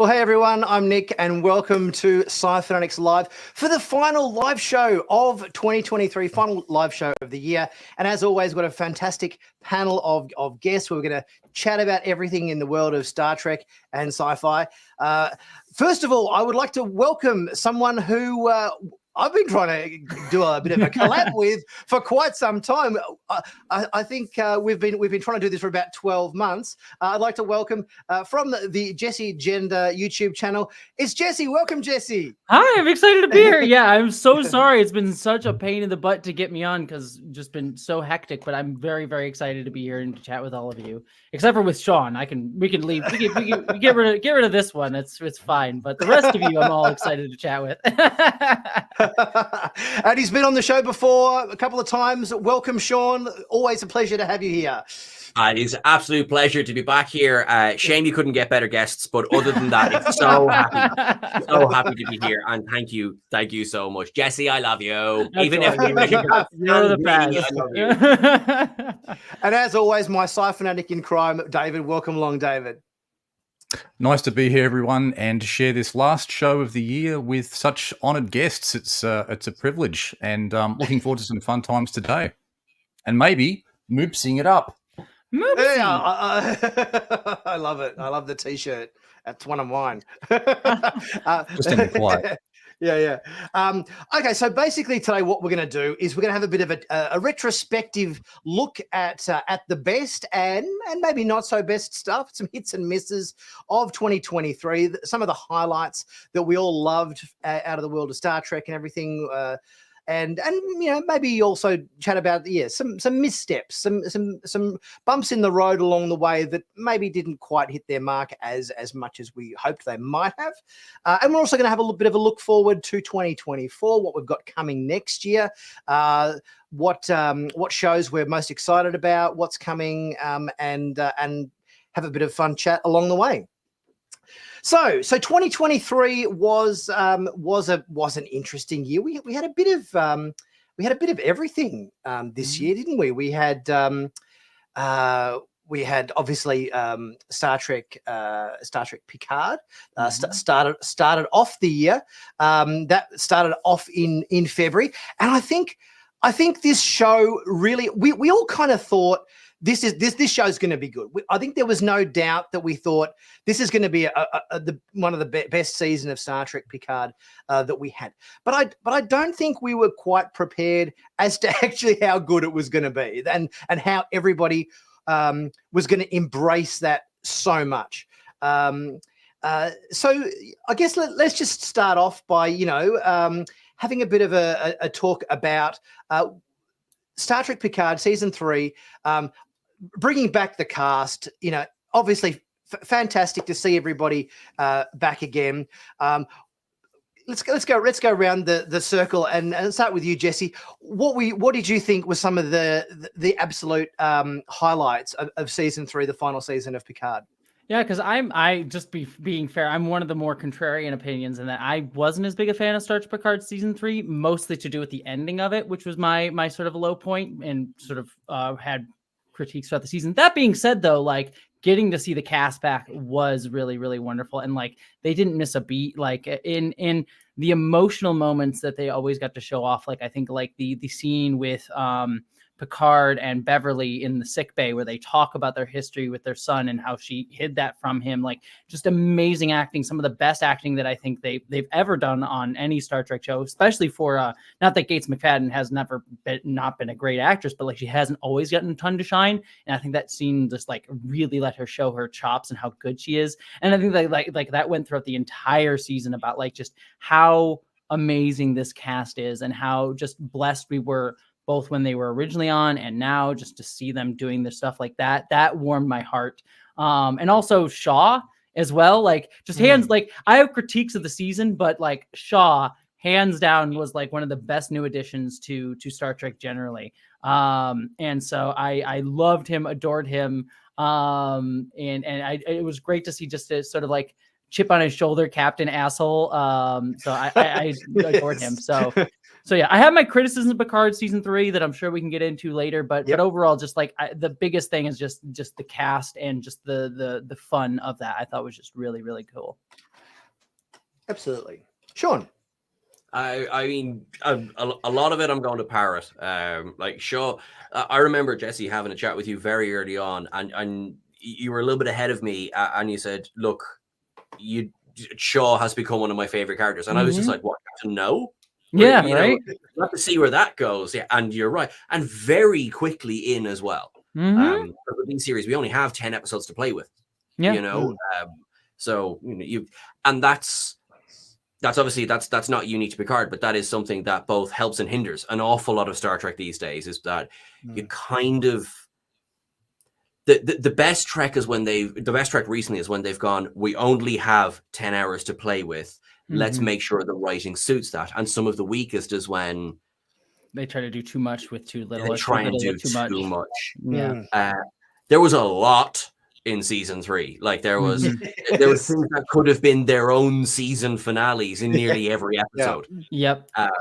Well, hey everyone, I'm Nick and welcome to Sci-Finatics Live for the final live show of 2023, final live show of the year. And as always, we've got a fantastic panel of guests. We're going to chat about everything in the world of Star Trek and sci-fi. First of all, I would like to welcome someone who I've been trying to do a bit of a collab with for quite some time. I think we've been trying to do this for about 12 months. I'd like to welcome from the Jessie Gender YouTube channel. It's Jessie. Welcome, Jessie. Hi, I'm excited to be here. Yeah, I'm so sorry. It's been such a pain in the butt to get me on because just been so hectic. But I'm very, very excited to be here and to chat with all of you. Except for with Seán, we can leave. We can get rid of this one. It's fine. But the rest of you, I'm all excited to chat with. And he's been on the show before a couple of times. Welcome, Seán. Always a pleasure to have you here. It is an absolute pleasure to be back here. Shame you couldn't get better guests, but other than that, it's so happy to be here. And thank you so much, Jessie. I love you. That's Even right. if you're the best. I love you. And as always, my Sci-Fanatic in crime, David. Welcome along, David. Nice to be here, everyone, and to share this last show of the year with such honoured guests. It's a privilege, and looking forward to some fun times today, and maybe moopsing it up. Yeah, I love it. I love the T-shirt. That's one of mine. Just in the quiet. Yeah. Okay, so basically today what we're going to do is we're going to have a bit of a retrospective look at the best and maybe not so best stuff, some hits and misses of 2023, some of the highlights that we all loved out of the world of Star Trek and everything. And you know, maybe also chat about some missteps, some bumps in the road along the way that maybe didn't quite hit their mark as much as we hoped they might have. And we're also going to have a little bit of a look forward to 2024, what we've got coming next year, what shows we're most excited about, what's coming, and have a bit of fun chat along the way. So 2023 was an interesting year. We had a bit of everything this year, didn't we? We had obviously Star Trek Picard started off the year. That started off in February, and I think this show really we all kind of thought this show's going to be good. I think there was no doubt that we thought this is going to be one of the best season of Star Trek Picard that we had. But I don't think we were quite prepared as to actually how good it was going to be and how everybody was going to embrace that so much. So I guess let's just start off by having a bit of a talk about Star Trek Picard season 3. Bringing back the cast, obviously fantastic to see everybody back again. Let's go around the circle and start with you, Jessie. What did you think was some of the absolute highlights of season 3, the final season of Picard? Yeah, because being fair, I'm one of the more contrarian opinions in that I wasn't as big a fan of Star Trek Picard season 3, mostly to do with the ending of it, which was my sort of low point and sort of had critiques throughout the season. That being said, though, like getting to see the cast back was really, really wonderful, and like they didn't miss a beat. Like in the emotional moments that they always got to show off, like I think like the scene with Picard and Beverly in the sickbay where they talk about their history with their son and how she hid that from him. Like just amazing acting, some of the best acting that I think they've ever done on any Star Trek show, especially for not that Gates McFadden has not been a great actress, but like she hasn't always gotten a ton to shine. And I think that scene just like really let her show her chops and how good she is. And I think that like that went throughout the entire season about like just how amazing this cast is and how just blessed we were both when they were originally on and now, just to see them doing this stuff like that warmed my heart. And also Shaw as well, like just hands, like I have critiques of the season, but like Shaw hands down was like one of the best new additions to Star Trek generally. And so I loved him, adored him. It was great to see just a sort of like chip on his shoulder, Captain Asshole. So I adored him. So yeah, I have my criticisms of Picard season 3 that I'm sure we can get into later, but overall, just like the biggest thing is just the cast and just the fun of that. I thought was just really, really cool. Absolutely. Sean. I mean, a lot of it I'm going to parrot. Like, sure, I remember, Jesse, having a chat with you very early on, and you were a little bit ahead of me, and you said, look, Shaw has become one of my favorite characters. And I was just like, what, to know? Yeah, you right? Know, have to see where that goes. Yeah, and you're right. And very quickly in as well. For these series, we only have 10 episodes to play with. Yeah. You know? So, and that's obviously that's not unique to Picard, but that is something that both helps and hinders an awful lot of Star Trek these days, is that you kind of the best Trek is the best Trek recently is when they've gone, we only have 10 hours to play with. Let's make sure the writing suits that. And some of the weakest is when they try to do too much with too little. They try and do too much. Yeah. There was a lot in season 3. Like there was things that could have been their own season finales in nearly every episode. Yep. But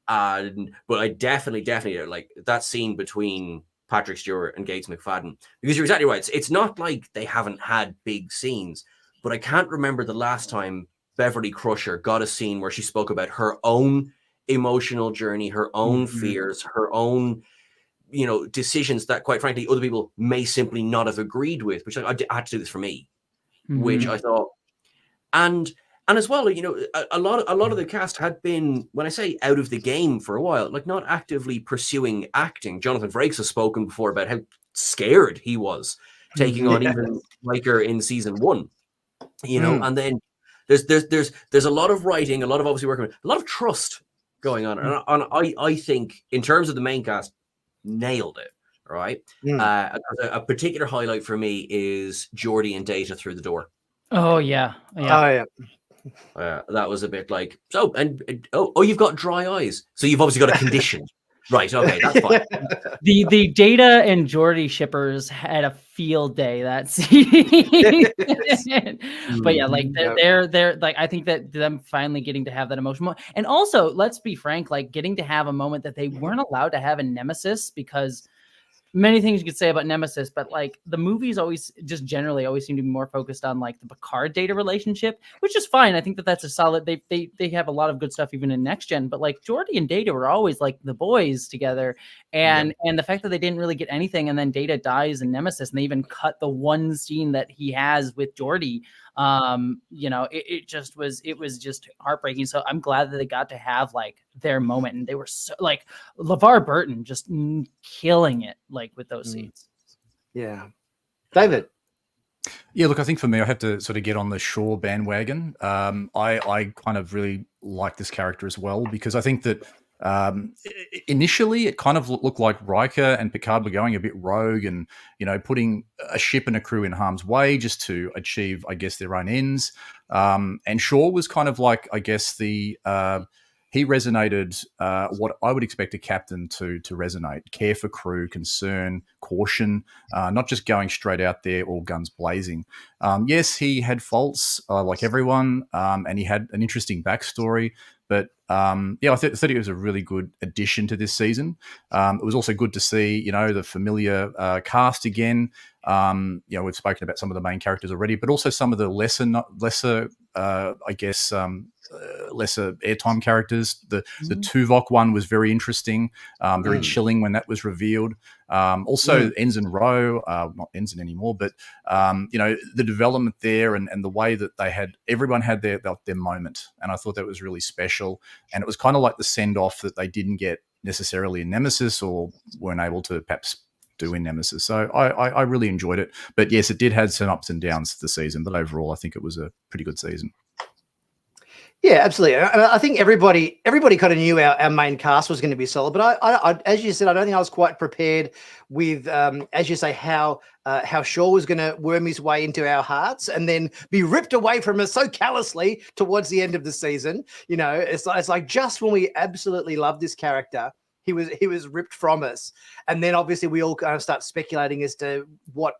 I definitely like that scene between Patrick Stewart and Gates McFadden, because you're exactly right. It's not like they haven't had big scenes, but I can't remember the last time Beverly Crusher got a scene where she spoke about her own emotional journey, her own fears, her own decisions that, quite frankly, other people may simply not have agreed with, which I had to do this for me, which I thought, and as well, a lot of the cast had been, when I say out of the game for a while, like not actively pursuing acting. Jonathan Frakes has spoken before about how scared he was taking on even Riker in season 1, and then there's a lot of writing, a lot of obviously working, a lot of trust going on, and I think in terms of the main cast, nailed it. Right. A particular highlight for me is Geordi and Data through the door. Oh yeah. That was a bit like, so, and you've got dry eyes, so you've obviously got a condition. Right, okay, that's fine. The Data and Geordi shippers had a field day that season. But yeah, like they're like, I think that them finally getting to have that emotional, and also, let's be frank, like getting to have a moment that they weren't allowed to have in Nemesis, because many things you could say about Nemesis, but like the movies always generally seem to be more focused on like the Picard Data relationship, which is fine. I think that that's a solid, they have a lot of good stuff even in Next Gen, but like Geordi and Data were always like the boys together. And the fact that they didn't really get anything, and then Data dies in Nemesis, and they even cut the one scene that he has with Geordi. It was just heartbreaking. So I'm glad that they got to have like their moment, and they were so, like, LeVar Burton just killing it like with those scenes. Yeah. David. Yeah, look, I think for me, I have to sort of get on the Shaw bandwagon. I kind of really like this character as well, because I think that initially it kind of looked like Riker and Picard were going a bit rogue and, putting a ship and a crew in harm's way just to achieve, I guess, their own ends. And Shaw was kind of like, I guess, he resonated what I would expect a captain to resonate: care for crew, concern, caution, not just going straight out there all guns blazing. Yes, he had faults like everyone, and he had an interesting backstory. But I thought he was a really good addition to this season. It was also good to see, the familiar cast again. We've spoken about some of the main characters already, but also some of the lesser airtime characters. The Tuvok one was very interesting, very chilling when that was revealed. Also, Ensign Rowe, not Ensign anymore, but the development there and the way that everyone had their moment, and I thought that was really special. And it was kind of like the send off that they didn't get necessarily in Nemesis, or weren't able to perhaps do in Nemesis. So I really enjoyed it. But yes, it did have some ups and downs this season, but overall I think it was a pretty good season. Yeah, absolutely. I think everybody kind of knew our main cast was going to be solid, but I as you said, I don't think I was quite prepared with, as you say, how Shaw was going to worm his way into our hearts and then be ripped away from us so callously towards the end of the season. It's like just when we absolutely loved this character, he was ripped from us, and then obviously we all kind of start speculating as to what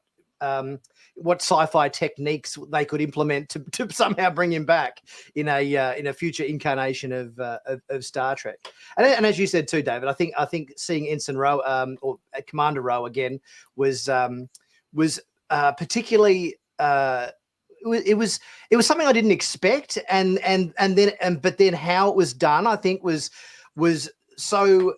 sci-fi techniques they could implement to somehow bring him back in a future incarnation of Star Trek. And as you said too, David, I think seeing Ensign Rowe or Commander Rowe again was particularly something I didn't expect, but then how it was done, I think was so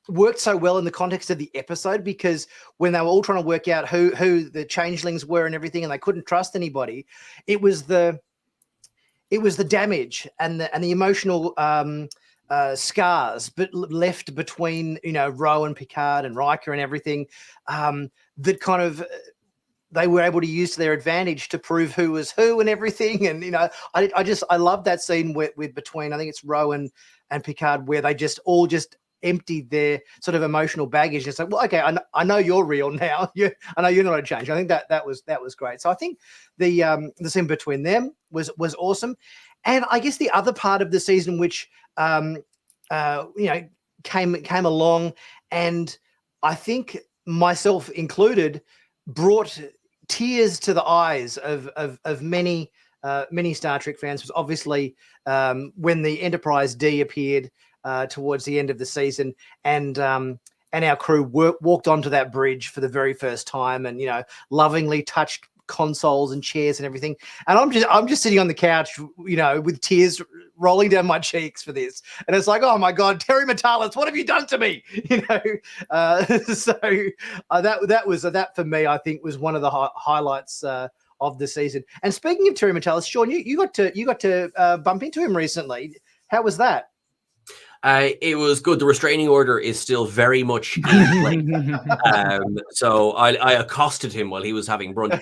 worked so well in the context of the episode, because when they were all trying to work out who the changelings were and everything, and they couldn't trust anybody, it was the damage and the emotional scars but left between, you know, Rowan, Picard and Riker and everything, that kind of they were able to use to their advantage to prove who was who and everything. And, you know, I love that scene with between, I think it's Rowan and Picard, where they just emptied their sort of emotional baggage. It's like, well, okay, I know you're real now. I know you're not a change. I think that was great. So I think the scene between them was awesome. And I guess the other part of the season, which you know, came along, and I think myself included, brought tears to the eyes of many Star Trek fans, was obviously when the Enterprise D appeared towards the end of the season, and our crew walked onto that bridge for the very first time, and, you know, lovingly touched consoles and chairs and everything. And I'm just sitting on the couch, you know, with tears rolling down my cheeks for this. And it's like, oh my God, Terry Matalas, what have you done to me? You know, so that for me, I think, was one of the highlights of the season. And speaking of Terry Matalas, Sean, you got to bump into him recently. How was that? It was good. The restraining order is still very much in place. So I accosted him while he was having brunch.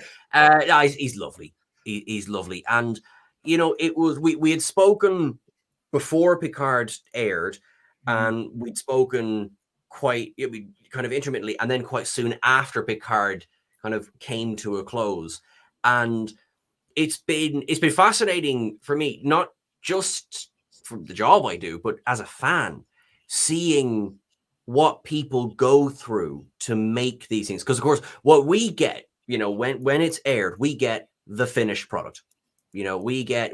He's lovely. He's lovely. And, you know, it was we had spoken before Picard aired, and we'd spoken kind of intermittently, and then quite soon after Picard kind of came to a close. And it's been fascinating for me, not just from the job I do, but as a fan, seeing what people go through to make these things. Because of course, what we get, you know, when it's aired, we get the finished product. You know, we get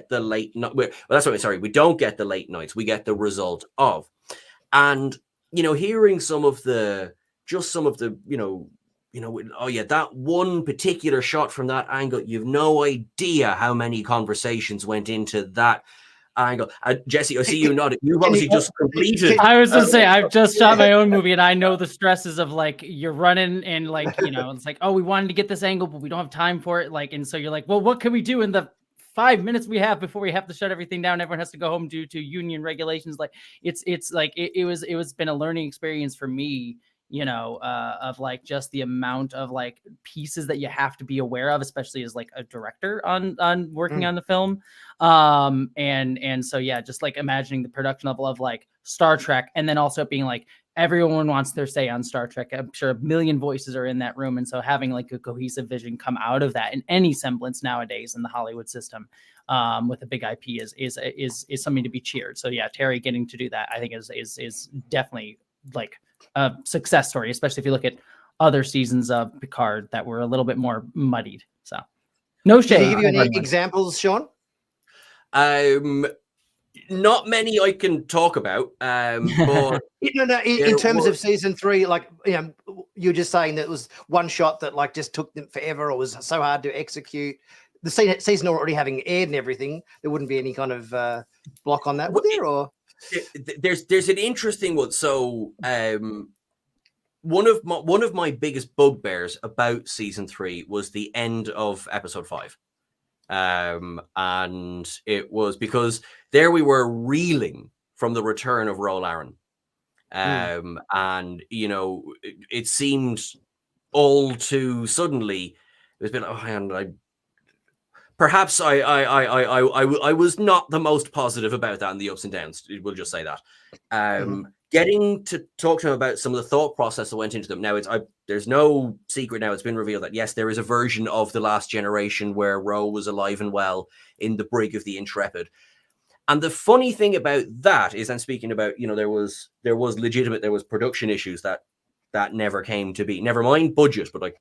the late night. Well, that's what sorry, we don't get the late nights. We get the result of. And, you know, hearing some of the, you know, oh yeah, that one particular shot from that angle, you've no idea how many conversations went into that angle. Jessie, I see you nodding. You've obviously just completed. I was gonna say, I've just shot my own movie, and I know the stresses of, like, you're running and, like, you know, it's like, oh, we wanted to get this angle, but we don't have time for it. Like, and so you're like, well, what can we do in the 5 minutes we have before we have to shut everything down? Everyone has to go home due to union regulations. Like, it's like it was been a learning experience for me, you know, of, like, just the amount of, like, pieces that you have to be aware of, especially as, like, a director on working on the film. And so, yeah, just, like, imagining the production level of, like, Star Trek, and then also being like, everyone wants their say on Star Trek. I'm sure a million voices are in that room. And so having, like, a cohesive vision come out of that in any semblance nowadays in the Hollywood system, with a big IP is something to be cheered. So yeah, Terry getting to do that, I think is definitely, like, a success story, especially if you look at other seasons of Picard that were a little bit more muddied. So no shade. Did he give you any examples, Sean? Not many I can talk about. But in terms of season 3, like, you know, you're just saying that it was one shot that, like, just took them forever, or was so hard to execute. The season already having aired and everything, there wouldn't be any kind of block on that, would there? Or there's an interesting one. So one of my biggest bugbears about season 3 was the end of episode 5. And it was because there we were reeling from the return of Roll Aaron. And, you know, it seemed all too suddenly, it was been, oh, and perhaps I was not the most positive about that, and the ups and downs. We'll just say that. Getting to talk to him about some of the thought process that went into them. Now, there's no secret now. It's been revealed that, yes, there is a version of The Last Generation where Ro was alive and well in the brig of the Intrepid. And the funny thing about that is, and speaking about, you know, there was production issues that never came to be. Never mind budget, but, like,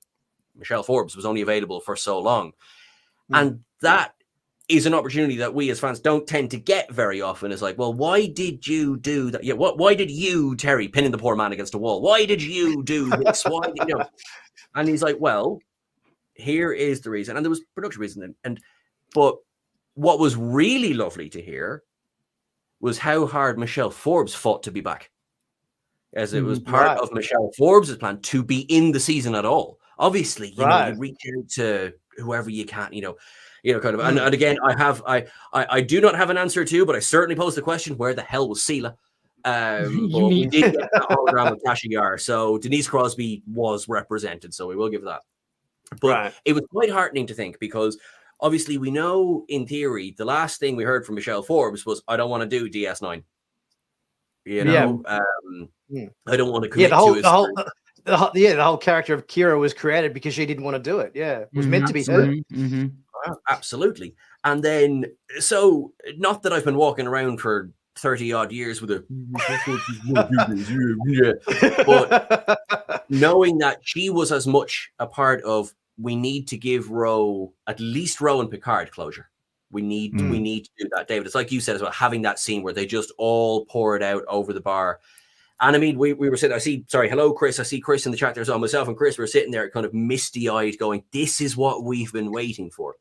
Michelle Forbes was only available for so long. And that is an opportunity that we as fans don't tend to get very often. It's like, well, why did you do that? Yeah, why did you, Terry, pinning the poor man against a wall? Why did you do this? Why did you know? And he's like, well, here is the reason, and there was production reason, but what was really lovely to hear was how hard Michelle Forbes fought to be back, as it was part of Michelle Forbes' plan to be in the season at all. Obviously, you know, you reach out to whoever you can, you know, kind of. And again, I do not have an answer to, but I certainly posed the question: where the hell was Sela? But we did get that hologram of Tasha Yar, so Denise Crosby was represented, so we will give that. But it was quite heartening to think, because obviously we know in theory the last thing we heard from Michelle Forbes was, "I don't want to do DS9." You know, I don't want to commit to it. The whole character of Kira was created because she didn't want to do it. Yeah, it was meant to be her. Absolutely. And then, so not that I've been walking around for 30 odd years with a but knowing that she was as much a part of, we need to give Ro, at least Ro and Picard, closure. We need to do that, David. It's like you said as well, having that scene where they just all pour it out over the bar. And I mean, we were sitting, hello, Chris. I see Chris in the chat there. So myself and Chris were sitting there kind of misty-eyed going, this is what we've been waiting for.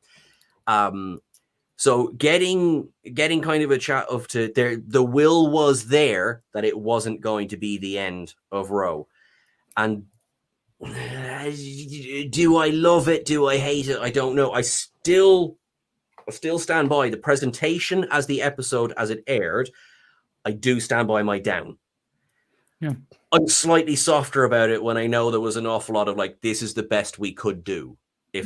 So getting kind of a chat of to there, the will was there that it wasn't going to be the end of Ro. And do I love it? Do I hate it? I don't know. I still stand by the presentation as the episode as it aired. I do stand by my down. Yeah. I'm slightly softer about it when I know there was an awful lot of like, this is the best we could do, if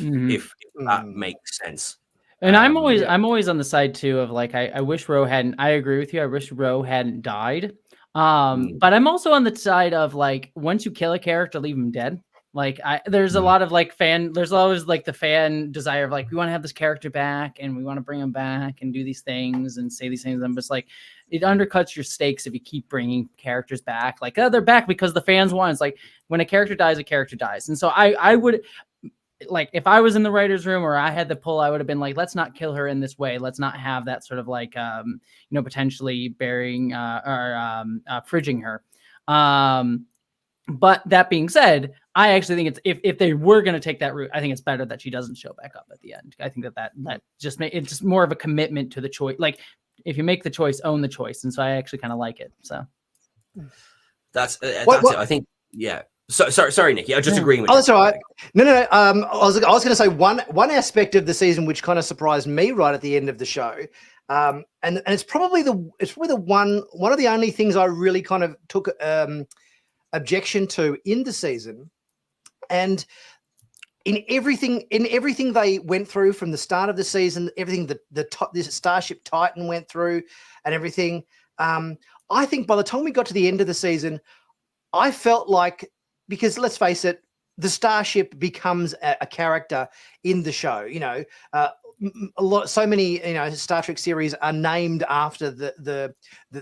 that makes sense. And I'm always on the side too of like, I wish Ro hadn't. I agree with you. I wish Ro hadn't died. But I'm also on the side of like, once you kill a character, leave him dead. Like there's a lot of like there's always like the fan desire of like, we want to have this character back and we want to bring him back and do these things and say these things. And it's like, it undercuts your stakes if you keep bringing characters back. Like, oh, they're back because the fans want. It's like when a character dies, a character dies. And so I would, like, if I was in the writer's room or I had the pull, I would have been like, let's not kill her in this way. Let's not have that sort of like, potentially burying or fridging her. But that being said, I actually think it's if they were going to take that route, I think it's better that she doesn't show back up at the end. I think that just it's just more of a commitment to the choice. Like if you make the choice, own the choice. And so I actually kind of like it. So that's it. I think, yeah. So sorry, Nikki. I'm just agreeing with you. That's all right. No. I was going to say one aspect of the season which kind of surprised me right at the end of the show, and it's probably the one of the only things I really kind of took objection to in the season, and in everything they went through from the start of the season, everything this Starship Titan went through, and everything. I think by the time we got to the end of the season, I felt like, because let's face it, the Starship becomes a character in the show. You know, so many Star Trek series are named after the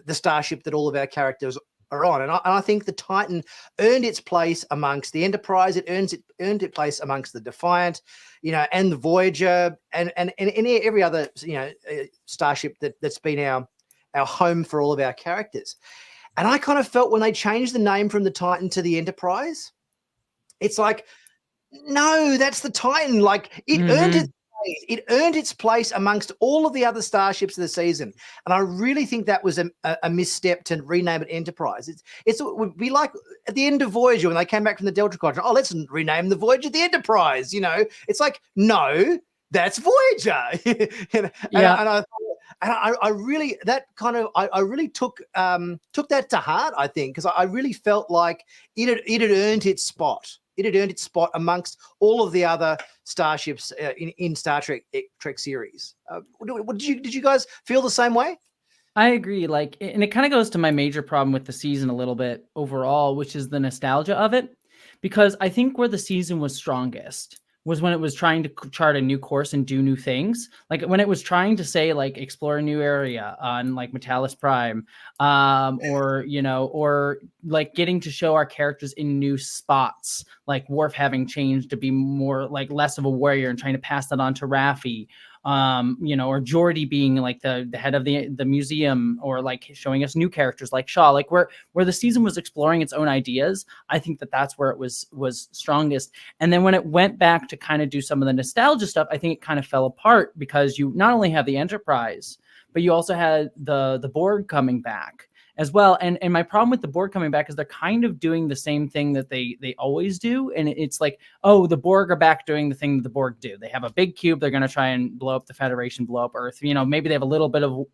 Starship that all of our characters are on, and I think the Titan earned its place amongst the Enterprise. It earned its place amongst the Defiant, and the Voyager, and every other starship that's been our home for all of our characters. And I kind of felt when they changed the name from the Titan to the Enterprise, it's like, no, that's the Titan. Like it earned its place amongst all of the other starships of the season. And I really think that was a misstep to rename it Enterprise. It would be like at the end of Voyager when they came back from the Delta Quadrant. Oh, let's rename the Voyager the Enterprise. It's like, no, that's Voyager. And I really took that to heart, I think, because I really felt like it had earned its spot. It had earned its spot amongst all of the other starships in Star Trek series. Did you guys feel the same way? I agree. And it kind of goes to my major problem with the season a little bit overall, which is the nostalgia of it, because I think where the season was strongest was when it was trying to chart a new course and do new things. Like when it was trying to say, like, explore a new area on like Metalis Prime, or like getting to show our characters in new spots, like Worf having changed to be more like less of a warrior and trying to pass that on to Raffi. or Geordi being like the head of the museum, or like showing us new characters like Shaw, like where the season was exploring its own ideas. I think that's where it was strongest. And then when it went back to kind of do some of the nostalgia stuff, I think it kind of fell apart, because you not only have the Enterprise, but you also had the Borg coming back as well. And my problem with the Borg coming back is they're kind of doing the same thing that they always do. And it's like, oh, the Borg are back doing the thing that the Borg do. They have a big cube. They're going to try and blow up the Federation, blow up Earth. Maybe they have a little bit of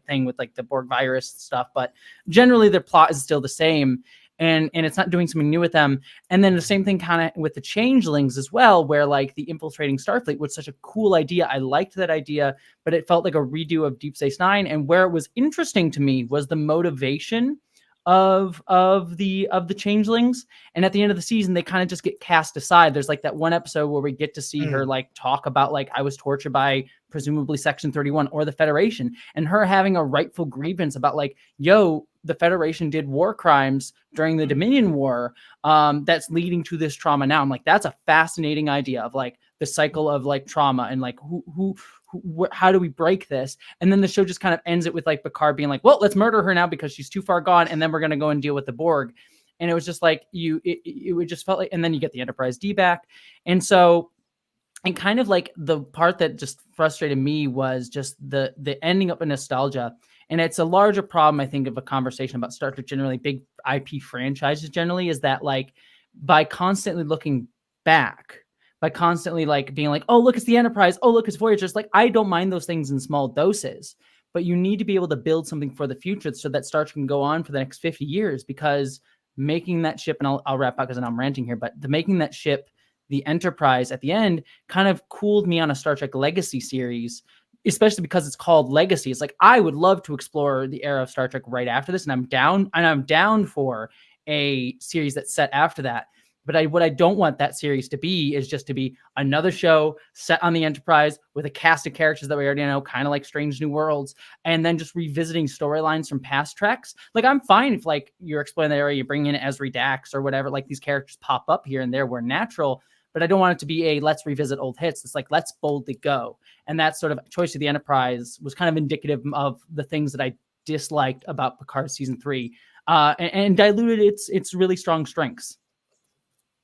thing with like the Borg virus stuff, but generally their plot is still the same. And it's not doing something new with them. And then the same thing kind of with the Changelings as well, where like the infiltrating Starfleet was such a cool idea. I liked that idea, but it felt like a redo of Deep Space Nine. And where it was interesting to me was the motivation of the Changelings. And at the end of the season, they kind of just get cast aside. There's like that one episode where we get to see her like talk about like, I was tortured by presumably Section 31 or the Federation, and her having a rightful grievance about like, yo, the Federation did war crimes during the Dominion War that's leading to this trauma now. I'm like, that's a fascinating idea of like the cycle of like trauma, and like how do we break this? And then the show just kind of ends it with like Picard being like, well, let's murder her now because she's too far gone, and then we're going to go and deal with the Borg. And it was just like it just felt like, and then you get the Enterprise D back. And so, and kind of like the part that just frustrated me was just the ending up in nostalgia. And it's a larger problem, I think, of a conversation about Star Trek generally, big IP franchises generally, is that like by constantly looking back, by constantly like being like, oh, look, it's the Enterprise. Oh, look, it's Voyager. It's like, I don't mind those things in small doses, but you need to be able to build something for the future so that Star Trek can go on for the next 50 years, because making that ship, and I'll wrap up because I'm ranting here, but making that ship, the Enterprise at the end, kind of cooled me on a Star Trek Legacy series, especially because it's called Legacy. It's like, I would love to explore the era of Star Trek right after this. And I'm down for a series that's set after that. But what I don't want that series to be is just to be another show set on the Enterprise with a cast of characters that we already know, kind of like Strange New Worlds, and then just revisiting storylines from past treks. Like, I'm fine if like you're exploring the area, you bring in Ezri Dax or whatever, like these characters pop up here and there where natural, but I don't want it to be a let's revisit old hits. It's like, let's boldly go. And that sort of choice of the Enterprise was kind of indicative of the things that I disliked about Picard season 3, and diluted its really strong strengths.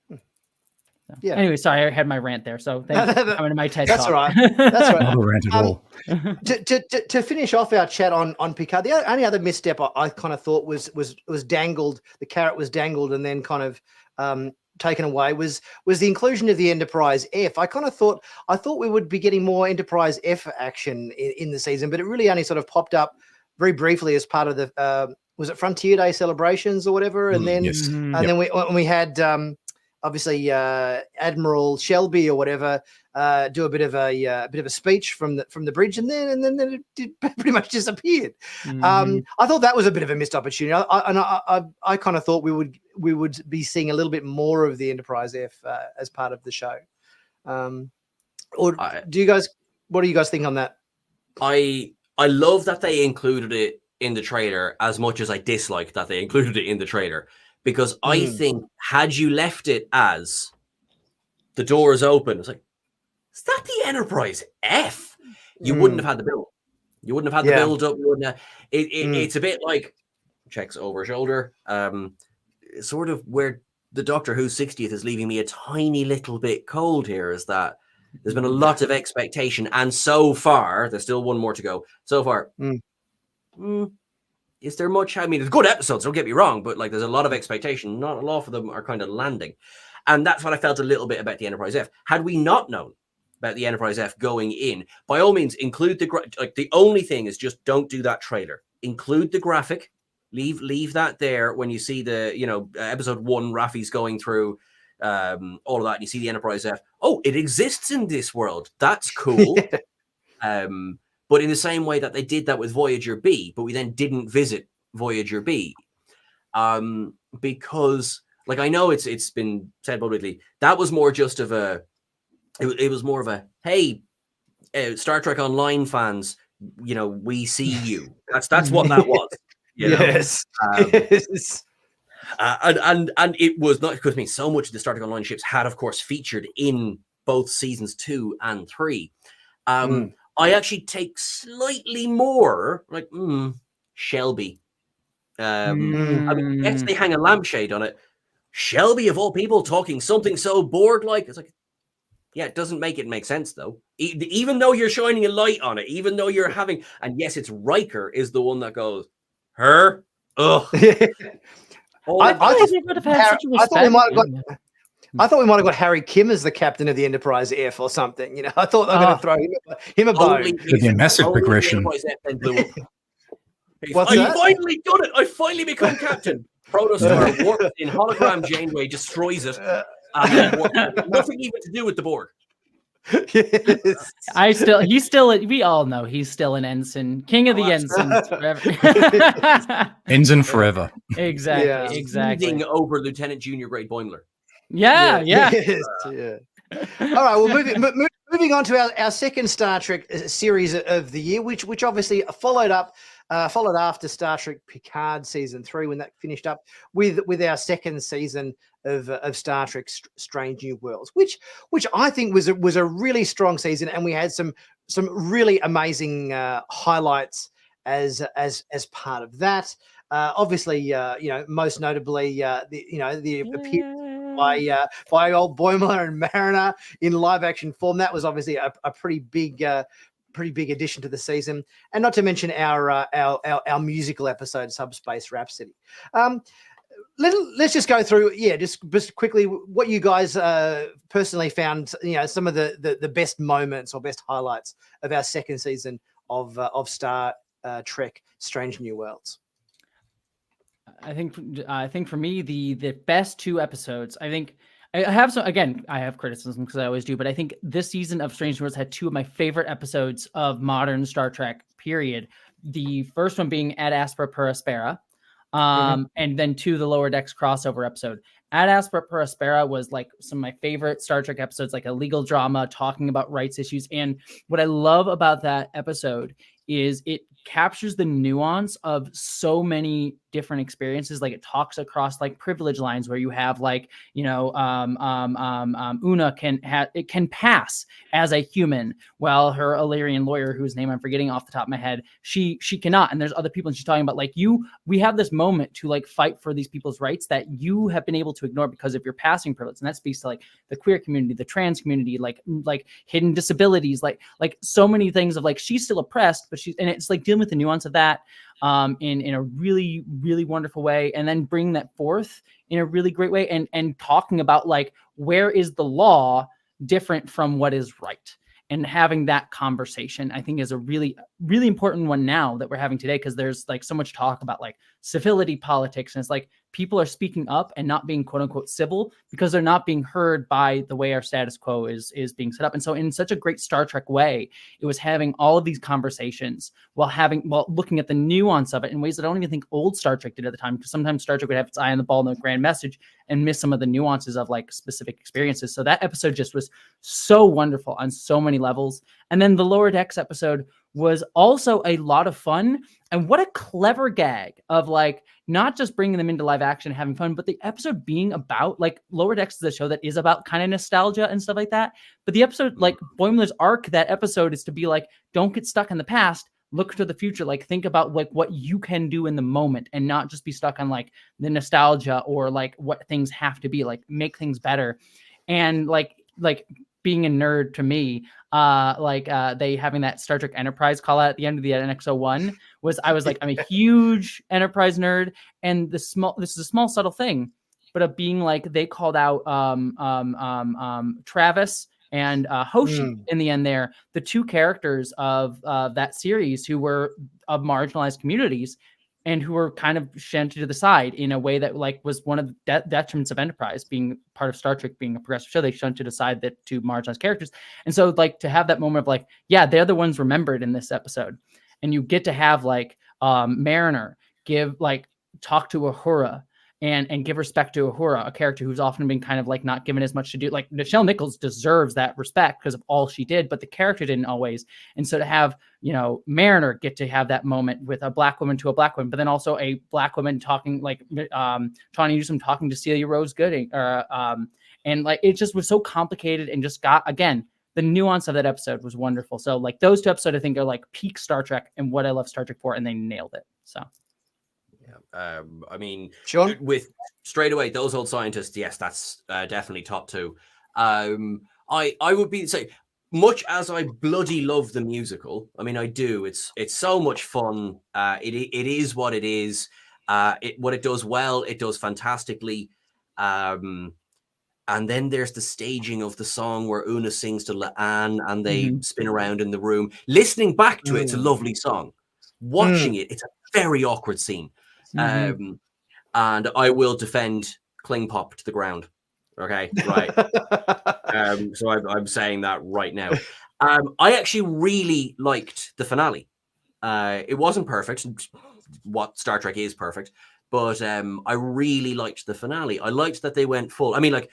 So, yeah. Anyway, sorry, I had my rant there. So thanks for coming to my TED Talk. That's all right. That's right. Not a rant at all. To finish off our chat on Picard, the only other misstep I kind of thought was dangled. The carrot was dangled and then kind of taken away was the inclusion of the Enterprise F. I thought we would be getting more Enterprise F action in the season, but it really only sort of popped up very briefly as part of the was it Frontier Day celebrations or whatever, and then yes. then we had obviously Admiral Shelby or whatever do a bit of a speech from the bridge, and then it pretty much disappeared. I thought that was a bit of a missed opportunity, I kind of thought we would be seeing a little bit more of the Enterprise F as part of the show. Or do you guys? What do you guys think on that? I love that they included it in the trailer as much as I dislike that they included it in the trailer, because I think had you left it as the door is open, it's like, is that the Enterprise F? You wouldn't have had the build. You wouldn't have had the build up. You wouldn't have, it's a bit like checks over shoulder. Sort of where the Doctor Who 60th is leaving me a tiny little bit cold here is that there's been a lot of expectation, and so far there's still one more to go. So far, is there much? I mean, it's good episodes, don't get me wrong, but like there's a lot of expectation. Not a lot of them are kind of landing, and that's what I felt a little bit about the Enterprise F. Had we not known about the Enterprise F going in, by all means include the only thing is just don't do that trailer. Include the graphic. Leave that there when you see the episode 1. Raffi's going through all of that, and you see the Enterprise F. Oh, it exists in this world. That's cool. But in the same way that they did that with Voyager B, but we then didn't visit Voyager B, because, like, I know it's been said publicly, that was more just of a, it was more of a, hey, Star Trek Online fans, we see you. That's what that was. Yes. And it was not, because so much of the Star Trek Online ships had, of course, featured in both seasons 2 and 3. I actually take slightly more like Shelby. I mean, yes, they hang a lampshade on it. Shelby, of all people, talking something so Borg-like. It's like, yeah, it doesn't make it make sense, though. Even though you're shining a light on it, even though you're having... And yes, it's Riker is the one that goes, her? Ugh. I thought we might have got Harry Kim as the captain of the Enterprise F or something. You know, I thought they were going to throw him a bone. It'd be a massive progression. I That? finally done it. I finally become captain. Protostar warps in hologram Janeway, destroys it. Nothing even to do with the Borg. Yes. We all know he's still an ensign, king of the ensigns forever. Ensign forever. Exactly, Yeah. exactly. Over Lieutenant Junior Grade Boimler. Yeah. Yes, yeah. All right. Well, moving on to our second Star Trek series of the year, which obviously followed after Star Trek Picard season 3 when that finished up with our second season of Star Trek Strange New Worlds, which I think was a really strong season, and we had some really amazing highlights as part of that. Obviously, most notably, the appearance by old Boimler and Mariner in live action form. That was obviously a pretty big addition to the season, and not to mention our musical episode, Subspace Rhapsody. Let's just go through, just quickly what you guys personally found, some of the best moments or best highlights of our second season of Star Trek Strange New Worlds. I think for me the best two episodes. I think I have some. Again, I have criticism because I always do, but I think this season of Strange New Worlds had two of my favorite episodes of modern Star Trek. Period. The first one being Ad Astra per Aspera, and then the Lower Decks crossover episode. Ad Astra per Aspera was like some of my favorite Star Trek episodes, like a legal drama talking about rights issues. And what I love about that episode is it captures the nuance of so many different experiences. Like it talks across like privilege lines where you have like, Una can pass as a human, while her Illyrian lawyer, whose name I'm forgetting off the top of my head, she cannot. And there's other people, and she's talking about like we have this moment to like fight for these people's rights that you have been able to ignore because of your passing privilege. And that speaks to like the queer community, the trans community, like hidden disabilities, like so many things of like she's still oppressed, but and it's like dealing with the nuance of that in a really, really wonderful way, and then bring that forth in a really great way, and talking about like where is the law different from what is right, and having that conversation I think is a really, really important one now that we're having today, because there's like so much talk about like civility politics, and it's like people are speaking up and not being quote unquote civil because they're not being heard by the way our status quo is being set up. And so in such a great Star Trek way, it was having all of these conversations while looking at the nuance of it in ways that I don't even think old Star Trek did at the time, because sometimes Star Trek would have its eye on the ball in the grand message and miss some of the nuances of like specific experiences. So that episode just was so wonderful on so many levels. And then the Lower Decks episode was also a lot of fun. And what a clever gag of like not just bringing them into live action and having fun, but the episode being about like Lower Decks is a show that is about kind of nostalgia and stuff like that. But the episode, like Boimler's arc, that episode is to be like, don't get stuck in the past, look to the future, like think about like what you can do in the moment and not just be stuck on like the nostalgia or like what things have to be, like make things better. And like being a nerd to me, they having that Star Trek Enterprise call out at the end of the NX-01 I was like, I'm a huge Enterprise nerd, and this is a small subtle thing, but of being like they called out Travis and Hoshi in the end there, the two characters of that series who were of marginalized communities and who were kind of shunted to the side in a way that like was one of the detriments of Enterprise being part of Star Trek being a progressive show. They shunted aside that to marginalized characters. And so like to have that moment of like, yeah, they're the ones remembered in this episode. And you get to have like Mariner talk to Uhura and give respect to Uhura, a character who's often been kind of like not given as much to do. Like Nichelle Nichols deserves that respect because of all she did, but the character didn't always. And so to have, Mariner get to have that moment with a black woman to a black woman, but then also a black woman talking like Tawny Newsome talking to Celia Rose Gooding, and like it just was so complicated and just got, again, the nuance of that episode was wonderful. So like those 2 episodes, I think, are like peak Star Trek and what I love Star Trek for, and they nailed it. So. I mean, Sean? with straight away those old scientists, yes, that's definitely top 2. I would be say, much as I bloody love the musical, I mean, I do. It's so much fun. It is what it is. What it does well, it does fantastically. And then there's the staging of the song where Una sings to La'an and they spin around in the room. Listening back to it, it's a lovely song. Watching it, it's a very awkward scene. And I will defend Kling Pop to the ground. Okay, right. So I'm saying that right now. I actually really liked the finale. It wasn't perfect. What Star Trek is perfect, but I really liked the finale. I liked that they went full. I mean, like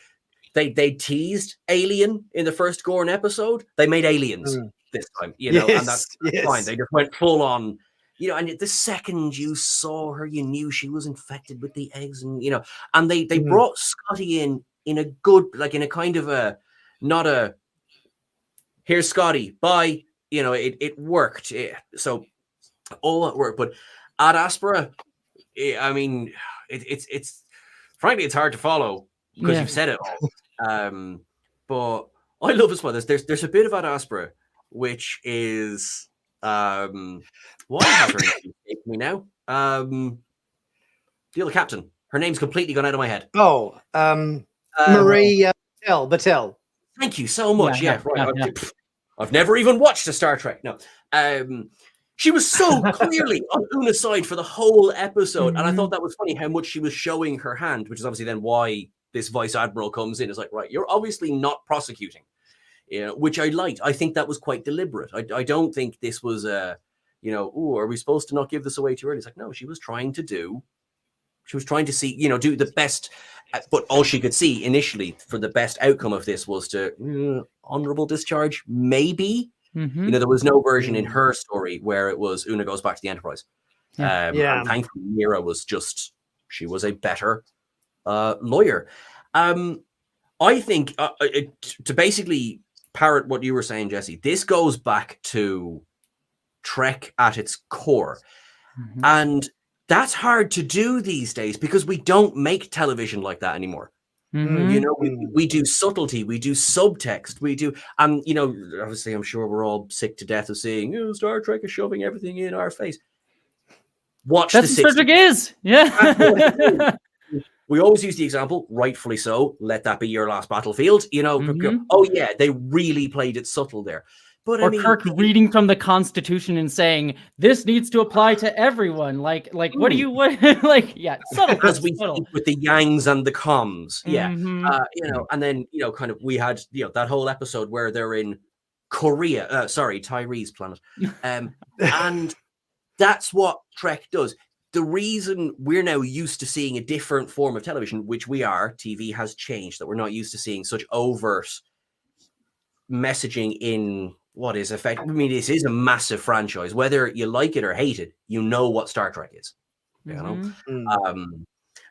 they teased Alien in the first Gorn episode. They made aliens this time, you know, and that's fine. They just went full on. You know, and the second you saw her, you knew she was infected with the eggs, and you know, and they brought Scotty in a good, like in a kind of a, not a, here's Scotty, bye. You know, it worked. So all that worked, but Ad Aspera, I mean, it's frankly it's hard to follow because you've said it all. But I love as well. There's a bit of Ad Aspera which is why has her name escaped me now? The other captain. Her name's completely gone out of my head. Oh, Marie Battelle. Thank you so much. Yeah, right. I've never even watched a Star Trek. No. She was so clearly on Una's side for the whole episode. And I thought that was funny how much she was showing her hand, which is obviously then why this vice admiral comes in. It's like, right, you're obviously not prosecuting. You know, which I liked. I think that was quite deliberate. I don't think this was you know, oh, are we supposed to not give this away too early? It's like, no, she was trying to see, you know, do the best, but all she could see initially for the best outcome of this was to honorable discharge, maybe. You know, there was no version in her story where it was Una goes back to the Enterprise. And thankfully, Mira was just, she was a better lawyer. I think to basically parrot what you were saying, Jesse, this goes back to Trek at its core. And that's hard to do these days because we don't make television like that anymore. You know, we do subtlety, we do subtext, we do, and you know, obviously I'm sure we're all sick to death of seeing, you know, Star Trek is shoving everything in our face. Watch that's the what Star Trek is. Yeah. We always use the example, rightfully so, let that be your last battlefield. You know, oh yeah, they really played it subtle there. But or I mean, Kirk reading from the Constitution and saying this needs to apply to everyone. Like, what do you like? Yeah, subtle. As we speak with the yangs and the comms, you know, and then you know, kind of we had that whole episode where they're in Korea, Tyree's planet, and that's what Trek does. The reason we're now used to seeing a different form of television, which we are, TV has changed, that we're not used to seeing such overt messaging in what is effect. I mean, this is a massive franchise. Whether you like it or hate it, you know what Star Trek is. You know.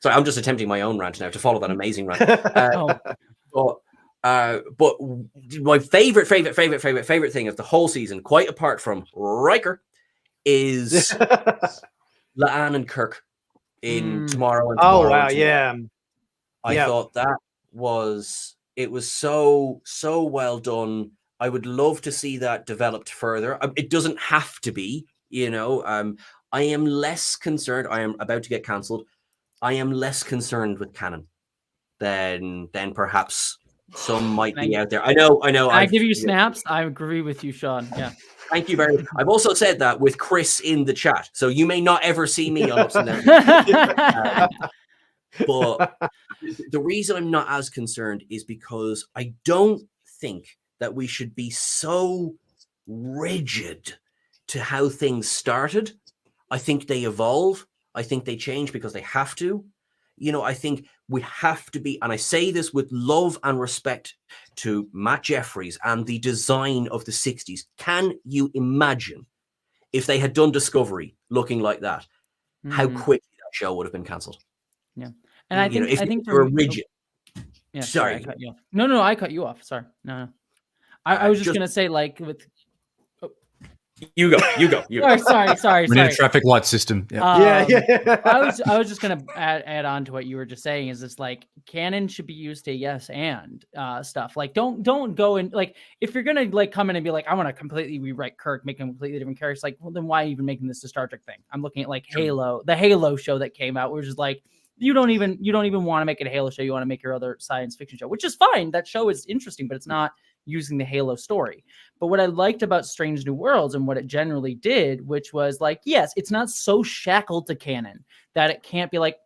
So I'm just attempting my own rant now to follow that amazing rant. But my favorite thing of the whole season, quite apart from Riker, is La'an and Kirk in Tomorrow. And Tomorrow wow, yeah. I thought that was so well done. I would love to see that developed further. It doesn't have to be, you know. I am less concerned. I am about to get cancelled. I am less concerned with canon than perhaps some might be out there. I know. I give you snaps. I agree with you, Sean. Yeah. Thank you very much. I've also said that with Chris in the chat, so you may not ever see me on Ups and Downs. But the reason I'm not as concerned is because I don't think that we should be so rigid to how things started. I think they evolve. I think they change because they have to. You know, I think we have to be, and I say this with love and respect to Matt Jeffries and the design of the 60s. Can you imagine if they had done Discovery looking like that, how quickly that show would have been cancelled? Yeah. And I think, if I think you're rigid. Yeah, sorry. I cut you off. No, I cut you off. Sorry. No. I was just gonna say, like, with You go. sorry. We need a traffic light system. Yeah. I was just gonna add on to what you were just saying. Is this like canon should be used to yes and stuff. Like don't go and like if you're gonna like come in and be like I want to completely rewrite Kirk, make him completely different characters. Like well then why even making this a Star Trek thing? I'm looking at like Halo, the Halo show that came out, which is like you don't even want to make it a Halo show. You want to make your other science fiction show, which is fine. That show is interesting, but it's not using the Halo story. But what I liked about Strange New Worlds and what it generally did, which was like, yes, it's not so shackled to canon that it can't be like,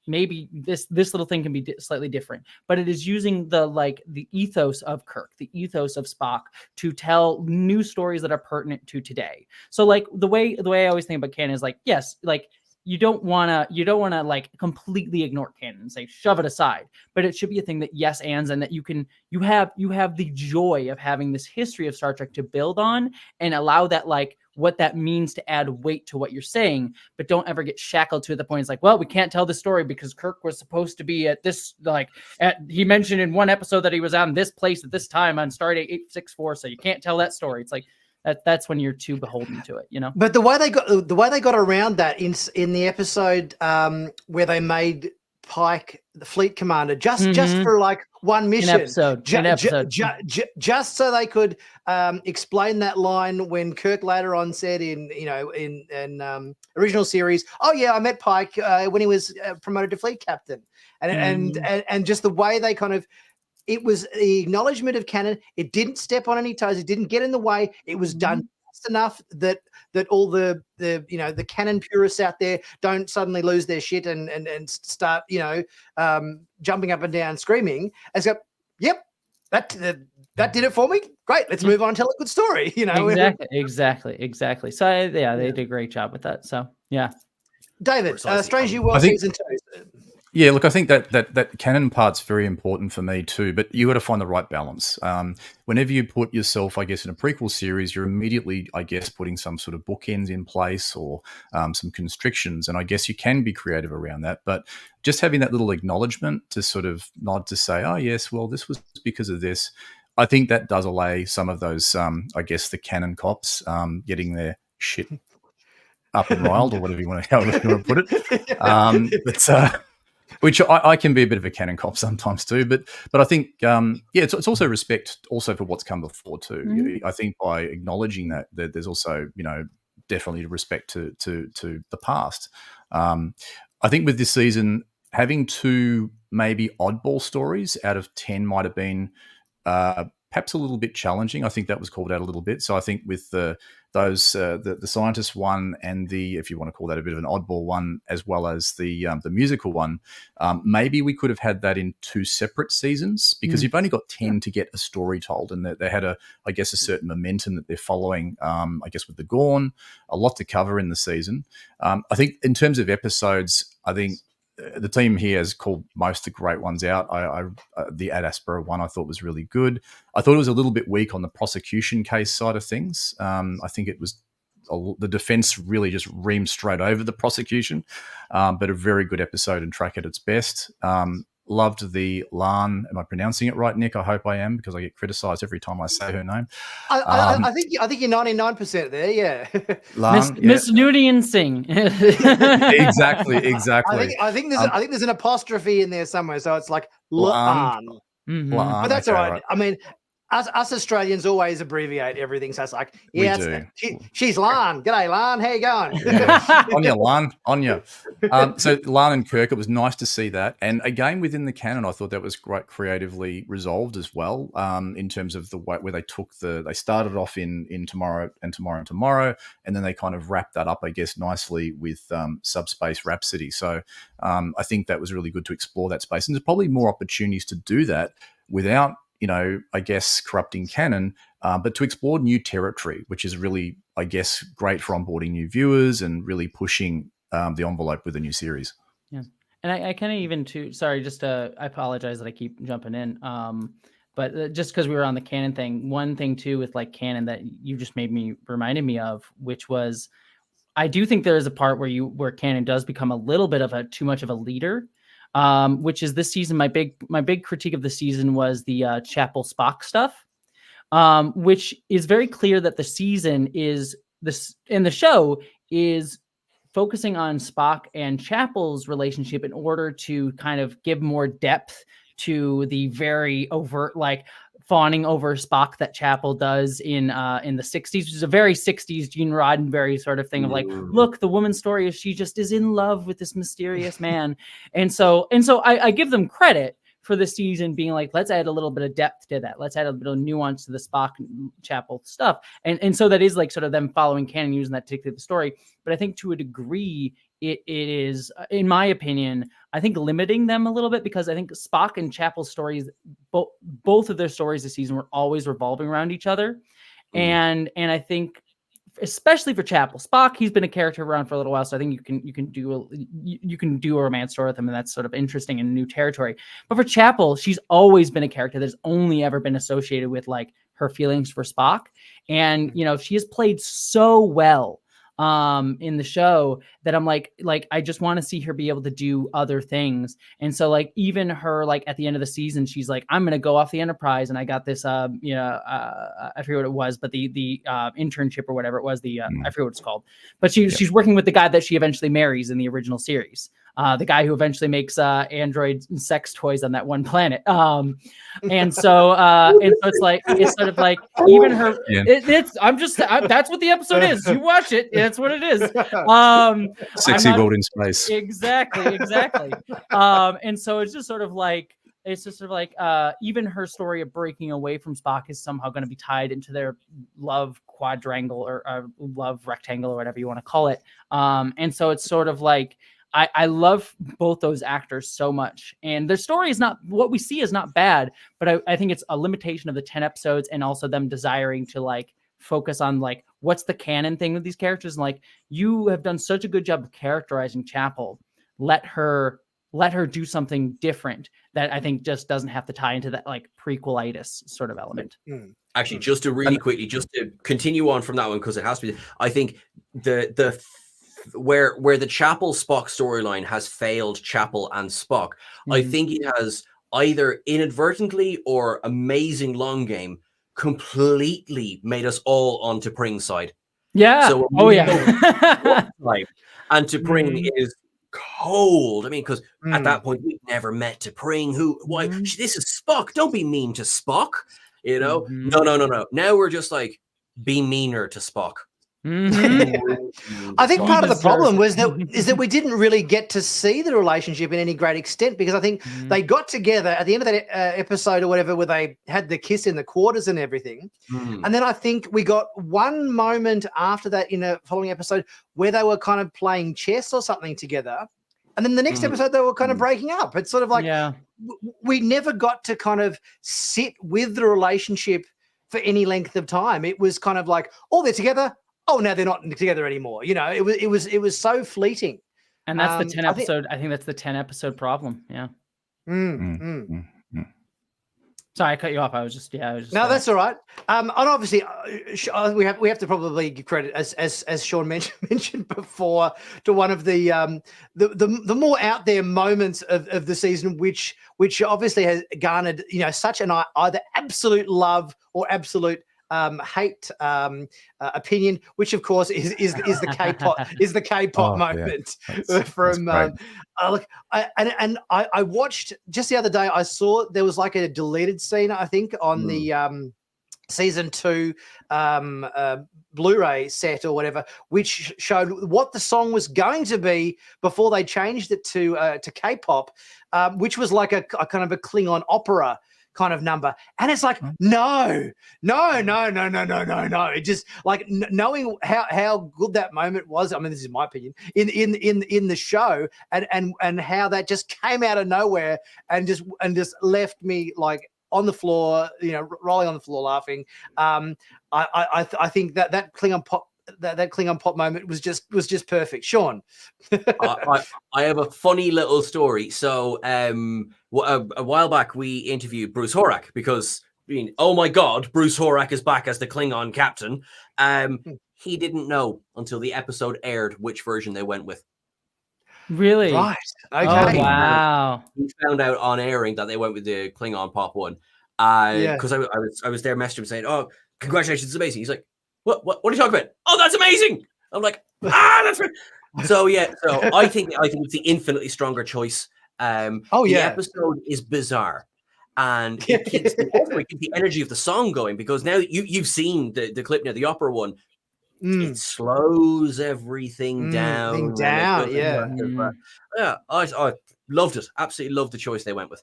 maybe this little thing can be slightly different, but it is using the ethos of Kirk, the ethos of Spock to tell new stories that are pertinent to today. So like the way I always think about canon is like, yes, like you don't want to like completely ignore canon and say shove it aside, but it should be a thing that yes ands and that you have the joy of having this history of Star Trek to build on and allow that like what that means to add weight to what you're saying, but don't ever get shackled to the point it's like, well, we can't tell the story because Kirk was supposed to be at this he mentioned in one episode that he was on this place at this time on Stardate 864, so you can't tell that story. It's like that's when you're too beholden to it, But the way they got around that in the episode where they made Pike the fleet commander just for like one mission, an episode. Just so they could explain that line when Kirk later on said in original series, oh yeah, I met Pike when he was promoted to fleet captain, and just the way they kind of. It was the acknowledgement of canon. It didn't step on any toes. It didn't get in the way. It was done just enough that all the canon purists out there don't suddenly lose their shit and start jumping up and down screaming. And go, yep, that did it for me. Great, let's move on and tell a good story. Exactly. So they did a great job with that. So yeah, David, Strange New Worlds season 2. Yeah, look, I think that canon part's very important for me too, but you got to find the right balance. Whenever you put yourself, I guess, in a prequel series, you're immediately, I guess, putting some sort of bookends in place or some constrictions, and I guess you can be creative around that. But just having that little acknowledgement to sort of nod to say, oh, yes, well, this was because of this, I think that does allay some of those, I guess, the canon cops getting their shit up and riled or whatever you want to put it. Which I can be a bit of a canon cop sometimes too, but I think it's also respect also for what's come before too. I think by acknowledging that there's also definitely respect to the past. I think with this season having 2 maybe oddball stories out of 10 might have been perhaps a little bit challenging. I think that was called out a little bit. So I think with the scientist one and the, if you want to call that a bit of an oddball one, as well as the musical one, maybe we could have had that in 2 separate seasons because you've only got 10 to get a story told, and they had a certain momentum that they're following. I guess with the Gorn, a lot to cover in the season. I think in terms of episodes, I think the team here has called most of the great ones out. The Ad Astra one I thought was really good. I thought it was a little bit weak on the prosecution case side of things. I think it was the defense really just reamed straight over the prosecution, but a very good episode and track at its best. Loved the Lan. Am I pronouncing it right, Nick? I hope I am, because I get criticised every time I say her name. I think you're 99% there. Yeah, Lan, Miss Nudian Singh. exactly. I think there's an apostrophe in there somewhere, so it's like Lan. But that's all right. I mean, us Australians always abbreviate everything, so it's like, she's Lan. G'day, Lan. How you going? Yeah. On you. So Lan and Kirk, it was nice to see that. And again, within the canon, I thought that was quite creatively resolved as well, in terms of the way where they started off in Tomorrow, and then they kind of wrapped that up, I guess, nicely with Subspace Rhapsody. So I think that was really good to explore that space. And there's probably more opportunities to do that without, I guess, corrupting canon, but to explore new territory, which is really, I guess, great for onboarding new viewers and really pushing the envelope with a new series. Yeah. And I kind of even too, sorry, just I apologize that I keep jumping in. But just because we were on the canon thing, one thing too with like canon that you just reminded me of, which was, I do think there is a part where canon does become a little bit of too much of a leader. Which is this season. My big critique of the season was the Chapel Spock stuff, which is very clear that the season is this in the show is focusing on Spock and Chapel's relationship in order to kind of give more depth to the very overt, like fawning over Spock that Chapel does in the 60s, which is a very 60s Gene Roddenberry sort of thing of like, look, the woman's story is she just is in love with this mysterious man. and so I give them credit for the season being like, let's add a little bit of depth to that. Let's add a little nuance to the Spock Chapel stuff. And so that is like sort of them following canon, using that to dictate the story. But I think to a degree, it is, in my opinion, I think limiting them a little bit, because I think Spock and Chapel's stories, both of their stories this season were always revolving around each other. And I think, especially for Chapel, Spock, he's been a character around for a little while, so I think you can do a romance story with him, and that's sort of interesting in new territory. But for Chapel, she's always been a character that's only ever been associated with like her feelings for Spock, and she has played so well in the show that I'm like I just want to see her be able to do other things. And so like even her, like at the end of the season, she's like, I'm gonna go off the Enterprise, and I got this I forget what it was, but the internship or whatever it was, I forget what it's called, but she's working with the guy that she eventually marries in the original series, the guy who eventually makes android sex toys on that one planet. And so it's sort of like even her, that's what the episode is. You watch it, that's what it is. Sexy world in space. Exactly. And so it's just sort of like, even her story of breaking away from Spock is somehow going to be tied into their love quadrangle or love rectangle or whatever you want to call it. And so it's sort of like, I love both those actors so much, and their story is not, what we see is not bad, but I think it's a limitation of the 10 episodes, and also them desiring to like focus on like, what's the canon thing with these characters. And like, you have done such a good job of characterizing Chapel. Let her do something different that I think just doesn't have to tie into that like prequelitis sort of element. Actually, just to really quickly, just to continue on from that one, because it has to be, I think where the Chapel Spock storyline has failed Chapel and Spock, I think it has either inadvertently or amazing long game completely made us all on T'Pring's side. Yeah. So and T'Pring is cold. I mean, because at that point we've never met T'Pring. This is Spock. Don't be mean to Spock. No. Now we're just like, be meaner to Spock. I think part of the problem is that we didn't really get to see the relationship in any great extent, because I think they got together at the end of that episode or whatever, where they had the kiss in the quarters and everything. And then I think we got one moment after that in a following episode where they were kind of playing chess or something together. And then the next episode, they were kind of breaking up. It's sort of like, we never got to kind of sit with the relationship for any length of time. It was kind of like, oh, they're together. Oh, now they're not together anymore. It was so fleeting. And that's the 10 episode. I think that's the 10 episode problem. Yeah. Sorry, I cut you off. I was just. No, that's all right. And obviously, we have to probably give credit, as Seán mentioned before, to one of the more out there moments of the season, which obviously has garnered such an either absolute love or absolute hate opinion, which of course is the K-pop moment from look. I watched just the other day. I saw there was like a deleted scene, I think, on the season 2 Blu-ray set or whatever, which showed what the song was going to be before they changed it to K-pop, which was like a kind of a Klingon opera kind of number. And it's like, no. It just like knowing how good that moment was. I mean, this is my opinion in the show, and how that just came out of nowhere and just left me like on the floor, rolling on the floor laughing. I think that Klingon pop. That Klingon pop moment was just perfect. Seán. I have a funny little story. So a while back we interviewed Bruce Horak, because oh my God, Bruce Horak is back as the Klingon captain. He didn't know until the episode aired which version they went with. Really? Right. Okay. Oh, wow. He found out on airing that they went with the Klingon pop one. Because I was there messaging him saying, "Oh, congratulations, it's amazing." He's like, "What are you talking about?" "Oh, that's amazing." I'm like, that's right. So I think it's the infinitely stronger choice. The episode is bizarre, and it keeps the energy of the song going, because now you've seen the clip now, the opera one. It slows everything down. I loved it. Absolutely loved the choice they went with.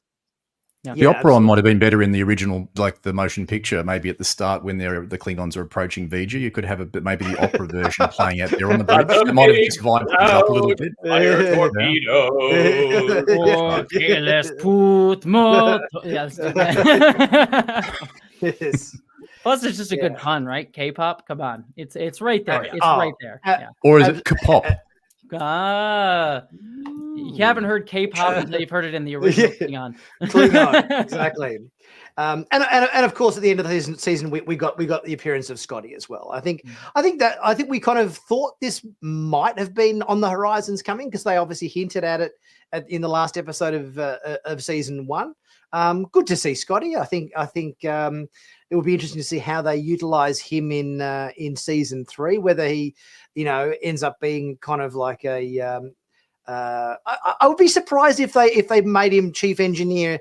Yeah. The opera one might have been better in the original, like the motion picture. Maybe at the start when the Klingons are approaching Vija, you could have maybe the opera version playing out there on the bridge. It might have just vibed things up a little bit. Fire torpedo. Let's put more. Yes. Plus, it's just a good pun, right? K-pop, come on, it's right there. It's right there. Or is it K-pop? You haven't heard K-pop until you've heard it in the original Klingon. Exactly. And of course, at the end of the season, we got the appearance of Scotty as well. I think we kind of thought this might have been on the horizons coming, because they obviously hinted at it in the last episode of season 1. Good to see Scotty. I think it would be interesting to see how they utilize him in season 3, whether he, ends up being kind of like a. I would be surprised if they made him chief engineer,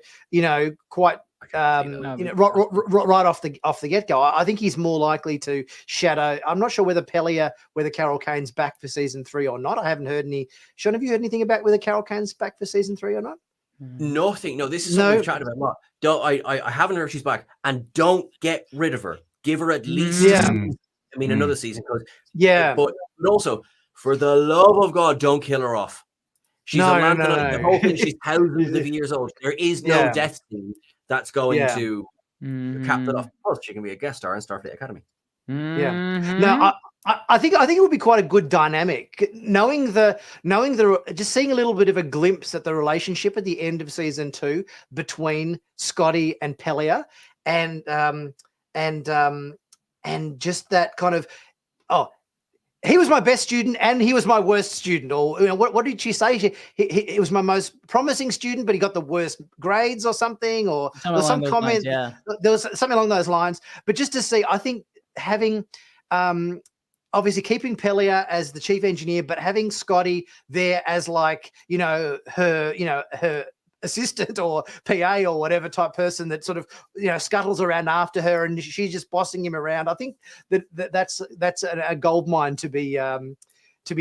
quite right off the get-go. I think he's more likely to shadow. I'm not sure whether Carol Kane's back for season 3 or not. I haven't heard any. Sean, have you heard anything about whether Carol Kane's back for season 3 or not? Nothing. No, this is something we've chatted about a lot. I haven't heard she's back, and don't get rid of her. Give her at least another season. But also, for the love of God, don't kill her off. She's a man. The whole thing, she's thousands of years old. There is no death scene that's going to cap that off. Plus, she can be a guest star in Starfleet Academy. No, I think it would be quite a good dynamic, knowing just seeing a little bit of a glimpse at the relationship at the end of season 2 between Scotty and Pelia, and just that kind of, he was my best student and he was my worst student, or what did she say? He was my most promising student, but he got the worst grades or something, or there was some comment. There was something along those lines. But just to see, I think having obviously keeping Pelia as the chief engineer, but having Scotty there as like her assistant or PA or whatever type person that sort of scuttles around after her, and she's just bossing him around. I think that's a gold mine to be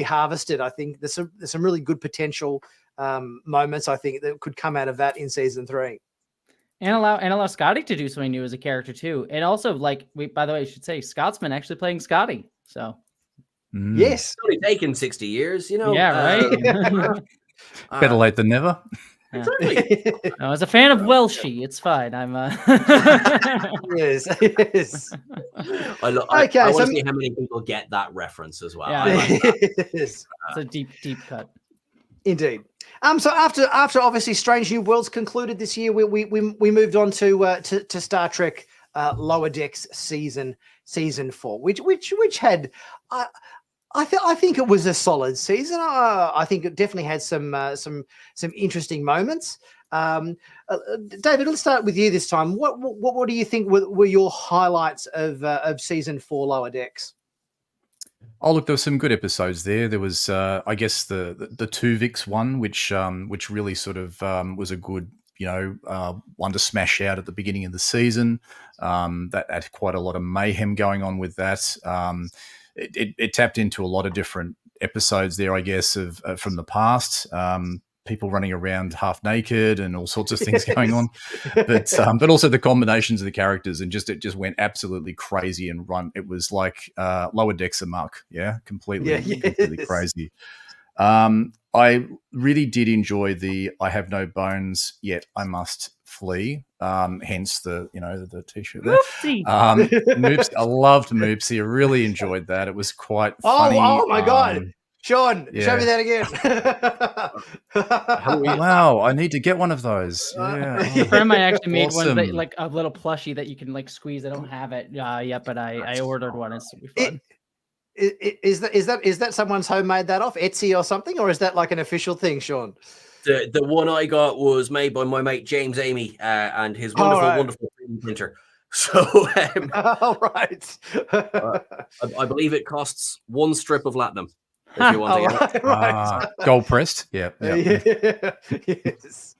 harvested. I think there's some really good potential moments, I think, that could come out of that in season 3. And allow Scotty to do something new as a character too. And also, by the way, I should say, Scotsman actually playing Scotty. So yes, it's only taken 60 years, Yeah, right. Better late than never. Exactly. I was a fan of Welshie. It's fine. I'm yes. I want to see how many people get that reference as well. Yeah, I like that. It's a deep cut. Indeed. So after obviously Strange New Worlds concluded this year, we moved on to Star Trek Lower Decks season 4, which had I think it was a solid season. I think it definitely had some interesting moments. David, let's start with you this time. What do you think were your highlights of season 4 Lower Decks? Oh, look, there were some good episodes there. There was, I guess, the Tuvix one, which really sort of was a good, one to smash out at the beginning of the season. That had quite a lot of mayhem going on with that. It tapped into a lot of different episodes there, I guess, from the past. People running around half naked and all sorts of things going on, but also the combinations of the characters, and it just went absolutely crazy and run. It was like Lower Decks amok, completely crazy. I really did enjoy the "I have no bones yet I must flee," hence the the t-shirt there. Moopsie. I loved Moopsie. I really enjoyed that. It was quite funny. Oh my god. Sean, show me that again. Wow, I need to get one of those. Yeah. A friend of mine actually made one that, like a little plushie that you can squeeze. I don't have it yet, but I ordered one. It's super fun. Is that someone's homemade that off Etsy or something, or is that like an official thing, Sean? The one I got was made by my mate James Amy and his wonderful screen printer. So All right. I believe it costs 1 strip of latinum if you want to get it. Right. Gold pressed. Yeah. Yeah. Yes.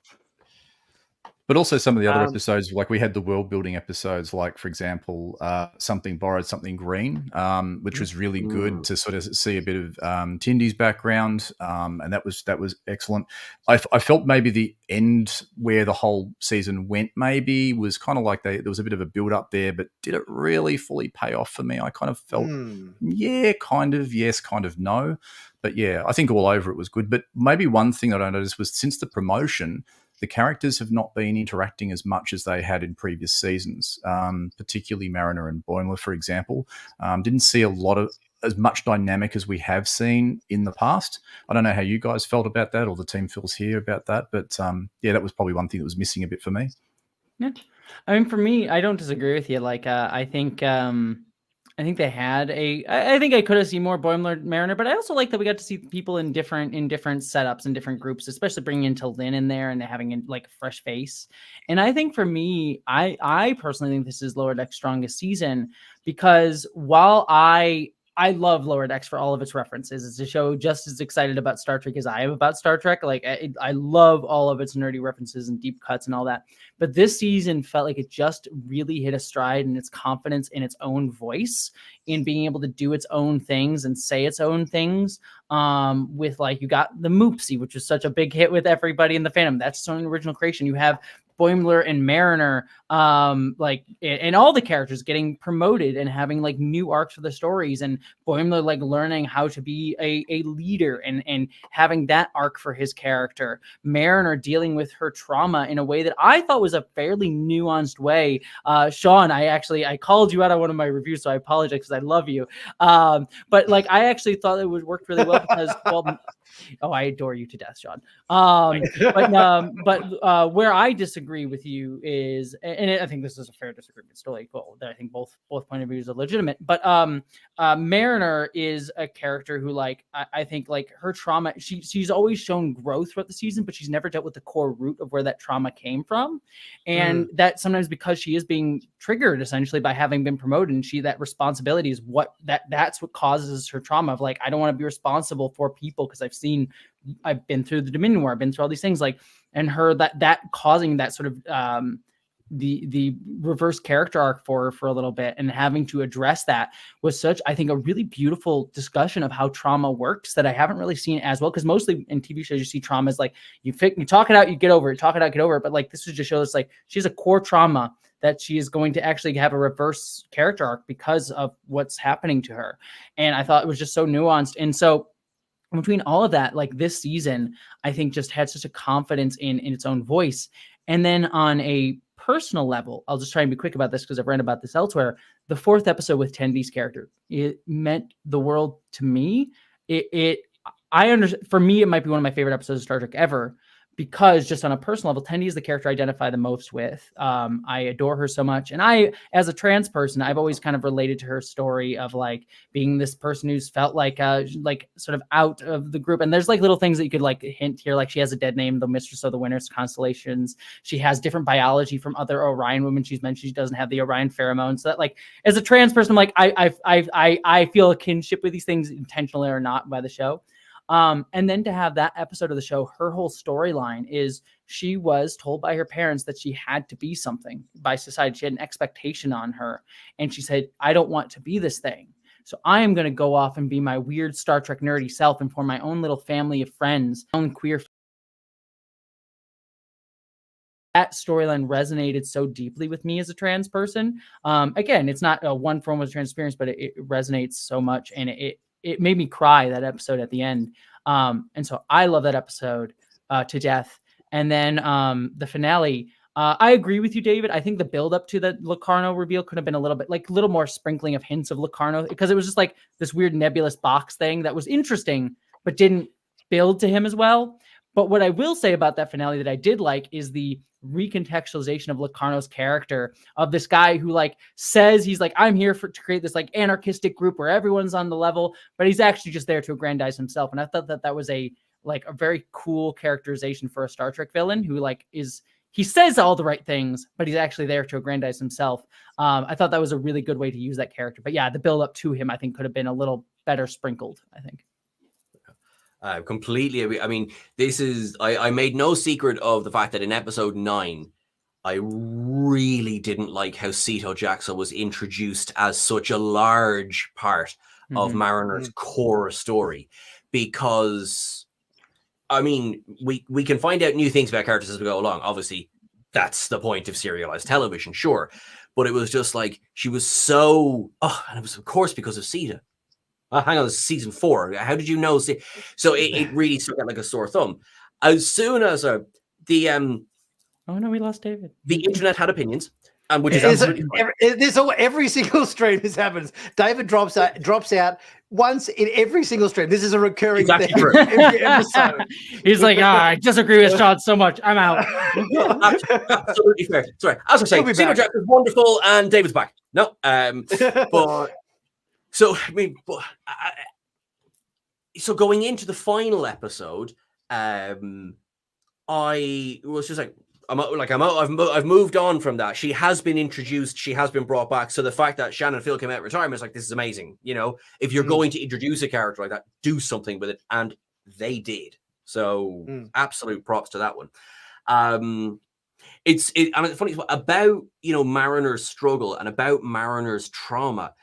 But also some of the other episodes, like we had the world building episodes, like for example, Something Borrowed, Something Green, which was really good to sort of see a bit of Tindy's background, and that was excellent. I felt maybe the end where the whole season went maybe was kind of like there was a bit of a build up there, but did it really fully pay off for me? I kind of felt, yeah, kind of, yes, kind of no. But yeah, I think all over it was good. But maybe one thing that I noticed was since the promotion, the characters have not been interacting as much as they had in previous seasons, particularly Mariner and Boimler, for example. Didn't see a lot of as much dynamic as we have seen in the past. I don't know how you guys felt about that or the team feels here about that, but yeah, that was probably one thing that was missing a bit for me. Yeah, I mean, for me, I don't disagree with you. Like, I think they had I think I could have seen more Boimler Mariner, but I also like that we got to see people in different setups and different groups, especially bringing in Lynn in there and having like a fresh face. And I think for me, I personally think this is Lower Deck's strongest season because while I love Lower Decks for all of its references. It's a show just as excited about Star Trek as I am about Star Trek. Like I love all of its nerdy references and deep cuts and all that. But this season felt like it just really hit a stride in its confidence in its own voice, in being able to do its own things and say its own things. With like, you got the Moopsie, which was such a big hit with everybody in the fandom. That's its own original creation. You have Boimler and Mariner, and all the characters getting promoted and having like new arcs for the stories, and Boimler like learning how to be a leader and having that arc for his character. Mariner dealing with her trauma in a way that I thought was a fairly nuanced way. Seán, I called you out on one of my reviews, so I apologize because I love you. But like I actually thought it worked really well because I adore you to death, Seán. But where I disagree with you is, and I think this is a fair disagreement. It's totally cool. I think both point of views are legitimate. But Mariner is a character who, like, I think like her trauma. She's always shown growth throughout the season, but she's never dealt with the core root of where that trauma came from, and that sometimes because she is being triggered essentially by having been promoted, and that responsibility is that's what causes her trauma of like, I don't want to be responsible for people because I've been through the Dominion War, I've been through all these things, like, and her that causing that sort of the reverse character arc for a little bit, and having to address that was such, I think, a really beautiful discussion of how trauma works that I haven't really seen as well. Because mostly in TV shows you see trauma as like you talk it out, you get over it, talk it out, get over it. But like this was just shows like she has a core trauma that she is going to actually have a reverse character arc because of what's happening to her. And I thought it was just so nuanced. And so between all of that, like this season, I think just had such a confidence in its own voice. And then on a personal level, I'll just try and be quick about this because I've read about this elsewhere. The 4th episode with Tendy's character, it meant the world to me. I understand. For me, it might be one of my favorite episodes of Star Trek ever, because just on a personal level, Tendy is the character I identify the most with. I adore her so much. And I, as a trans person, I've always kind of related to her story of like being this person who's felt like sort of out of the group. And there's like little things that you could like hint here. Like she has a dead name, the Mistress of the Winter's Constellations. She has different biology from other Orion women. She's mentioned she doesn't have the Orion pheromones. So that like, as a trans person, I'm like, I feel a kinship with these things, intentionally or not, by the show. And then to have that episode of the show, her whole storyline is she was told by her parents that she had to be something by society. She had an expectation on her. And she said, I don't want to be this thing. So I am going to go off and be my weird Star Trek nerdy self and form my own little family of friends, my own queer. That storyline resonated so deeply with me as a trans person. Again, it's not a one form of trans experience, but it resonates so much. And it made me cry, that episode at the end. And so I love that episode to death. And then the finale, I agree with you, David. I think the build up to the Locarno reveal could have been a little more sprinkling of hints of Locarno, because it was just like this weird nebulous box thing that was interesting, but didn't build to him as well. But what I will say about that finale that I did like is the recontextualization of Locarno's character, of this guy who like says he's like, I'm here to create this like anarchistic group where everyone's on the level, but he's actually just there to aggrandize himself. And I thought that was a very cool characterization for a Star Trek villain who like he says all the right things, but he's actually there to aggrandize himself. I thought that was a really good way to use that character. But yeah, the build up to him, I think, could have been a little better sprinkled, I think. Completely agree. I mean, this is, I made no secret of the fact that in episode 9, I really didn't like how Sito Jaxo was introduced as such a large part of Mariner's core story, because, I mean, we can find out new things about characters as we go along. Obviously, that's the point of serialized television, sure. But it was just like, she was so, and it was, of course, because of Sita. Hang on, this is season 4. How did you know? So it really stuck out like a sore thumb. As soon as the oh no, we lost David. The internet had opinions, which is absolutely fine. Every single stream this happens. David drops out once in every single stream. This is a recurring thing. Every episode. He's like, I disagree with Seán so much. I'm out. Absolutely fair. Sorry, as I say, Sito Jaxo is wonderful, and David's back. No, but. So, I mean, so going into the final episode, I was just like, I've moved on from that. She has been introduced. She has been brought back. So the fact that Shannon Phil came out of retirement is like, this is amazing. You know, if you're going to introduce a character like that, do something with it. And they did. So absolute props to that one. It's funny about, Mariner's struggle and about Mariner's trauma.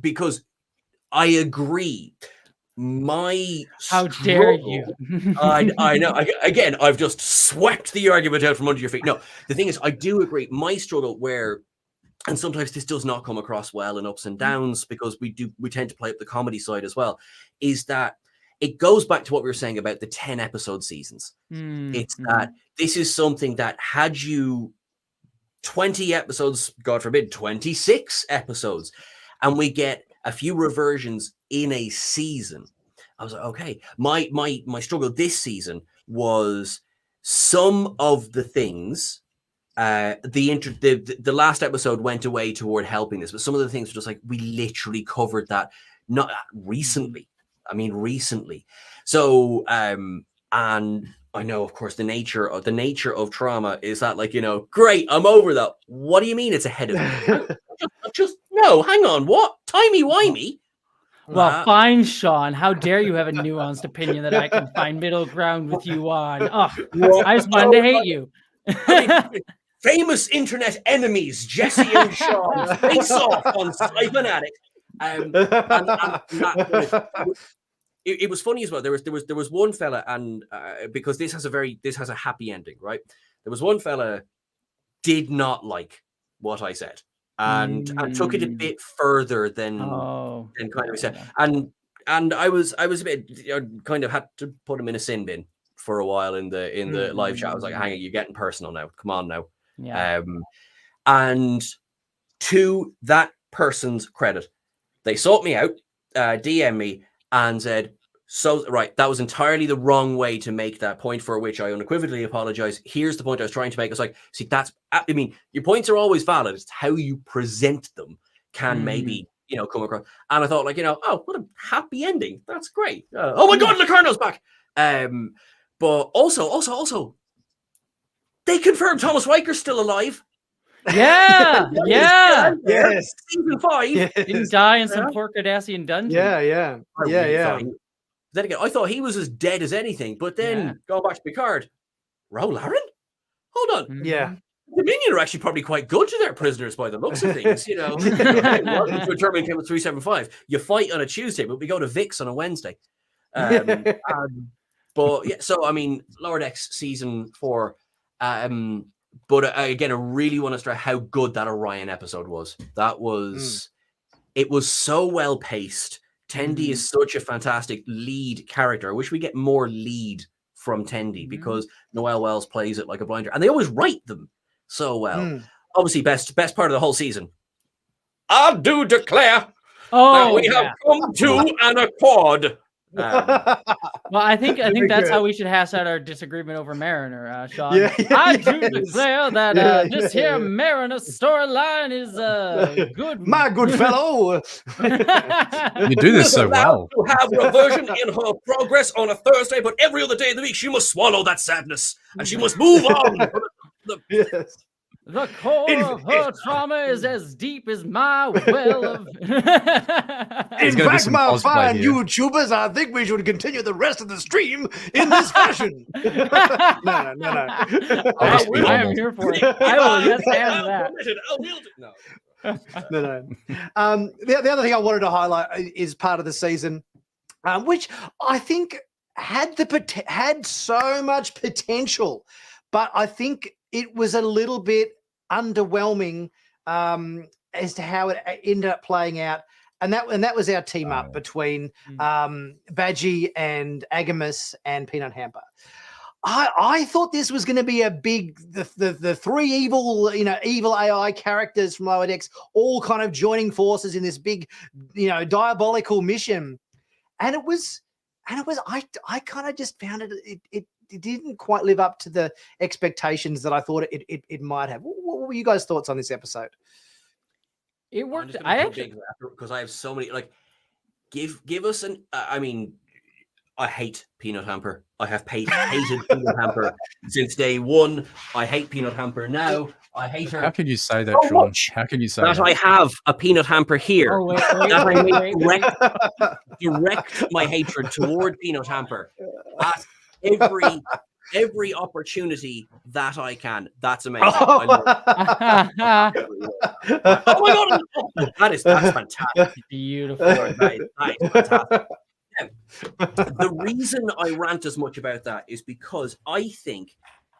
Because I agree, how dare you? I know. Again, I've just swept the argument out from under your feet. No, the thing is, I do agree. My struggle, and sometimes this does not come across well in ups and downs, because we tend to play up the comedy side as well, is that it goes back to what we were saying about the 10 episode seasons. It's that this is something that, had you 20 episodes, God forbid, 26 episodes, and we get a few reversions in a season, I was like, okay. My struggle this season was some of the things. The last episode went away toward helping this, but some of the things were just like, we literally covered that not recently. I mean, recently. So, and I know, of course, the nature of trauma is that, like, great, I'm over that. What do you mean it's ahead of me? No, hang on, what? Timey-wimey? Well, fine, Seán. How dare you have a nuanced opinion that I can find middle ground with you on? Oh, I just wanted to hate you. I mean, famous internet enemies, Jessie and Seán, face off on Sci-Finatic. It was funny as well. There was one fella, and because this has a happy ending, right? There was one fella did not like what I said, and took it a bit further than kind of said. And I was a bit, kind of had to put him in a sin bin for a while in the live chat. I was like, hang on, you're getting personal now. Come on now. Yeah. And to that person's credit, they sought me out, DM me, and said, so, right, that was entirely the wrong way to make that point, for which I unequivocally apologize. Here's the point I was trying to make. I was like, see, your points are always valid. It's how you present them can maybe, come across. And I thought, like, oh, what a happy ending. That's great. Oh my God, Locarno's back. But also, they confirmed Thomas Riker's still alive. Yeah. Yes. Season 5. Yes. Didn't die in some Porkadassian dungeon. Yeah. Then again, I thought he was as dead as anything, but then going back to Picard, Ro-Laren? Hold on. Yeah. Dominion are actually probably quite good to their prisoners by the looks of things, Welcome to a German Camp 375. You fight on a Tuesday, but we go to Vix on a Wednesday. But yeah, so I mean, Lower Decks season 4. But again, I really want to stress how good that Orion episode was. That was, it was so well paced. Tendi is such a fantastic lead character. I wish we get more lead from Tendi, because Noelle Wells plays it like a blinder, and they always write them so well. Obviously, best part of the whole season. I do declare that we have come to an accord. Well, I think Very that's good. how we should hash out our disagreement over Mariner, Sean. Yeah, I yes. do declare that Yeah, this yeah. here Mariner storyline is good. My good fellow. You do this Is so allowed well. to have reversion in her progress on a Thursday, but every other day of the week she must swallow that sadness and she must move on. Yes. The core of her trauma is as deep as my well of. In gonna be fact, some my cosplay fine here. YouTubers, I think we should continue the rest of the stream in this fashion. No. I'll just be I am normal. here for it. I will yes and that. No. The other thing I wanted to highlight is part of the season, which I think had so much potential, but I think it was a little bit underwhelming as to how it ended up playing out, and that was our team up between Badgie and Agamus and Peanut Hamper. I thought this was going to be a big the three evil AI characters from Lower Decks all kind of joining forces in this big diabolical mission, and it was I kind of just found it didn't quite live up to the expectations that I thought it might have. What were you guys' thoughts on this episode? It worked. I actually, because I have so many, like, give us an. I mean, I hate Peanut Hamper. I have hated Peanut Hamper since day one. I hate Peanut Hamper now. I hate her. How can you say that, Sean? How can you say that? I have a Peanut Hamper here. Oh, wait, That I may direct my hatred toward Peanut Hamper at every opportunity that I can. That's amazing. I love it. Oh my god, that's fantastic. Beautiful. That is fantastic. The reason I rant as much about that is because I think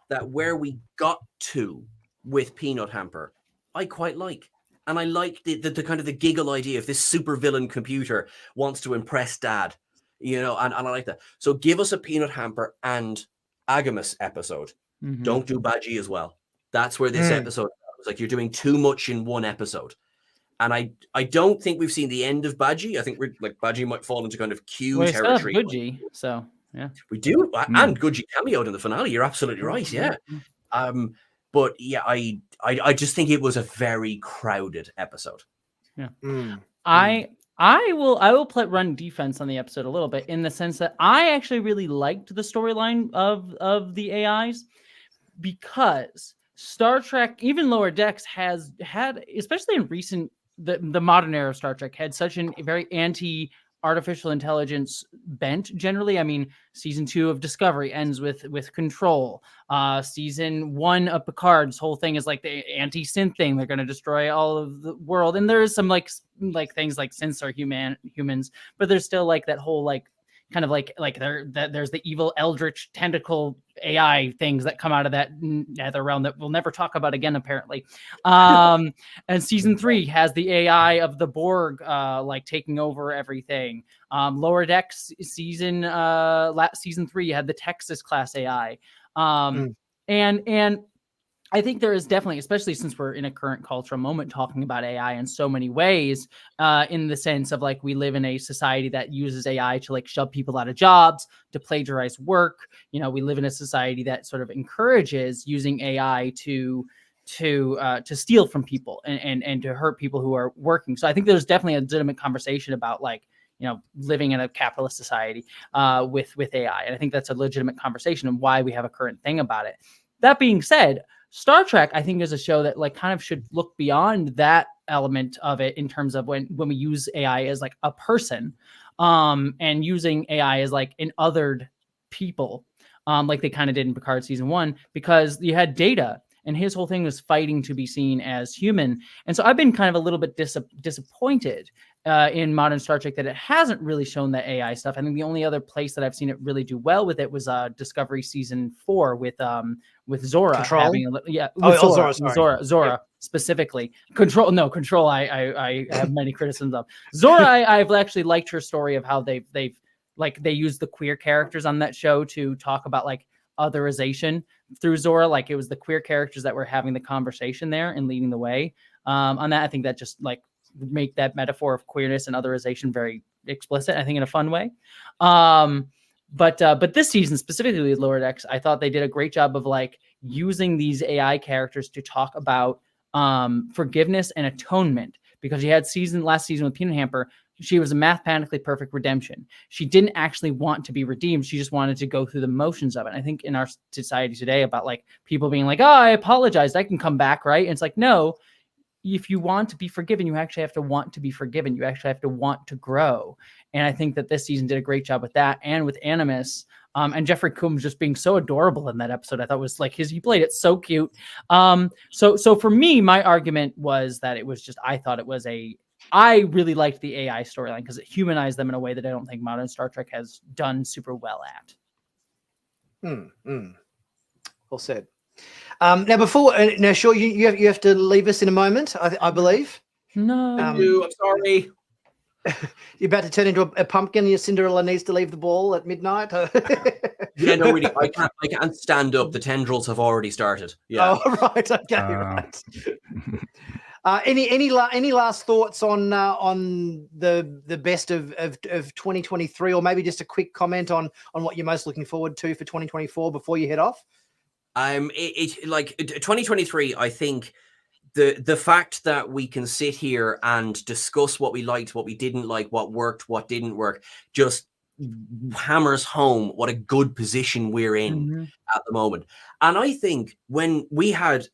that where we got to with Peanut Hamper, I quite like. And I like the kind of the giggle idea of this super villain computer wants to impress dad, and I like that. So give us a Peanut Hamper and Agamus episode. Mm-hmm. Don't do Badgie as well. That's where this episode was like, you're doing too much in one episode. And I don't think we've seen the end of Badgie. I think we're like Badgie might fall into kind of Q territory. Gudgy, so yeah, we do, and Gudgy cameoed in the finale. You're absolutely right. Yeah, but yeah, I just think it was a very crowded episode. Yeah, I will run defense on the episode a little bit in the sense that I actually really liked the storyline of the AIs because Star Trek, even Lower Decks, has had, especially in recent. The modern era of Star Trek had such a very anti-artificial intelligence bent generally. I mean, season 2 of Discovery ends with Control. Season 1 of Picard's whole thing is like the anti-synth thing. They're going to destroy all of the world. And there is some like things like synths are humans, but there's still like that whole like kind of like there's the evil eldritch tentacle AI things that come out of that nether realm that we'll never talk about again, apparently. And season 3 has the AI of the Borg like taking over everything. Lower Decks season 3 had the Texas class AI. And I think there is definitely, especially since we're in a current cultural moment, talking about AI in so many ways, in the sense of like we live in a society that uses AI to like shove people out of jobs, to plagiarize work. We live in a society that sort of encourages using AI to steal from people and to hurt people who are working. So I think there's definitely a legitimate conversation about like living in a capitalist society with AI, and I think that's a legitimate conversation and why we have a current thing about it. That being said, Star Trek, I think, is a show that like kind of should look beyond that element of it in terms of when we use AI as like a person, and using AI as like an othered people, like they kind of did in Picard season 1, because you had Data and his whole thing was fighting to be seen as human. And so I've been kind of a little bit disappointed in modern Star Trek that it hasn't really shown that AI stuff. I think the only other place that I've seen it really do well with it was Discovery season 4 with Zora. Control? Zora specifically. Control. I have many criticisms of. Zora, I've actually liked her story of how they use the queer characters on that show to talk about like otherization through Zora. Like it was the queer characters that were having the conversation there and leading the way on that. I think that just like make that metaphor of queerness and otherization very explicit, I think, in a fun way. But this season, specifically with Lower Decks, I thought they did a great job of like using these AI characters to talk about forgiveness and atonement, because you had last season with Peanut Hamper. She was a mathematically perfect redemption. She didn't actually want to be redeemed. She just wanted to go through the motions of it. I think in our society today about like people being like, oh, I apologized, I can come back, right? And it's like, no, if you want to be forgiven, you actually have to want to be forgiven. You actually have to want to grow. And I think that this season did a great job with that, and with Animus. And Jeffrey Combs just being so adorable in that episode. I thought was like he played it so cute. So for me, my argument was that it was just, I really liked the AI storyline because it humanized them in a way that I don't think modern Star Trek has done super well at. Well said. Now, Sean, you have to leave us in a moment, I believe. No, I'm sorry. You're about to turn into a pumpkin, and your Cinderella needs to leave the ball at midnight. Yeah, no, really, I can't stand up. The tendrils have already started. Yeah. Oh, right. Okay. Right. Any last thoughts on the best of 2023, or maybe just a quick comment on what you're most looking forward to for 2024 before you head off? Like 2023, I think the fact that we can sit here and discuss what we liked, what we didn't like, what worked, what didn't work, just hammers home what a good position we're in at the moment. And I think when we had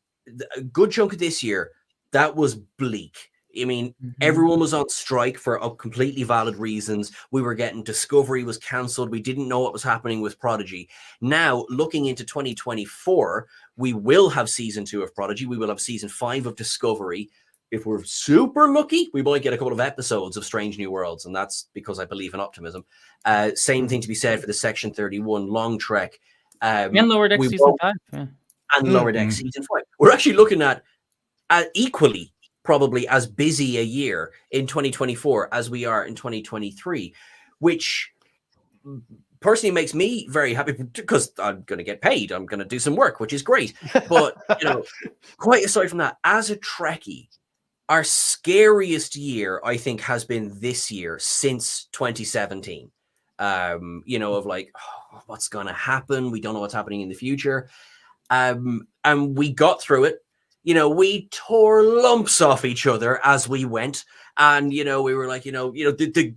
a good chunk of this year, that was bleak. I mean, everyone was on strike for completely valid reasons. We were getting Discovery was cancelled. We didn't know what was happening with Prodigy. Now, looking into 2024, we will have season 2 of Prodigy. We will have season 5 of Discovery. If we're super lucky, we might get a couple of episodes of Strange New Worlds, and that's because I believe in optimism. Same thing to be said for the Section 31 Long Trek. And Lower Decks season 5. Yeah. And Lower Decks season 5. We're actually looking at equally probably as busy a year in 2024 as we are in 2023, which personally makes me very happy because I'm going to get paid. I'm going to do some work, which is great. But, quite aside from that, as a Trekkie, our scariest year, I think, has been this year since 2017. Of like, oh, what's going to happen? We don't know what's happening in the future. And we got through it. We tore lumps off each other as we went. And, we were like, the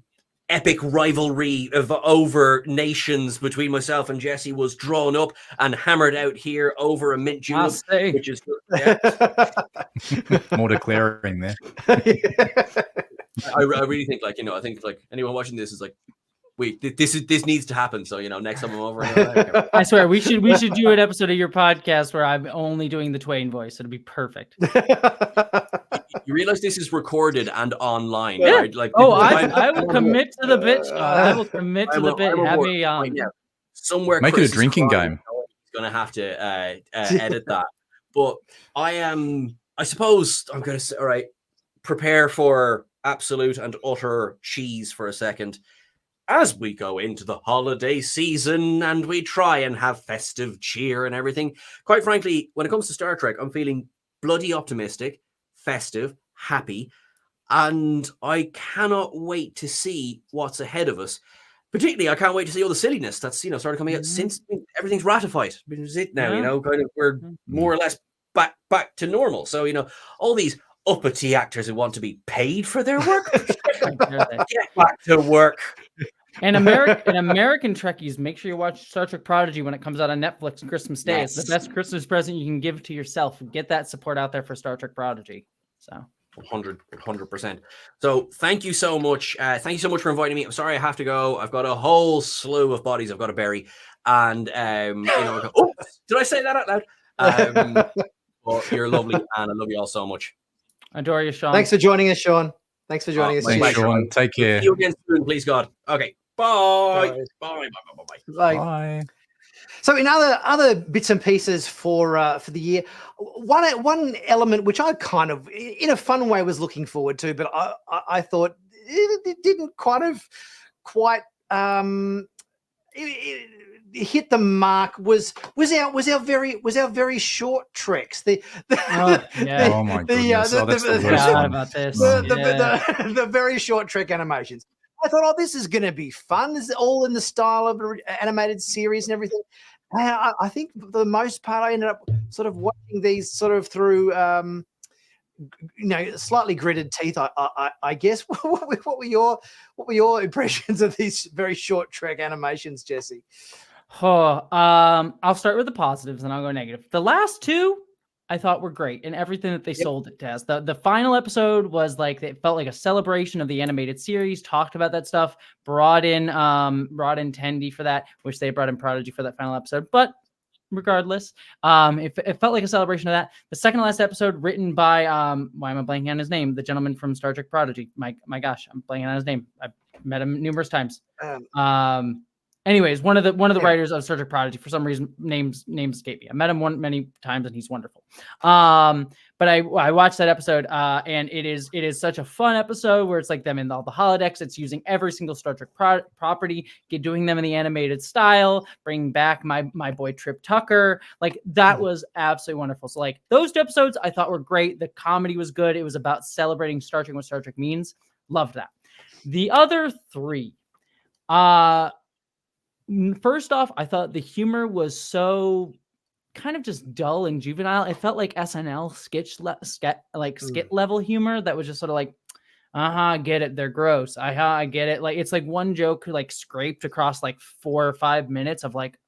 epic rivalry of over nations between myself and Jessie was drawn up and hammered out here over a mint julep, which is more declaring there. I really think, I think anyone watching this is like, wait, this needs to happen. So next time I'm over, I swear we should do an episode of your podcast where I'm only doing the Twain voice. It'll be perfect. You realize this is recorded and online, yeah. right? Like, I will commit to the bit. I will commit to the bit. Have me somewhere. Make it a drinking game. Going to have to edit that, but I suppose I'm going to say, all right, prepare for absolute and utter cheese for a second. As we go into the holiday season and we try and have festive cheer and everything, quite frankly, when it comes to Star Trek, I'm feeling bloody optimistic, festive, happy, and I cannot wait to see what's ahead of us. Particularly, I can't wait to see all the silliness that's started coming out since everything's ratified. This is it now. Kind of we're more or less back to normal. So all these uppity actors who want to be paid for their work, get back to work. And American Trekkies, make sure you watch Star Trek Prodigy when it comes out on Netflix on Christmas Day. Yes. It's the best Christmas present you can give to yourself. Get that support out there for Star Trek Prodigy. So 100%. So thank you so much. Thank you so much for inviting me. I'm sorry I have to go. I've got a whole slew of bodies I've got to bury. And oh, did I say that out loud? Well, you're lovely, and I love you all so much. Adore you, Sean. Thanks for joining us, Sean. Thanks for joining us. Thanks, Sean. Take care. See you again soon, please God. Okay. Bye. Bye. Bye. So in other bits and pieces for the year, one element which I kind of, in a fun way, was looking forward to, but I thought it didn't quite hit the mark was our very short treks. The very short Trek animations. I thought, oh, this is going to be fun. This is all in the style of an animated series and everything. And I think for the most part, I ended up sort of watching these sort of through, slightly gritted teeth. I guess. What were your impressions of these very short Trek animations, Jesse? I'll start with the positives and I'll go negative. The last two I thought were great and everything that they sold it as. The final episode was like, it felt like a celebration of the animated series, talked about that stuff, brought in Tendi for that, which they brought in Prodigy for that final episode. But regardless, it felt like a celebration of that. The second to last episode, written by why am I blanking on his name? The gentleman from Star Trek Prodigy. My gosh, I'm blanking on his name. I've met him numerous times. Anyways, one of the writers of Star Trek Prodigy, for some reason, names escape me. I met him many times, and he's wonderful. But I watched that episode, and it is such a fun episode where it's like them in all the holodecks. It's using every single Star Trek property, doing them in the animated style, bringing back my boy Trip Tucker. Like that was absolutely wonderful. So like those two episodes, I thought were great. The comedy was good. It was about celebrating Star Trek, what Star Trek means. Loved that. The other three, first off, I thought the humor was so kind of just dull and juvenile. It felt like SNL skit level humor that was just sort of like, get it, they're gross. I get it. Like it's like one joke like scraped across like 4 or 5 minutes of like,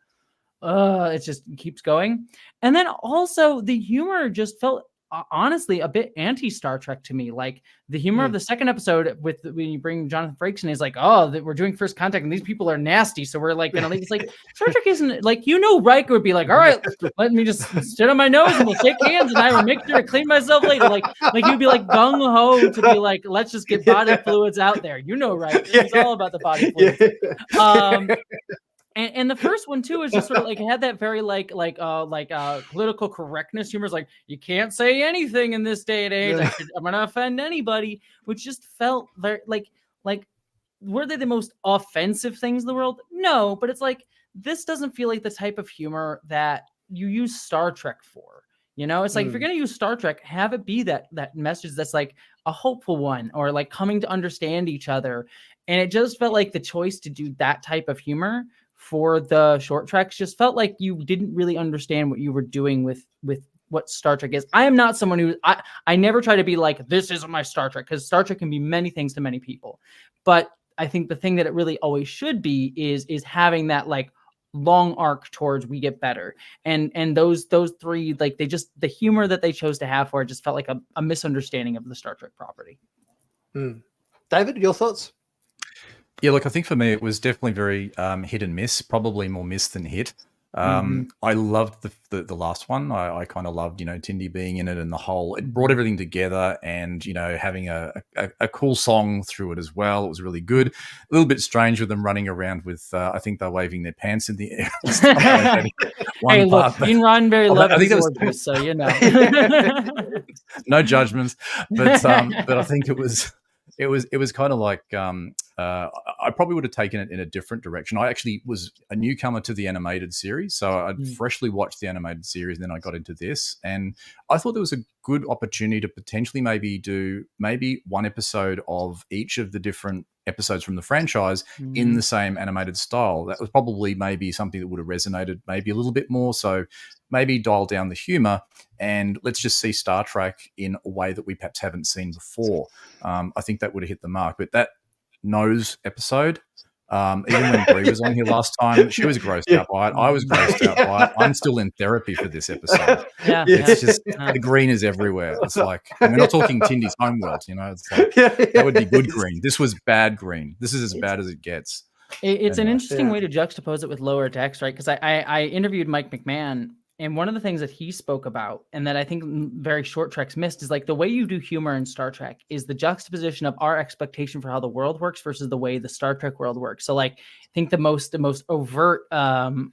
it just keeps going. And then also the humor just felt honestly a bit anti-Star Trek to me. Like the humor of the second episode when you bring Jonathan Frakes in, is like, we're doing first contact and these people are nasty, so we're like gonna leave. It's like Star Trek isn't like, Riker would be like, all right, let me just sit on my nose and we'll shake hands and I will make sure to clean myself later. Like you'd be like gung-ho to be like, let's just get body fluids out there. Riker. It's all about the body fluids. And the first one too is just sort of like, it had that very like political correctness humor. It's like, you can't say anything in this day and age. I'm gonna offend anybody, which just felt very like were they the most offensive things in the world? No, but it's like, this doesn't feel like the type of humor that you use Star Trek for. It's like, if you're gonna use Star Trek, have it be that message that's like a hopeful one, or like coming to understand each other. And it just felt like the choice to do that type of humor for the short treks just felt like you didn't really understand what you were doing with what Star Trek is. I am not someone who I never try to be like, this isn't my Star Trek, because Star Trek can be many things to many people. But I think the thing that it really always should be is having that like long arc towards we get better. And those three, like the humor that they chose to have for it just felt like a misunderstanding of the Star Trek property. David, your thoughts? Yeah, look, I think for me, it was definitely very hit and miss, probably more miss than hit. I loved the last one. I kind of loved, Tindy being in it, and the whole, it brought everything together, and, having a cool song through it as well. It was really good. A little bit strange with them running around with, I think they're waving their pants in the air. Hey, look, Gene Roddenberry loved his orgies, so no judgments, but I think it was kind of like, I probably would have taken it in a different direction. I actually was a newcomer to the animated series, so I'd freshly watched the animated series, and then I got into this, and I thought there was a good opportunity to potentially do one episode of each of the different episodes from the franchise in the same animated style. That was probably maybe something that would have resonated maybe a little bit more. So maybe dial down the humor and let's just see Star Trek in a way that we perhaps haven't seen before. I think that would have hit the mark. But that Nose episode, even when Brie was on here last time, she was grossed out by it. I was grossed out by it. I'm still in therapy for this episode. It's just the green is everywhere. It's like, and we're not talking Tindy's Homeworld, it's like that would be good green. This was bad green. This is as bad as it gets. It's an interesting way to juxtapose it with Lower Decks, right? Because I interviewed Mike McMahon, and one of the things that he spoke about, and that I think very short treks missed, is like the way you do humor in Star Trek is the juxtaposition of our expectation for how the world works versus the way the Star Trek world works. So like, I think the most overt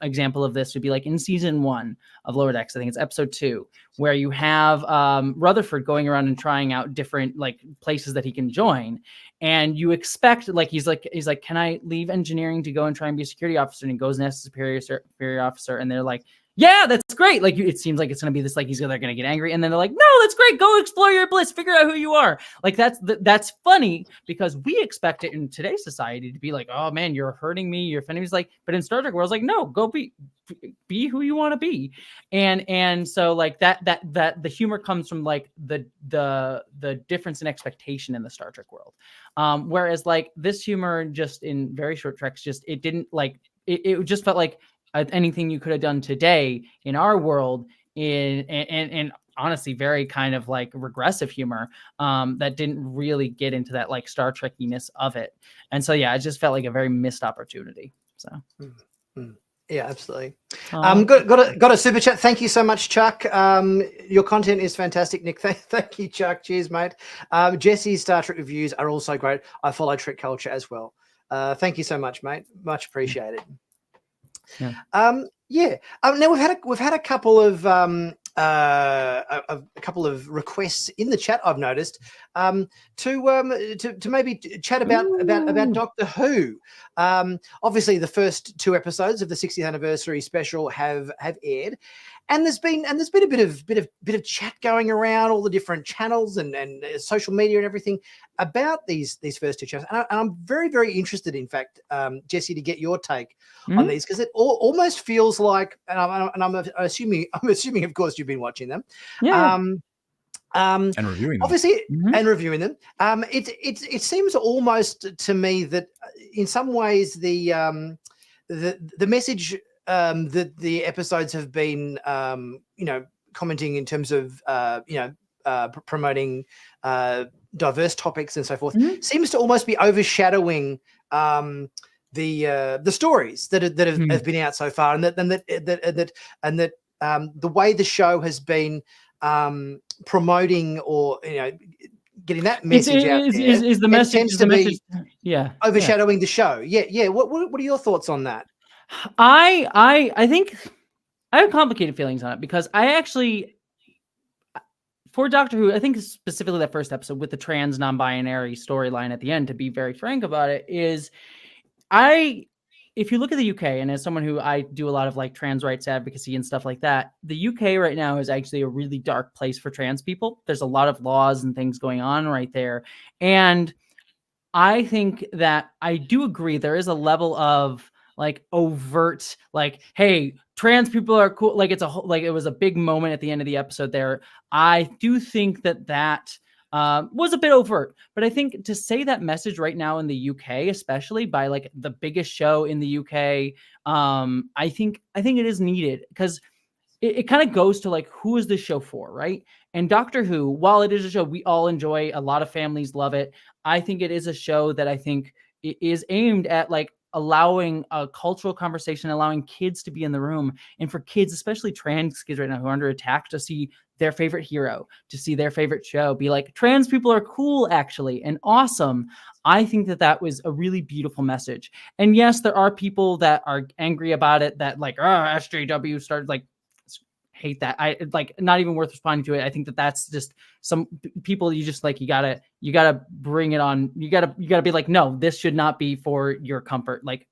example of this would be like in season 1 of Lower Decks. I think it's episode 2, where you have Rutherford going around and trying out different like places that he can join. And you expect, like, he's like, can I leave engineering to go and try and be a security officer? And he goes and asks the superior officer, and they're like, yeah, that's great. Like it seems like it's going to be this, like they're going to get angry. And then they're like, no, that's great. Go explore your bliss. Figure out who you are. Like that's funny because we expect it in today's society to be like, oh man, you're hurting me. You're offending me. It's like, but in Star Trek world, it's like, no, go be who you want to be. And so like that the humor comes from like the difference in expectation in the Star Trek world. Whereas like this humor just in very short treks, just, it didn't like, it just felt like anything you could have done today in our world and honestly very kind of like regressive humor that didn't really get into that like Star Trek-iness of it. And so yeah, it just felt like a very missed opportunity. So yeah, absolutely. Got a super chat. Thank you so much, Chuck. Your content is fantastic, Nick. Thank you, Chuck. Cheers, mate. Jessie's Star Trek reviews are also great. I follow TrekCulture as well. Thank you so much, mate. Much appreciated. Yeah. Now we've had a couple of requests in the chat. I've noticed to maybe chat about Doctor Who. Obviously, the first 2 episodes of the 60th anniversary special have aired, and there's been a bit of chat going around all the different channels and social media and everything about these first 2 channels. And I'm very, very interested, in fact, Jessie, to get your take on these, because it almost feels like, and I'm assuming, of course, you've been watching them. Yeah. And reviewing them. Obviously, and reviewing them. It seems almost to me that in some ways the message that the episodes have been commenting in terms of promoting diverse topics and so forth seems to almost be overshadowing the stories that have been out so far, and that the way the show has been promoting or getting that message out there is the message tends to be overshadowing the show. What are your thoughts on that? I think I have complicated feelings on it, because I actually, for Doctor Who, I think specifically that first episode with the trans non-binary storyline at the end, to be very frank about it, is if you look at the UK, and as someone who I do a lot of like trans rights advocacy and stuff like that, the UK right now is actually a really dark place for trans people. There's a lot of laws and things going on right there. And I think that I do agree there is a level of like overt, like, hey, trans people are cool. Like it was a big moment at the end of the episode there. I do think that was a bit overt, but I think to say that message right now in the UK, especially by like the biggest show in the UK, I think it is needed, because it kind of goes to like, who is this show for, right? And Doctor Who, while it is a show we all enjoy, a lot of families love it, I think it is a show that I think it is aimed at like allowing a cultural conversation, allowing kids to be in the room, and for kids, especially trans kids right now who are under attack, to see their favorite hero, to see their favorite show be like, trans people are cool actually and awesome. I think that was a really beautiful message. And yes, there are people that are angry about it, that like, SJW started, like, hate that. I like, not even worth responding to it. I think that's just some people you just like, you gotta bring it on. You gotta be like, no, this should not be for your comfort. Like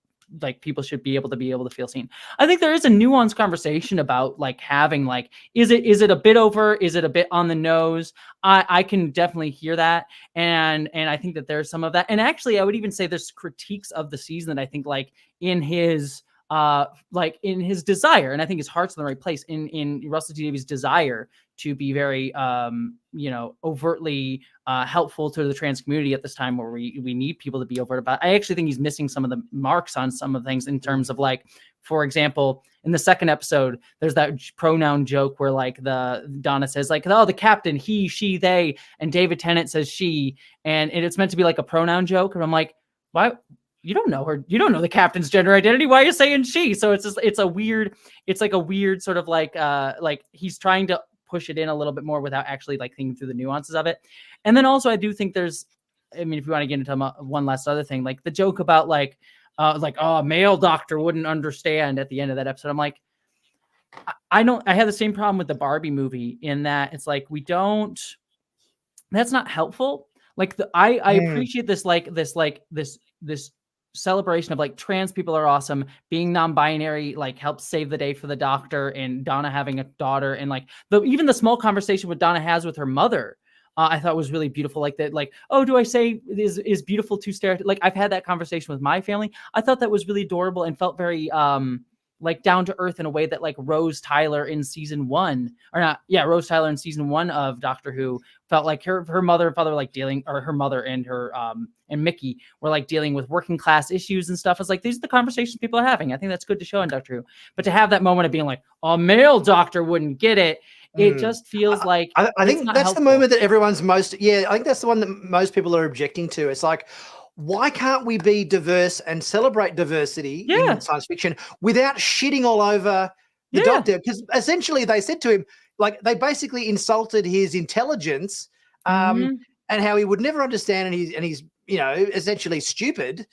people should be able to feel seen. I think there is a nuanced conversation about like having like, is it a bit over? Is it a bit on the nose? I can definitely hear that. And I think that there's some of that. And actually I would even say there's critiques of the season that I think like in his desire, and I think his heart's in the right place, in Russell T Davies' desire to be very overtly helpful to the trans community at this time where we need people to be overt about. I actually think he's missing some of the marks on some of the things, in terms of like, for example, in the second episode, there's that pronoun joke where like Donna says like, oh, the captain, he, she, they, and David Tennant says she, and it's meant to be like a pronoun joke, and I'm like, why? You don't know her. You don't know the captain's gender identity. Why are you saying she? So it's like a weird sort of like he's trying to push it in a little bit more without actually like thinking through the nuances of it. And then also I do think there's, I mean, if you want to get into one last other thing, like the joke about like, a male doctor wouldn't understand at the end of that episode. I'm like, I have the same problem with the Barbie movie, in that it's like, that's not helpful. Like I appreciate this celebration of like trans people are awesome, being non-binary like helps save the day for the Doctor, and Donna having a daughter, and like even the small conversation what Donna has with her mother, I thought was really beautiful. Like that, like, oh, do I say is beautiful too stereotypical? Like I've had that conversation with my family. I thought that was really adorable and felt very like down to earth in a way that like Rose Tyler in season 1 or not. Yeah. Rose Tyler in season 1 of Doctor Who felt like her mother and father, like dealing, or her mother and her, and Mickey were like dealing with working class issues and stuff. It's like, these are the conversations people are having. I think that's good to show in Doctor Who, but to have that moment of being like, a male doctor wouldn't get it. It just feels like, I think that's helpful. the moment that everyone's most, I think that's the one that most people are objecting to. It's like, why can't we be diverse and celebrate diversity in science fiction without shitting all over the Doctor? Because essentially they said to him, like, they basically insulted his intelligence and how he would never understand, and he's essentially stupid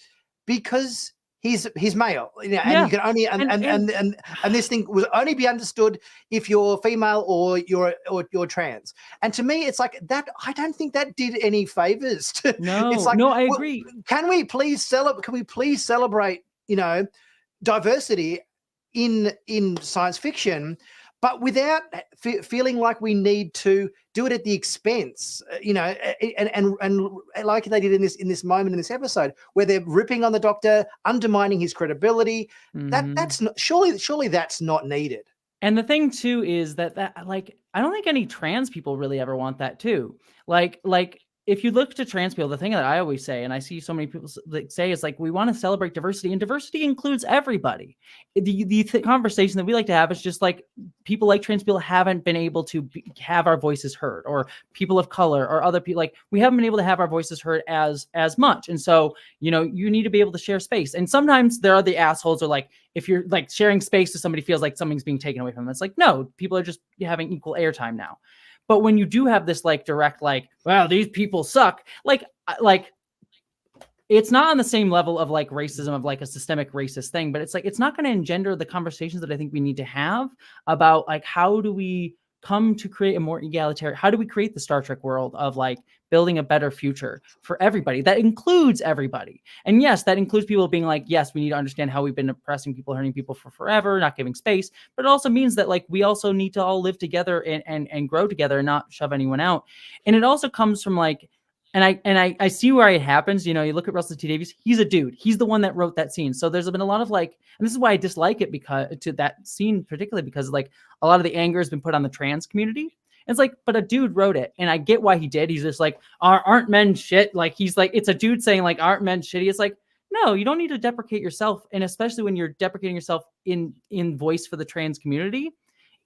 because he's male, and you can only and this thing will only be understood if you're female or you're trans. And to me, it's like that. I don't think that did any favors. No, it's like, no, I agree. Can we please celebrate, diversity in science fiction, but without feeling like we need to do it at the expense, and like they did in this moment in this episode where they're ripping on the Doctor, undermining his credibility. That's not, surely that's not needed. And the thing too is that like I don't think any trans people really ever want that too. Like if you look to trans people, the thing that I always say, and I see so many people say, is like, we want to celebrate diversity, and diversity includes everybody. The conversation that we like to have is just like, people like trans people haven't been able to have our voices heard, or people of color or other people, like we haven't been able to have our voices heard as much. And so, you need to be able to share space. And sometimes there are the assholes who are like, if you're like sharing space to somebody feels like something's being taken away from them. It's like, no, people are just having equal airtime now. But when you do have this like direct, like, wow, these people suck, like it's not on the same level of like racism, of like a systemic racist thing, but it's like, it's not going to engender the conversations that I think we need to have about like, how do we come to create a more egalitarian, how do we create the Star Trek world of like building a better future for everybody that includes everybody. And yes, that includes people being like, yes, we need to understand how we've been oppressing people, hurting people for forever, not giving space, but it also means that like we also need to all live together and grow together and not shove anyone out. And it also comes from like, and I see where it happens. You look at Russell T Davies, he's a dude. He's the one that wrote that scene. So there's been a lot of like, and this is why I dislike it, because to that scene particularly, because like a lot of the anger has been put on the trans community. And it's like, but a dude wrote it, and I get why he did. He's just like, aren't men shit? Like he's like, it's a dude saying like, aren't men shitty? It's like, no, you don't need to deprecate yourself, and especially when you're deprecating yourself in voice for the trans community.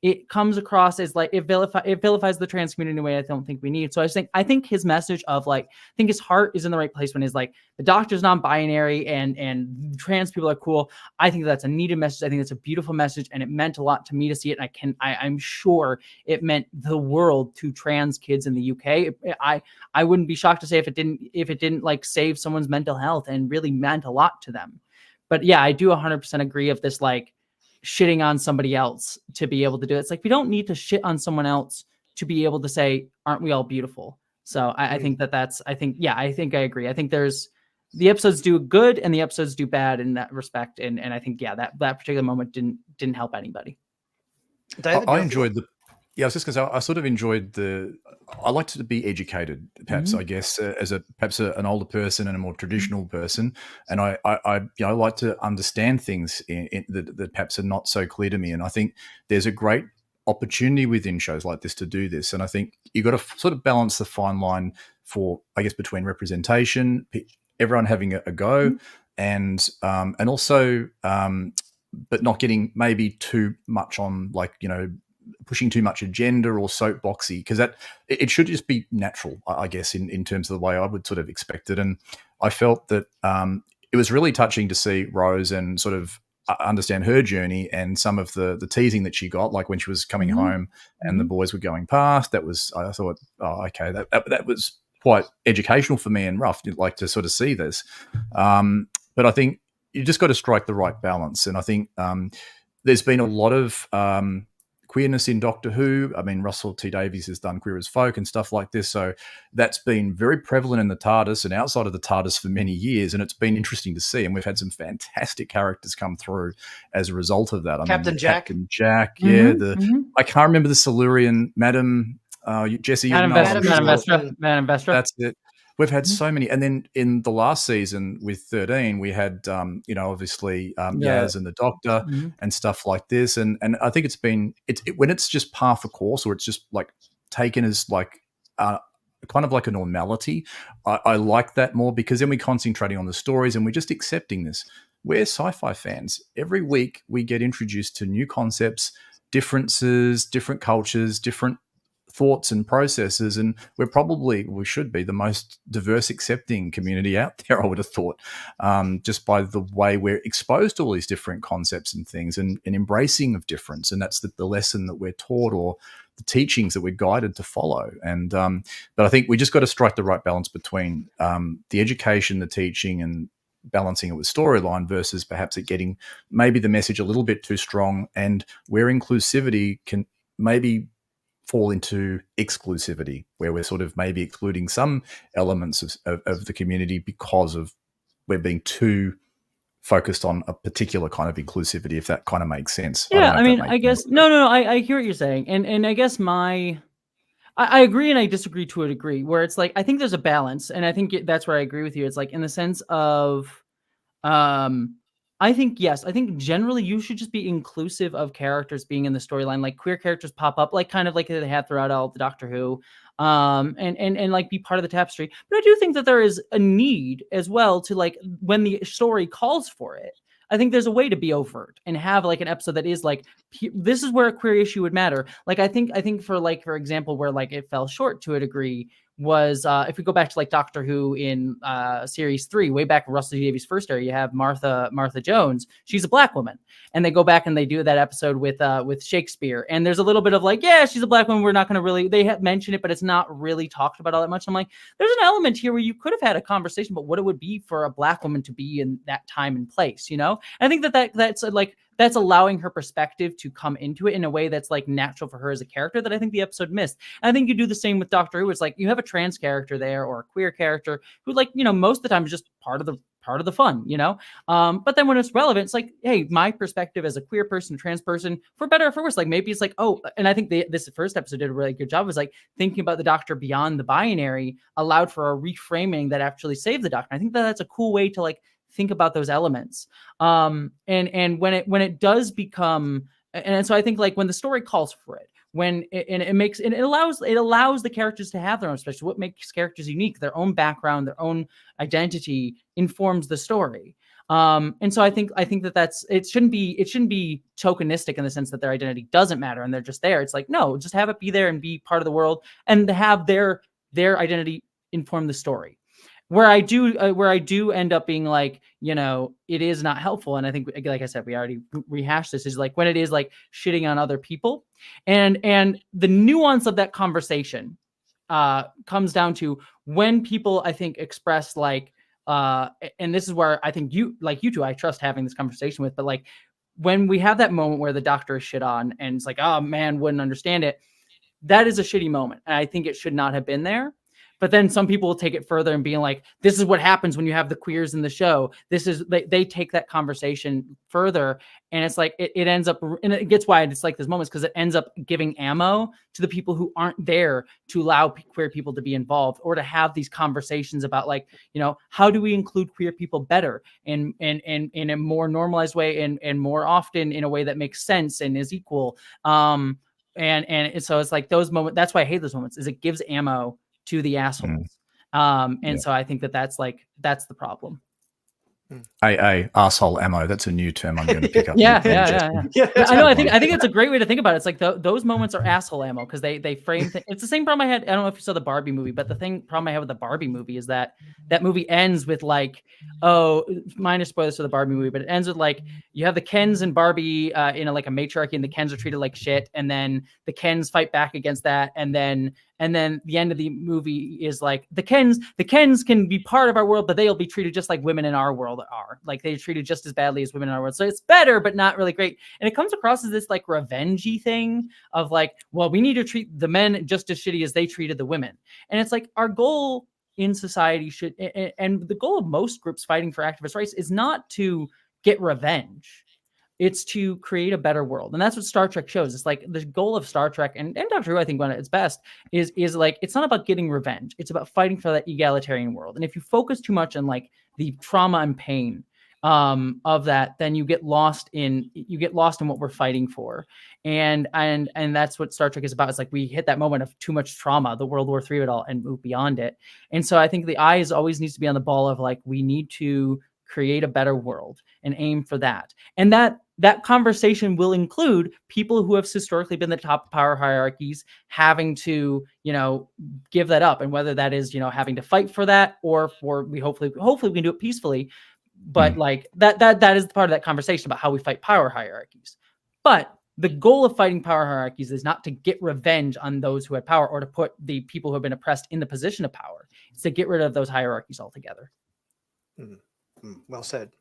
It comes across as like it vilifies the trans community in a way I don't think we need. So I think his message of like, I think his heart is in the right place when he's like, the Doctor's non-binary and trans people are cool. I think that's a needed message. I think that's a beautiful message, and it meant a lot to me to see it. And I'm sure it meant the world to trans kids in the UK. I wouldn't be shocked to say if it didn't like save someone's mental health, and really meant a lot to them. But yeah, I do 100% agree of this like shitting on somebody else to be able to do it. It's like, we don't need to shit on someone else to be able to say, aren't we all beautiful? So I think I think I agree. I think the episodes do good and the episodes do bad in that respect. And I think, that particular moment didn't help anybody. David, I enjoyed I was just going to say, I sort of enjoyed I like to be educated, perhaps, I guess, as an older person and a more traditional person. And I like to understand things that perhaps are not so clear to me. And I think there's a great opportunity within shows like this to do this. And I think you've got to sort of balance the fine line between representation, everyone having a go, and also, but not getting maybe too much on pushing too much agenda or soapboxy, because it should just be natural, I guess, in terms of the way I would sort of expect it. And I felt that it was really touching to see Rose and sort of understand her journey, and some of the teasing that she got, like when she was coming home and the boys were going past. That was, I thought, oh, okay, that was quite educational for me and rough, like to sort of see this. But I think you just got to strike the right balance. And I think there's been a lot of queerness in Doctor Who. I mean, Russell T Davies has done Queer as Folk and stuff like this. So that's been very prevalent in the TARDIS and outside of the TARDIS for many years. And it's been interesting to see. And we've had some fantastic characters come through as a result of that. Captain Jack. Captain Jack, yeah. I can't remember the Silurian, Madam Jessie. Madam Vestra. That's it. We've had so many, and then in the last season with 13, we had obviously Yaz and the Doctor and stuff like this, and I think when it's just par for course, or it's just like taken as like kind of like a normality. I like that more, because then we're concentrating on the stories and we're just accepting this. We're sci-fi fans. Every week we get introduced to new concepts, differences, different cultures, different thoughts and processes, and we should be the most diverse accepting community out there, I would have thought, just by the way we're exposed to all these different concepts and things, and embracing of difference. And that's the lesson that we're taught, or the teachings that we're guided to follow. And but I think we just got to strike the right balance between the education, the teaching, and balancing it with storyline, versus perhaps it getting maybe the message a little bit too strong, and where inclusivity can maybe fall into exclusivity, where we're sort of maybe excluding some elements of the community because of we're being too focused on a particular kind of inclusivity, if that kind of makes sense. Yeah, I guess no, I hear what you're saying, and I guess I agree and I disagree to a degree, where it's like I think there's a balance, and I think that's where I agree with you. It's like in the sense of I think generally you should just be inclusive of characters being in the storyline. Like queer characters pop up, like kind of like they had throughout all the Doctor Who, and like be part of the tapestry. But I do think that there is a need as well to, like, when the story calls for it, I think there's a way to be overt and have like an episode that is like, this is where a queer issue would matter. Like I think for example, where like it fell short to a degree was if we go back to like Doctor Who in series 3, way back in Russell T Davies' first era, you have Martha Jones. She's a black woman, and they go back and they do that episode with Shakespeare, and there's a little bit of like, yeah, she's a black woman. We're not going to really, they have mentioned it, but it's not really talked about all that much. I'm like, there's an element here where you could have had a conversation about what it would be for a black woman to be in that time and place, you know? And I think that's like, that's allowing her perspective to come into it in a way that's like natural for her as a character that I think the episode missed. And I think you do the same with Doctor Who. It's like you have a trans character there or a queer character who, like, you know, most of the time is just part of the fun, you know? But then when it's relevant, it's like, hey, my perspective as a queer person, trans person, for better or for worse, like maybe it's like, oh, and I think this first episode did a really good job, was like thinking about the Doctor beyond the binary allowed for a reframing that actually saved the Doctor. I think that's a cool way to like think about those elements. And when it does become, and so I think like when the story calls for it, it allows the characters to have their own special. What makes characters unique, their own background, their own identity informs the story. And so I think it shouldn't be tokenistic in the sense that their identity doesn't matter and they're just there. It's like, no, just have it be there and be part of the world and to have their identity inform the story. Where I do end up being like, you know, it is not helpful. And I think, like I said, we already rehashed this, is like when it is like shitting on other people, and the nuance of that conversation comes down to when people, I think, express like, and this is where I think you two, I trust having this conversation with, but like when we have that moment where the Doctor is shit on and it's like, oh man, wouldn't understand it. That is a shitty moment. And I think it should not have been there. But then some people will take it further and being like, this is what happens when you have the queers in the show. They take that conversation further. And it's like, it ends up, and it gets why it's like this moments, because it ends up giving ammo to the people who aren't there to allow queer people to be involved or to have these conversations about like, you know, how do we include queer people better and in a more normalized way and more often in a way that makes sense and is equal. And so it's like those moments, that's why I hate those moments, is it gives ammo to the assholes. So I think that's the problem. Asshole ammo. That's a new term I'm going to pick up. Yeah. I know. I think it's a great way to think about it. It's like those moments are asshole ammo because they frame things. It's the same problem I had. I don't know if you saw the Barbie movie, but the problem I have with the Barbie movie is that movie ends with like, oh, minor spoilers for the Barbie movie, but it ends with like you have the Kens and Barbie in like a matriarchy, and the Kens are treated like shit, and then the Kens fight back against that, and then And then the end of the movie is like the Kens can be part of our world, but they'll be treated just like women in our world are. Like they're treated just as badly as women in our world. So it's better, but not really great. And it comes across as this like revengey thing of like, well, we need to treat the men just as shitty as they treated the women. And it's like our goal in society should, and the goal of most groups fighting for activist rights is not to get revenge. It's to create a better world. And that's what Star Trek shows. It's like the goal of Star Trek and Doctor Who, I think, when at its best, is like, it's not about getting revenge. It's about fighting for that egalitarian world. And if you focus too much on like the trauma and pain of that, then you get lost in what we're fighting for. And that's what Star Trek is about. It's like we hit that moment of too much trauma, the World War III of it all, and move beyond it. And so I think the eyes always needs to be on the ball of like, we need to create a better world and aim for that. And that conversation will include people who have historically been the top power hierarchies having to, give that up. And whether that is, having to fight for that or for hopefully we can do it peacefully. But like that is part of that conversation about how we fight power hierarchies. But the goal of fighting power hierarchies is not to get revenge on those who had power or to put the people who have been oppressed in the position of power. It's to get rid of those hierarchies altogether. Well said.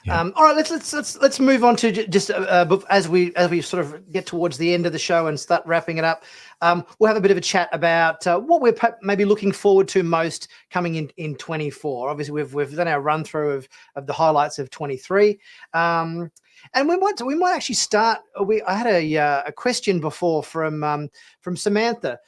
Yeah. All right, let's move on to just as we sort of get towards the end of the show and start wrapping it up. We'll have a bit of a chat about what we're maybe looking forward to most coming in 24. Obviously, we've done our run through of the highlights of 23, and we might actually start. I had a question before from Samantha.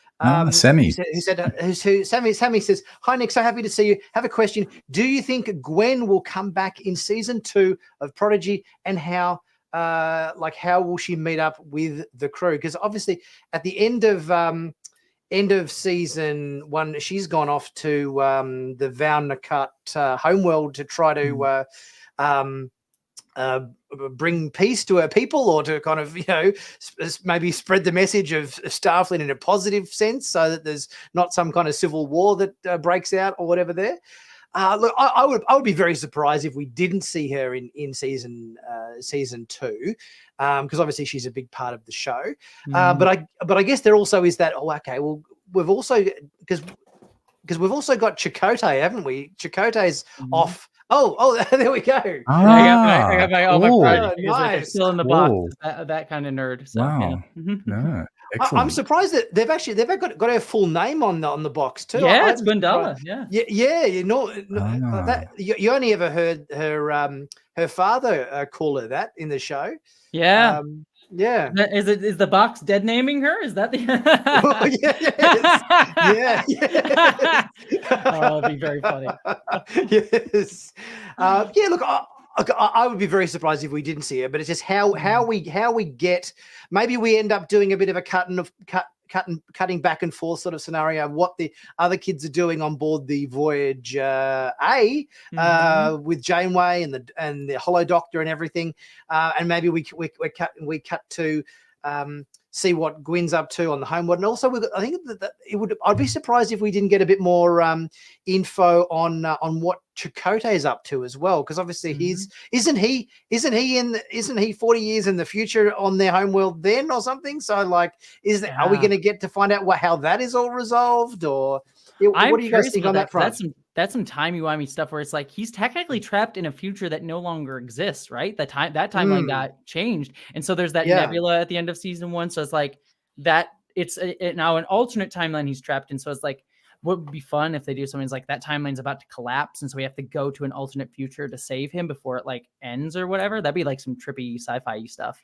Sammy. Sammy says, "Hi Nick, so happy to see you. Have a question. Do you think Gwen will come back in season 2 of Prodigy, and how will she meet up with the crew? Because obviously at the end of season 1, she's gone off to the Valnacut homeworld to try to bring peace to her people, or to kind of maybe spread the message of Starfleet in a positive sense, so that there's not some kind of civil war that breaks out or whatever there. Look, I would be very surprised if we didn't see her in season 2, because obviously she's a big part of the show. But I guess there also is that. Oh, okay. Well, we've also because we've also got Chakotay, haven't we? Chakotay's off. Oh, there we go. I got my project. Nice. They're still in the box. That kind of nerd. So, wow. Yeah. Excellent. I'm surprised that they've got her full name on the box too. Yeah, it's Gwendolyn. Yeah. That you only ever heard her father call her that in the show. Yeah. Yeah. Is the box dead naming her? Is that the? Yeah. Oh, it'd be very funny. Yes. Look, I would be very surprised if we didn't see her, but it's just how we get. Maybe we end up doing a bit of a cutting back and forth sort of scenario of what the other kids are doing on board the Voyage A with Janeway and the Hollow Doctor and everything, and maybe we cut to see what Gwyn's up to on the homeworld. And also, I think that I'd be surprised if we didn't get a bit more info on what Chakotay is up to as well, because obviously isn't he 40 years in the future on their homeworld then or something? So like, are we going to get to find out how that is all resolved, or what do you guys think on that front? That's some timey-wimey stuff where it's like he's technically trapped in a future that no longer exists, right? That timeline got changed, and so there's that nebula at the end of season 1. So it's like that. It's now an alternate timeline he's trapped in. So it's like, what would be fun if they do something like that timeline's about to collapse, and so we have to go to an alternate future to save him before it like ends or whatever. That'd be like some trippy sci-fi stuff.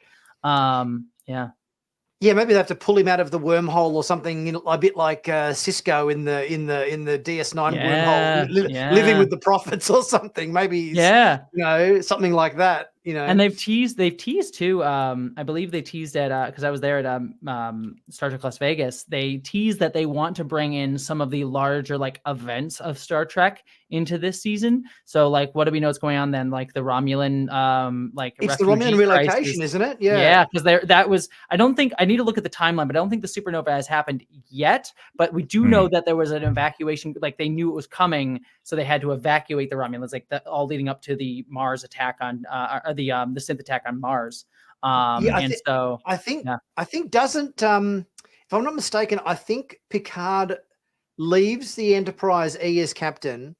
Yeah, maybe they have to pull him out of the wormhole or something, a bit like Cisco in the DS9 wormhole, living with the prophets or something. Maybe something like that. And they've teased too. I believe they teased at because I was there at Star Trek Las Vegas. They teased that they want to bring in some of the larger like events of Star Trek into this season. So like, what do we know is going on then? Like the Romulan, it's the Romulan relocation, isn't it? Yeah, because that was. I don't think I need to look at the timeline, but I don't think the supernova has happened yet. But we do know that there was an evacuation. Like they knew it was coming, so they had to evacuate the Romulans. Like all leading up to the Mars attack on the synth attack on Mars. I think doesn't if I'm not mistaken, I think Picard leaves the Enterprise E as captain,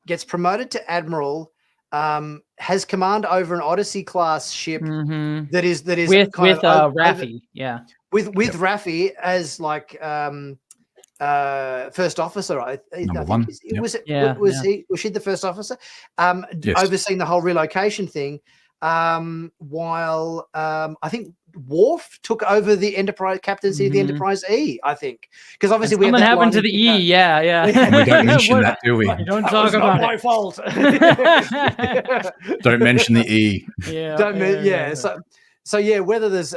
gets promoted to admiral, has command over an Odyssey class ship that is with Raffi, with Raffi as like first officer. I Number think one. Was she the first officer? Yes. Overseeing the whole relocation thing. While I think Worf took over the Enterprise captaincy of the Enterprise E, I think, because obviously we something happened to the E. Yeah. We don't mention that, do we? Don't talk about my fault. Don't mention the E. So whether there's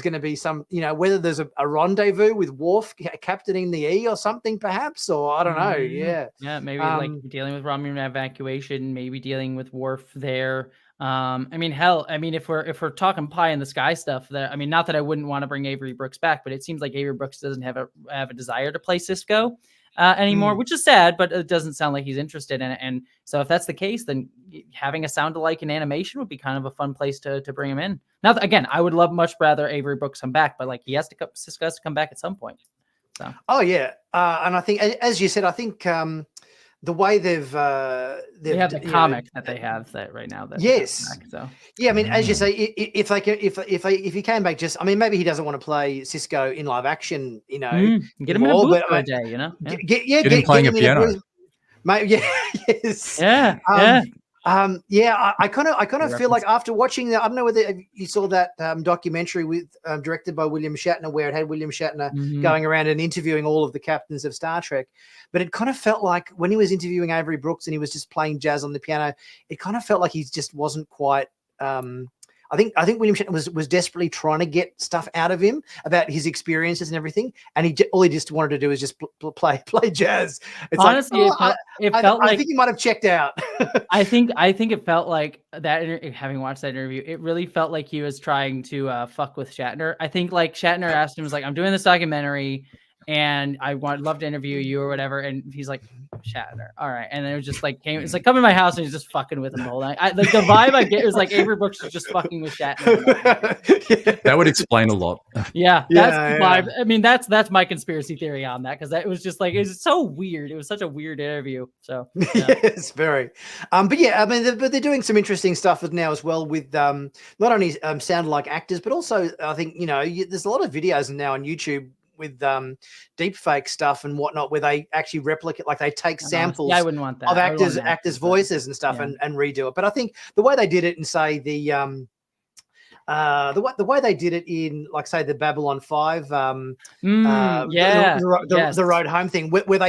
going to be some, whether there's a rendezvous with Worf captaining the E or something, perhaps, or I don't know. Yeah, maybe like dealing with Romulan evacuation, maybe dealing with Worf there. I mean, hell, if we're talking pie in the sky stuff, there. I mean, not that I wouldn't want to bring Avery Brooks back, but it seems like Avery Brooks doesn't have a desire to play Sisko anymore, which is sad, but it doesn't sound like he's interested in it. And so if that's the case, then having a sound alike in animation would be kind of a fun place to bring him in. Now, again, I would much rather Avery Brooks come back, but like Sisko has to come back at some point. So. Oh yeah, and I think, as you said, I think the way they have the comic that they have that right now. Yes. Back, so. Yeah, I mean, as you say, if he came back, just, I mean, maybe he doesn't want to play Sisko in live action, get him in a booth for a day, Get him playing a piano. Yes. Yeah. I kind of feel like after watching that, I don't know whether you saw that documentary with directed by William Shatner, where it had William Shatner going around and interviewing all of the captains of Star Trek. But it kind of felt like when he was interviewing Avery Brooks and he was just playing jazz on the piano, it kind of felt like he just wasn't quite. I think William Shatner was desperately trying to get stuff out of him about his experiences and everything, and all he just wanted to do is just play jazz. It's honestly, like, I think he might have checked out. I think it felt like that. Having watched that interview, it really felt like he was trying to fuck with Shatner. I think like Shatner asked him, was like, "I'm doing this documentary, and I would love to interview you or whatever," and he's like, Shatner, all right, and then it was just like it's like come in my house and he's just fucking with him the whole night. Like the vibe I get is like Avery Brooks is just fucking with Shatner. That would explain a lot. Yeah, that's the vibe. I mean, that's my conspiracy theory on that, because that was just like it's so weird. It was such a weird interview. So yes, very. But yeah, I mean, but they're doing some interesting stuff now as well with not only sound like actors, but also I think there's a lot of videos now on YouTube with deep fake stuff and whatnot, where they actually replicate, like they take samples I wouldn't want that. of actors' voices and stuff and redo it. But I think the way they did it in, say, the way they did it in, like, say, the Babylon 5, the Road Home thing, where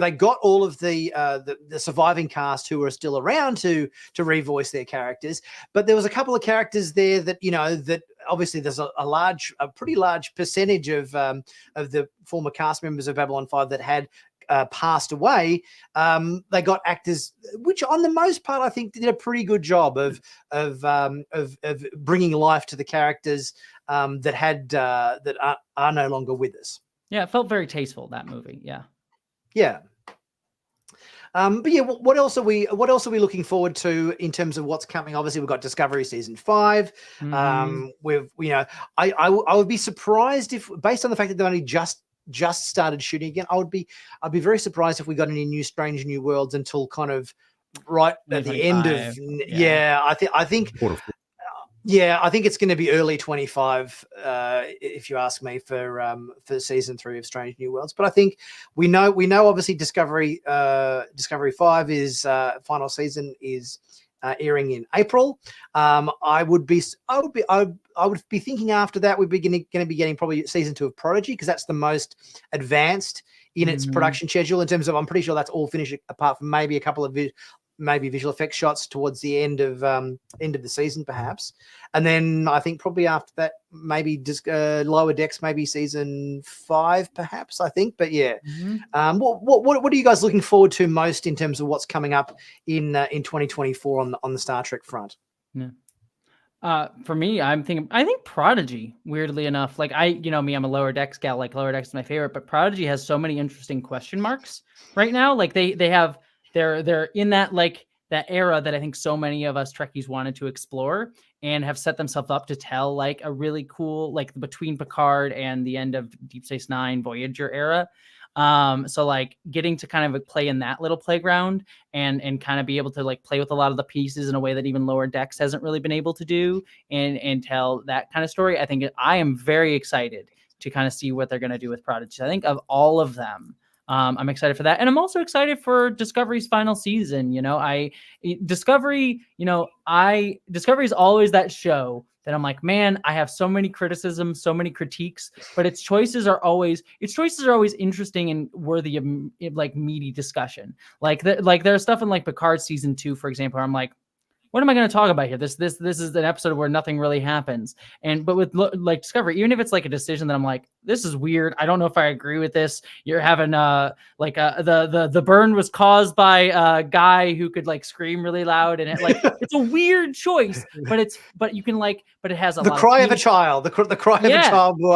they got all of the surviving cast who are still around to revoice their characters, but there was a couple of characters there that that obviously there's a pretty large percentage of the former cast members of Babylon 5 that had passed away. They got actors which, on the most part, I think did a pretty good job of bringing life to the characters that are no longer with us. Yeah, it felt very tasteful, that movie. Yeah. But yeah, what else are we looking forward to in terms of what's coming? Obviously, we've got Discovery season 5. I would be surprised if, based on the fact that they've only just started shooting again, I'd be very surprised if we got any new Strange New Worlds until kind of right at the end of I think. Yeah, I think it's going to be early 25, if you ask me, for season 3 of Strange New Worlds. But I think we know obviously Discovery 5 is final season is airing in April. I would be thinking after that we'd be going to be getting probably season 2 of Prodigy, because that's the most advanced in its production schedule in terms of, I'm pretty sure that's all finished apart from maybe a couple of visual effects shots towards the end of the season, perhaps. And then I think probably after that, maybe just Lower Decks, maybe season 5, perhaps, I think. But yeah, what are you guys looking forward to most in terms of what's coming up in 2024 on the Star Trek front? Yeah. For me, I think Prodigy, weirdly enough, like I'm a Lower Decks gal, like Lower Decks is my favorite, but Prodigy has so many interesting question marks right now. Like they're in that, like, that era that I think so many of us Trekkies wanted to explore. and have set themselves up to tell like a really cool, like between Picard and the end of Deep Space Nine Voyager era. So like getting to kind of play in that little playground and kind of be able to like play with a lot of the pieces in a way that even Lower Decks hasn't really been able to do, and tell that kind of story. I think I am very excited to kind of see what they're going to do with Prodigy. I think of all of them, I'm excited for that. And I'm also excited for Discovery's final season. Discovery is always that show that I'm like, man, I have so many criticisms, so many critiques, but its choices are always interesting and worthy of like meaty discussion. Like there's stuff in like Picard season 2, for example, where I'm like, what am I going to talk about here? This is an episode where nothing really happens. But with like Discovery, even if it's like a decision that I'm like, this is weird, I don't know if I agree with this. You're having the burn was caused by a guy who could like scream really loud, and it's a weird choice, but it has a the lot cry of a child. The cry of a child blew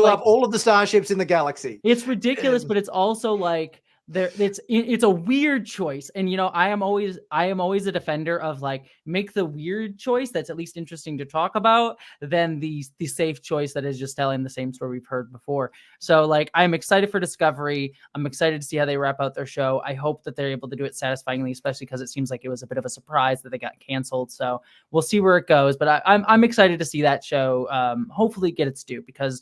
up all of the starships in the galaxy. It's ridiculous, but it's also like it's a weird choice. And I am always a defender of like, make the weird choice that's at least interesting to talk about than the safe choice that is just telling the same story we've heard before. So like, I'm excited for Discovery. I'm excited to see how they wrap out their show. I hope that they're able to do it satisfyingly, especially because it seems like it was a bit of a surprise that they got canceled. So we'll see where it goes, but I'm excited to see that show hopefully get its due, because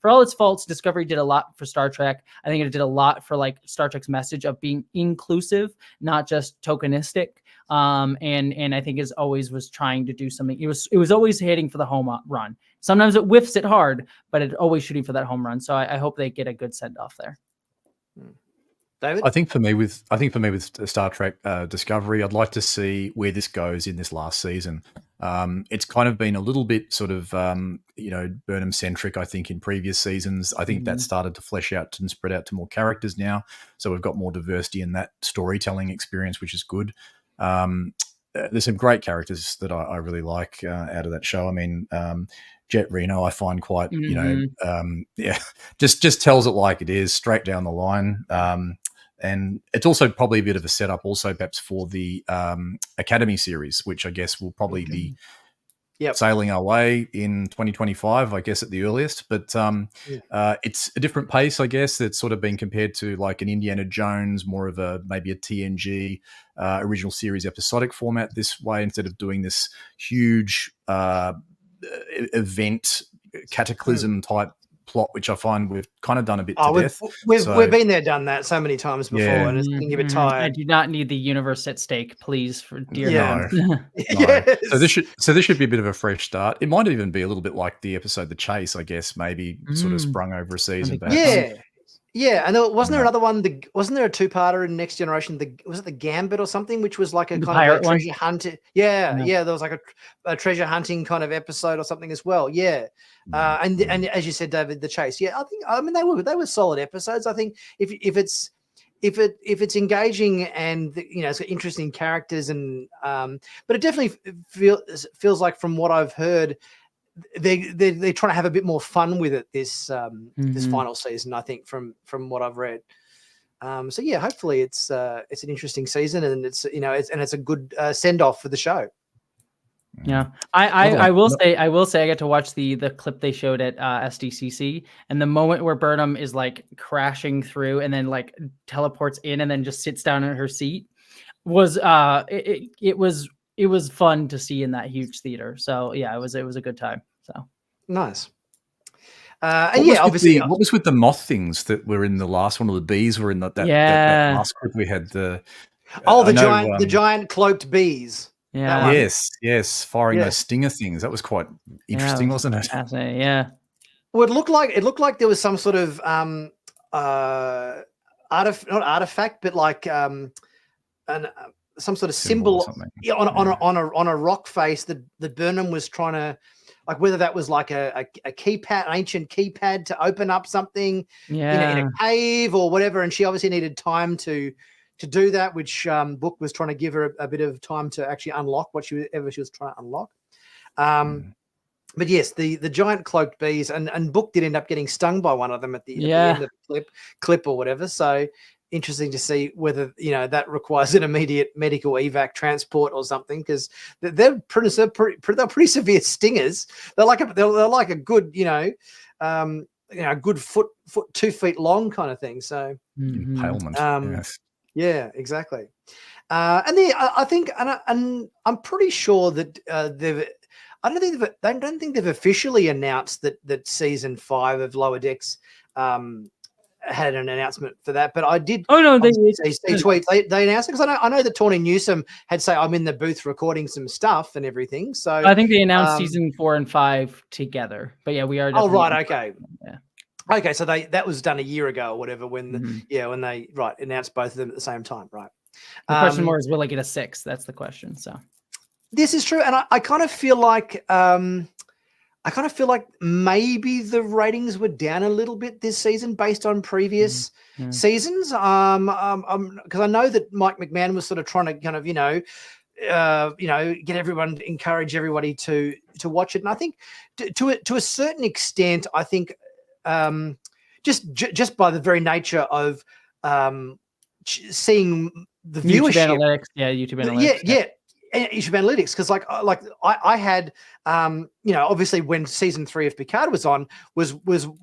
for all its faults, Discovery did a lot for Star Trek. I think it did a lot for like Star Trek's message of being inclusive, not just tokenistic. And I think as always was trying to do something. It was always hitting for the home run. Sometimes it whiffs it hard, but it always shooting for that home run. So I hope they get a good send off there. David? I think for me with Star Trek Discovery, I'd like to see where this goes in this last season. It's kind of been a little bit sort of Burnham centric, I think, in previous seasons. I think that started to flesh out and spread out to more characters now, so we've got more diversity in that storytelling experience, which is good. There's some great characters that I really like out of that show. I mean, Jet Reno, I find quite just tells it like it is, straight down the line. And it's also probably a bit of a setup also perhaps for the Academy series, which I guess will probably be sailing our way in 2025, I guess, at the earliest. But it's a different pace, I guess. It's sort of been compared to like an Indiana Jones, more of maybe a TNG original series episodic format this way, instead of doing this huge event cataclysm type plot, which I find we've kind of done a bit to death. We've been there, done that so many times before, and it's getting a bit tired. I do not need the universe at stake, please, for dear no. Yes. So this should be a bit of a fresh start. It might even be a little bit like the episode The Chase, I guess, maybe sort of sprung over a season. Yeah, and wasn't there another one? Wasn't there a two-parter in Next Generation? Was it the Gambit or something, which was like a kind of a treasure hunting? Yeah, there was like a treasure hunting kind of episode or something as well. Yeah, and as you said, David, The Chase. Yeah, I mean they were solid episodes. I think if it's engaging and it's got interesting characters and but it definitely feels like, from what I've heard, they're trying to have a bit more fun with it this final season, I think, from what I've read. So yeah, hopefully it's an interesting season, and it's a good send off for the show. Yeah, I will say I got to watch the clip they showed at SDCC, and the moment where Burnham is like crashing through and then like teleports in and then just sits down in her seat was it was fun to see in that huge theater. So yeah, it was a good time. So nice. Obviously, what was with the moth things that were in the last one? Of the bees were in that last clip we had. The giant cloaked bees. Yeah. Yes, firing those stinger things. That was quite interesting, wasn't it? Yeah. Well, it looked like there was some sort of not artifact, but like some sort of symbol on a rock face that Burnham was trying to, like, whether that was like a keypad, an ancient keypad to open up something in a cave or whatever, and she obviously needed time to do that, which Book was trying to give her a bit of time to actually unlock whatever she was trying to unlock. But yes, the giant cloaked bees, and Book did end up getting stung by one of them at the end of the clip or whatever. So interesting to see whether that requires an immediate medical evac transport or something, because they're pretty severe stingers. They're like a good good foot 2 feet long kind of thing. So impalement. Yes. Yeah, exactly. I think, and I'm pretty sure that I don't think they've officially announced that season 5 of Lower Decks had an announcement for that, but I did. Oh no, they see tweets. They announced it, because I know that Tawny Newsome had said, I'm in the booth recording some stuff and everything. So I think they announced season 4 and 5 together. But yeah, we are. Oh right, okay. Yeah. Okay, so that was done a year ago or whatever when when they announced both of them at the same time, right? The question more is, will I get a 6? That's the question. So this is true, and I kind of feel like maybe the ratings were down a little bit this season based on previous seasons. Because I know that Mike McMahon was sort of trying to kind of encourage everybody to watch it, and I think to a certain extent, I think just by the very nature of seeing the viewership, YouTube analytics, YouTube analytics, YouTube analytics, because I had obviously when season 3 of Picard was on was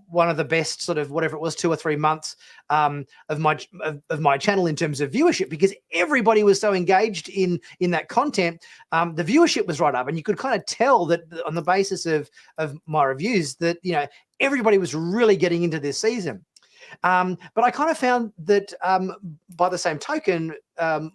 one of the best sort of whatever it was 2 or 3 months of my channel in terms of viewership, because everybody was so engaged in that content. The viewership was right up, and you could kind of tell that on the basis of my reviews that everybody was really getting into this season. But I kind of found that by the same token,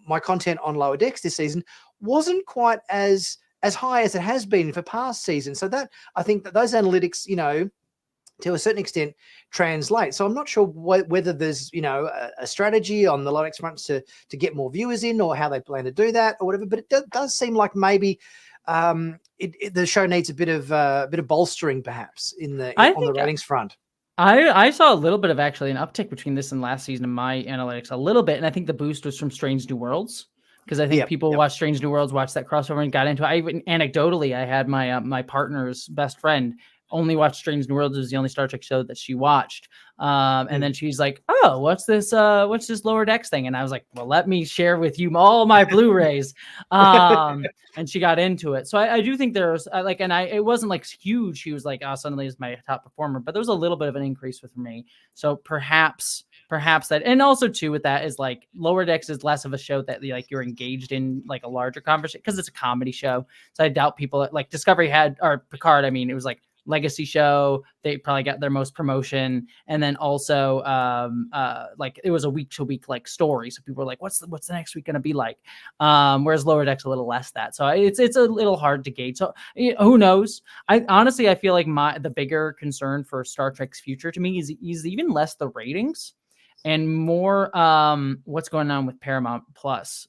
my content on Lower Decks this season wasn't quite as high as it has been for past seasons. So that I think that those analytics, to a certain extent, translate. So I'm not sure whether there's a strategy on the Lower Decks front to get more viewers in, or how they plan to do that or whatever. But it does seem like maybe the show needs a bit of bolstering perhaps on the ratings front. I saw a little bit of actually an uptick between this and last season of my analytics, a little bit, and I think the boost was from Strange New Worlds, because I think people watched Strange New Worlds, watched that crossover, and got into it. I even anecdotally, I had my partner's best friend only watched Strange New Worlds. It was the only Star Trek show that she watched. And then she's like, oh, what's this Lower Decks thing? And I was like, well, let me share with you all my Blu-rays. And she got into it. So I do think there's it wasn't like huge. She was like, oh, suddenly is my top performer, but there was a little bit of an increase with me. So perhaps that, and also too with that is like Lower Decks is less of a show that you're engaged in like a larger conversation, because it's a comedy show. So I doubt people like Discovery or Picard. I mean, it was like legacy show. They probably got their most promotion, and then also it was a week to week like story, so people were like, what's the next week gonna be like? Whereas Lower Decks a little less that, so it's a little hard to gauge. So who knows? I honestly feel like the bigger concern for Star Trek's future to me is even less the ratings and more what's going on with Paramount Plus.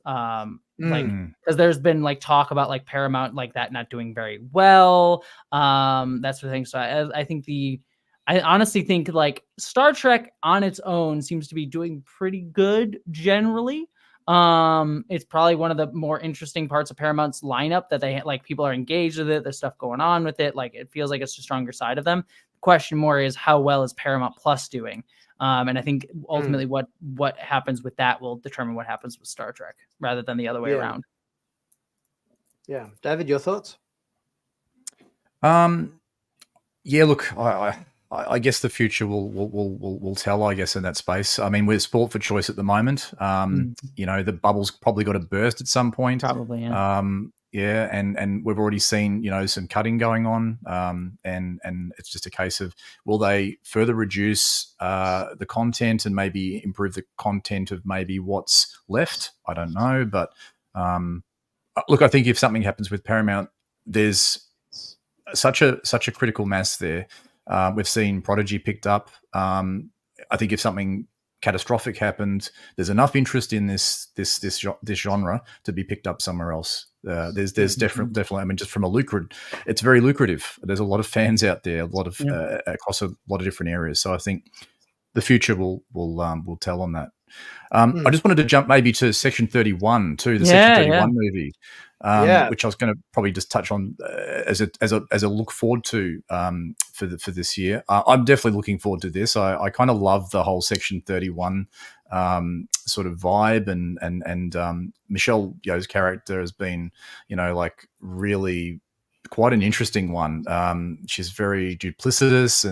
Because there's been like talk about like Paramount like that not doing very well, that sort of thing. So I honestly think like Star Trek on its own seems to be doing pretty good generally. It's probably one of the more interesting parts of Paramount's lineup, that they like people are engaged with it. There's stuff going on with it. Like it feels like it's the stronger side of them. The question more is, how well is Paramount Plus doing? And I think ultimately what happens with that will determine what happens with Star Trek, rather than the other way around. Yeah. David, your thoughts? Look, I guess the future will tell, I guess, in that space. I mean, we're sport for choice at the moment. The bubble's probably got to burst at some point. Probably, yeah. And we've already seen, some cutting going on. And it's just a case of, will they further reduce the content and maybe improve the content of maybe what's left? I don't know. But look, I think if something happens with Paramount, there's such a critical mass there. We've seen Prodigy picked up. I think if something catastrophic happened, there's enough interest in this genre to be picked up somewhere else. There's definitely. I mean, just from it's very lucrative. There's a lot of fans out there, a lot of across a lot of different areas. So I think the future will tell on that. I just wanted to jump maybe to Section 31 too, the Section 31 movie, which I was going to probably just touch on as a look forward to for this year. I'm definitely looking forward to this. I kind of love the whole Section 31 sort of vibe, and Michelle Yeoh's character has been, like really quite an interesting one. She's very duplicitous,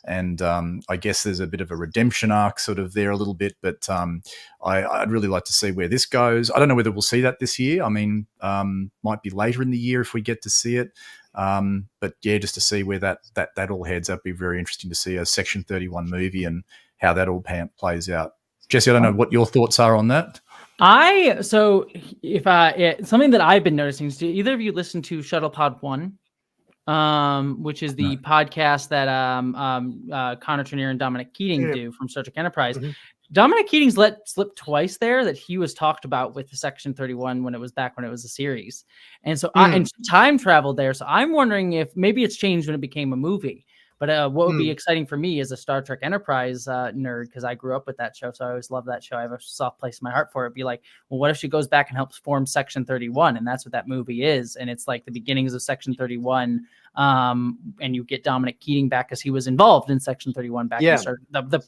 and I guess there's a bit of a redemption arc sort of there a little bit, but I'd really like to see where this goes. I don't know whether we'll see that this year. I mean, might be later in the year if we get to see it. But yeah, just to see where that all heads up, be very interesting to see a Section 31 movie and how that all plays out. Jesse, I don't know what your thoughts are on that. So if something that I've been noticing is, do either of you listen to Shuttlepod 1, which is the podcast that Connor Trenier and Dominic Keating do from Star Trek Enterprise? Mm-hmm. Dominic Keating's let slip twice there that he was talked about with the Section 31 when it was a series. And so and time traveled there. So I'm wondering if maybe it's changed when it became a movie. But what would be exciting for me as a Star Trek Enterprise nerd, because I grew up with that show, so I always loved that show. I have a soft place in my heart for it. Be like, well, what if she goes back and helps form Section 31? And that's what that movie is. And it's like the beginnings of Section 31. And you get Dominic Keating back because he was involved in Section 31 back in the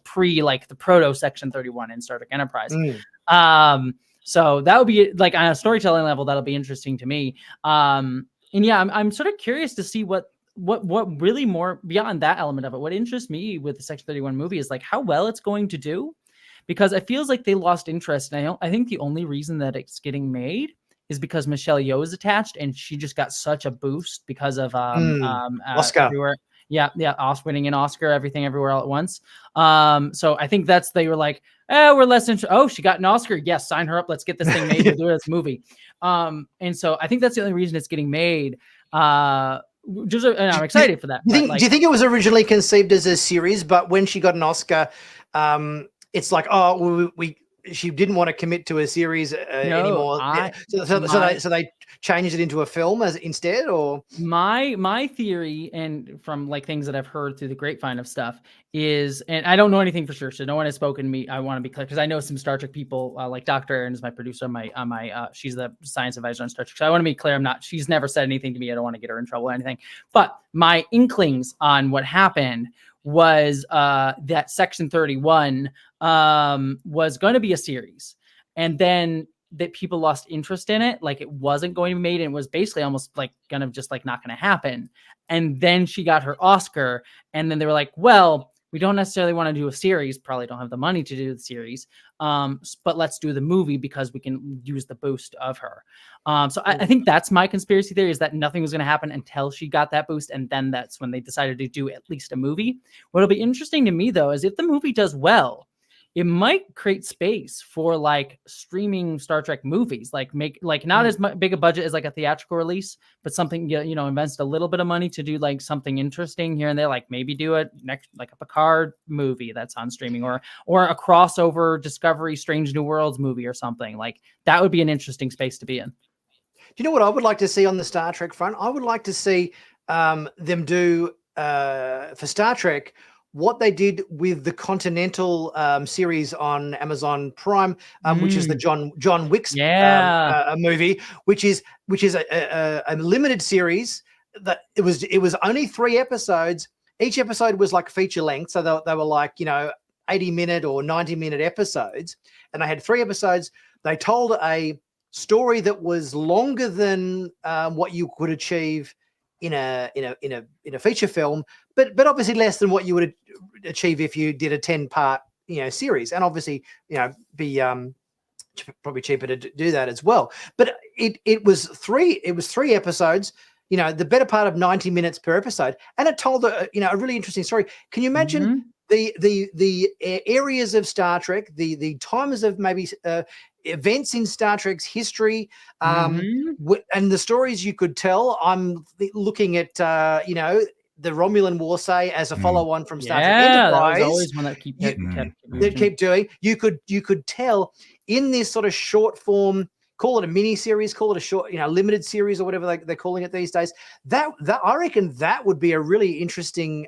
proto Section 31 in Star Trek Enterprise. So that would be like on a storytelling level, that'll be interesting to me. And yeah, I'm sort of curious to see what really more beyond that element of it. What interests me with the Section 31 movie is like how well it's going to do, because it feels like they lost interest. And I think the only reason that it's getting made is because Michelle Yeoh is attached, and she just got such a boost because of Oscar. Everywhere. Yeah, winning an Oscar, Everything Everywhere All at Once. So I think they were like, we're less interested. Oh, she got an Oscar. Yes, sign her up. Let's get this thing made. We'll do this movie. And so I think that's the only reason it's getting made. And I'm excited for that. Do you think it was originally conceived as a series, but when she got an Oscar, it's like, she didn't want to commit to a series anymore. So they changed it into a film instead, or my theory, and from like things that I've heard through the grapevine of stuff is, and I don't know anything for sure, so no one has spoken to me. I want to be clear because I know some Star Trek people, like Dr. Erin is my producer on my she's the science advisor on Star Trek. So I want to be clear, she's never said anything to me. I don't want to get her in trouble or anything. But my inklings on what happened was that Section 31 was going to be a series, and then that people lost interest in it, like it wasn't going to be made, and it was basically almost like kind of just like not going to happen. And then she got her Oscar, and then they were like, well, we don't necessarily want to do a series, probably don't have the money to do the series, but let's do the movie because we can use the boost of her. So I think that's my conspiracy theory, is that nothing was going to happen until she got that boost, and then that's when they decided to do at least a movie. What'll be interesting to me, though, is if the movie does well, it might create space for like streaming Star Trek movies, like make like not as big a budget as like a theatrical release, but something, invest a little bit of money to do like something interesting here and there, like maybe do it next, like a Picard movie that's on streaming, or a crossover Discovery Strange New Worlds movie or something. Like that would be an interesting space to be in. Do you know what I would like to see on the Star Trek front? I would like to see them do for Star Trek what they did with the Continental series on Amazon Prime, which is the John Wick's movie, which is a limited series that it was only 3 episodes. Each episode was like feature length, so they were like 80-minute or 90-minute episodes, and they had 3 episodes. They told a story that was longer than what you could achieve in a feature film, but obviously less than what you would achieve if you did a 10-part series, and obviously be probably cheaper to do that as well. But it was 3 episodes, the better part of 90 minutes per episode, and it told a really interesting story. Can you imagine the areas of Star Trek, the times of maybe events in Star Trek's history, and the stories you could tell? I'm looking at the Romulan War, say, as a follow-on from Star Trek Enterprise. That was always one that keep doing. You could tell in this sort of short form, call it a mini series, call it a short, limited series, or whatever they're calling it these days. That I reckon that would be a really interesting,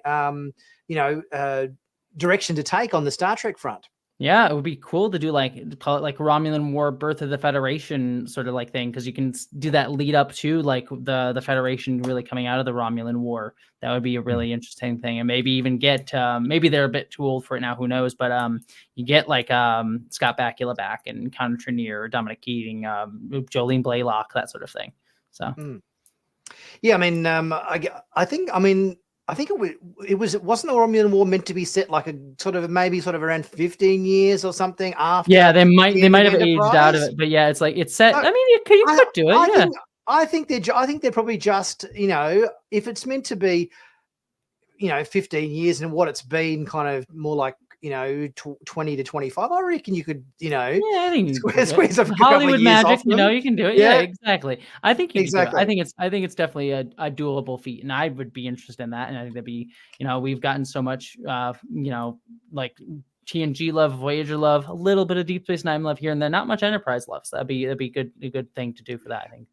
direction to take on the Star Trek front. Yeah, it would be cool to do call it like Romulan War, Birth of the Federation sort of like thing, because you can do that lead up to like the Federation really coming out of the Romulan War. That would be a really interesting thing, and maybe even get maybe they're a bit too old for it now, who knows? But you get like Scott Bakula back and Connor Trenier, Dominic Keating, Jolene Blaylock, that sort of thing. So yeah, I mean, I think it wasn't the Romulan War meant to be set like a sort of around 15 years or something after. Yeah, they might have aged out of it, but yeah, it's like it's set. I mean, you could do it. I think they're probably just, if it's meant to be, 15 years and what it's been kind of more like, 20 to 25. I reckon you could, I think squeeze a Hollywood magic, off you can do it. Yeah, exactly. I think you exactly. Can do it. I think it's definitely a doable feat, and I would be interested in that. And I think that'd be, we've gotten so much, like TNG love, Voyager love, a little bit of Deep Space Nine love here and there, not much Enterprise love. So that'd be a good thing to do for that, I think.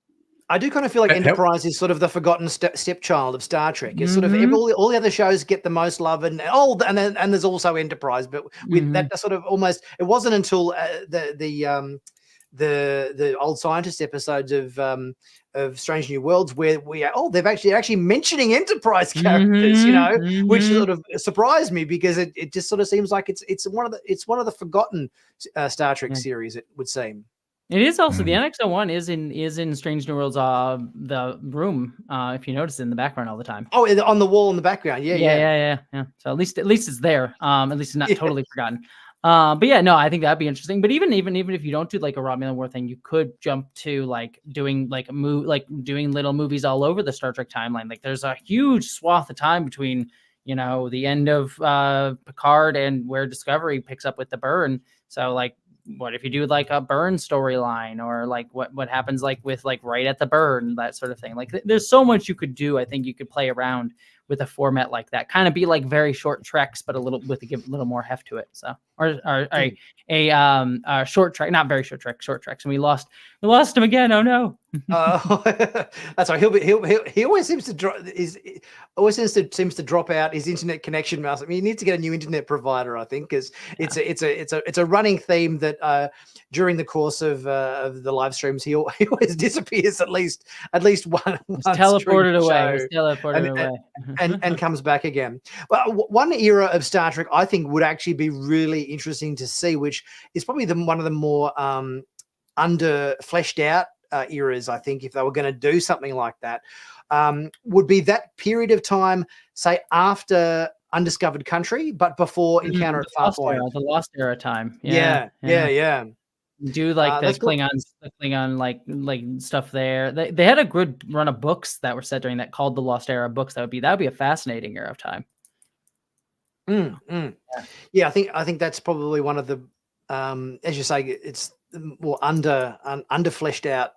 I do kind of feel like Enterprise is sort of the forgotten stepchild of Star Trek. It's sort of all the other shows get the most love, and there's also Enterprise, but with that sort of almost, it wasn't until the old scientist episodes of Strange New Worlds where they're actually mentioning Enterprise characters, which sort of surprised me, because it just sort of seems like it's one of the forgotten Star Trek series, it would seem. It is also the NX-01 is in Strange New Worlds, the room. If you notice it in the background all the time. Oh, on the wall in the background. Yeah. So at least it's there. At least it's not totally forgotten. But yeah, no, I think that'd be interesting. But even if you don't do like a Romulan War thing, you could jump to like doing doing little movies all over the Star Trek timeline. Like there's a huge swath of time between the end of Picard and where Discovery picks up with the Burn. So like, what if you do like a Burn storyline, or like what happens like with like right at the Burn, that sort of thing? Like there's so much you could do. I think you could play around with a format like that, kind of be like very short treks, but give a little more heft to it. So a short trek, not very short trek, short treks. And we lost him again. Oh no. That's right. He always seems to drop out his internet connection mouse. I mean, he needs to get a new internet provider, I think, because it's a running theme that during the course of the live streams, he always disappears at least one. Teleported away. And comes back again. Well, one era of Star Trek I think would actually be really interesting to see, which is probably one of the more under fleshed out eras, I think, if they were going to do something like that, would be that period of time, say after Undiscovered Country, but before Encounter at Farpoint. The Lost Era time. Yeah. Do like the Klingon like stuff there. They had a good run of books that were set during that called the Lost Era books. That would be a fascinating era of time. Yeah, I think that's probably one of the as you say, it's more under fleshed out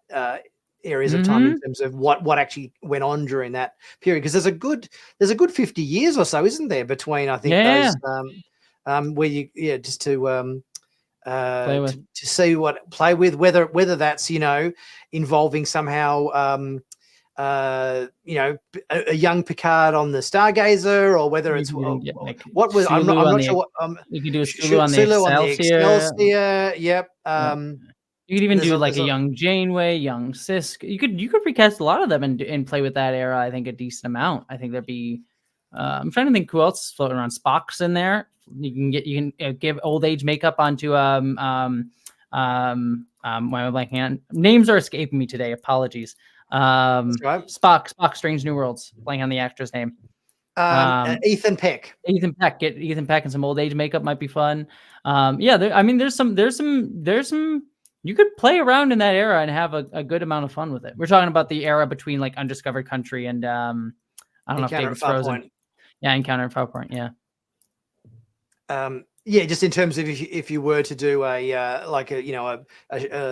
areas of time in terms of what actually went on during that period, because there's a good 50 years or so, isn't there, between those where you just to see play with whether that's involving somehow a young Picard on the Stargazer, or whether it's what was I'm not sure what you could do a Sulu on the Excelsior. Yep. You could even do like a young Janeway, young Sisk. You could recast a lot of them and play with that era. I think a decent amount. I think there'd be. I'm trying to think who else is floating around. Spock's in there. You can give old age makeup onto why am I blanking on? Names are escaping me today. Apologies. Spock, Strange New Worlds, playing on the actor's name. Ethan Peck. Get Ethan Peck and some old age makeup might be fun. There's some you could play around in that era and have a good amount of fun with it. We're talking about the era between like Undiscovered Country and I don't know if David's frozen. Yeah, Encounter at Farpoint. Yeah. Just in terms of if you were to do a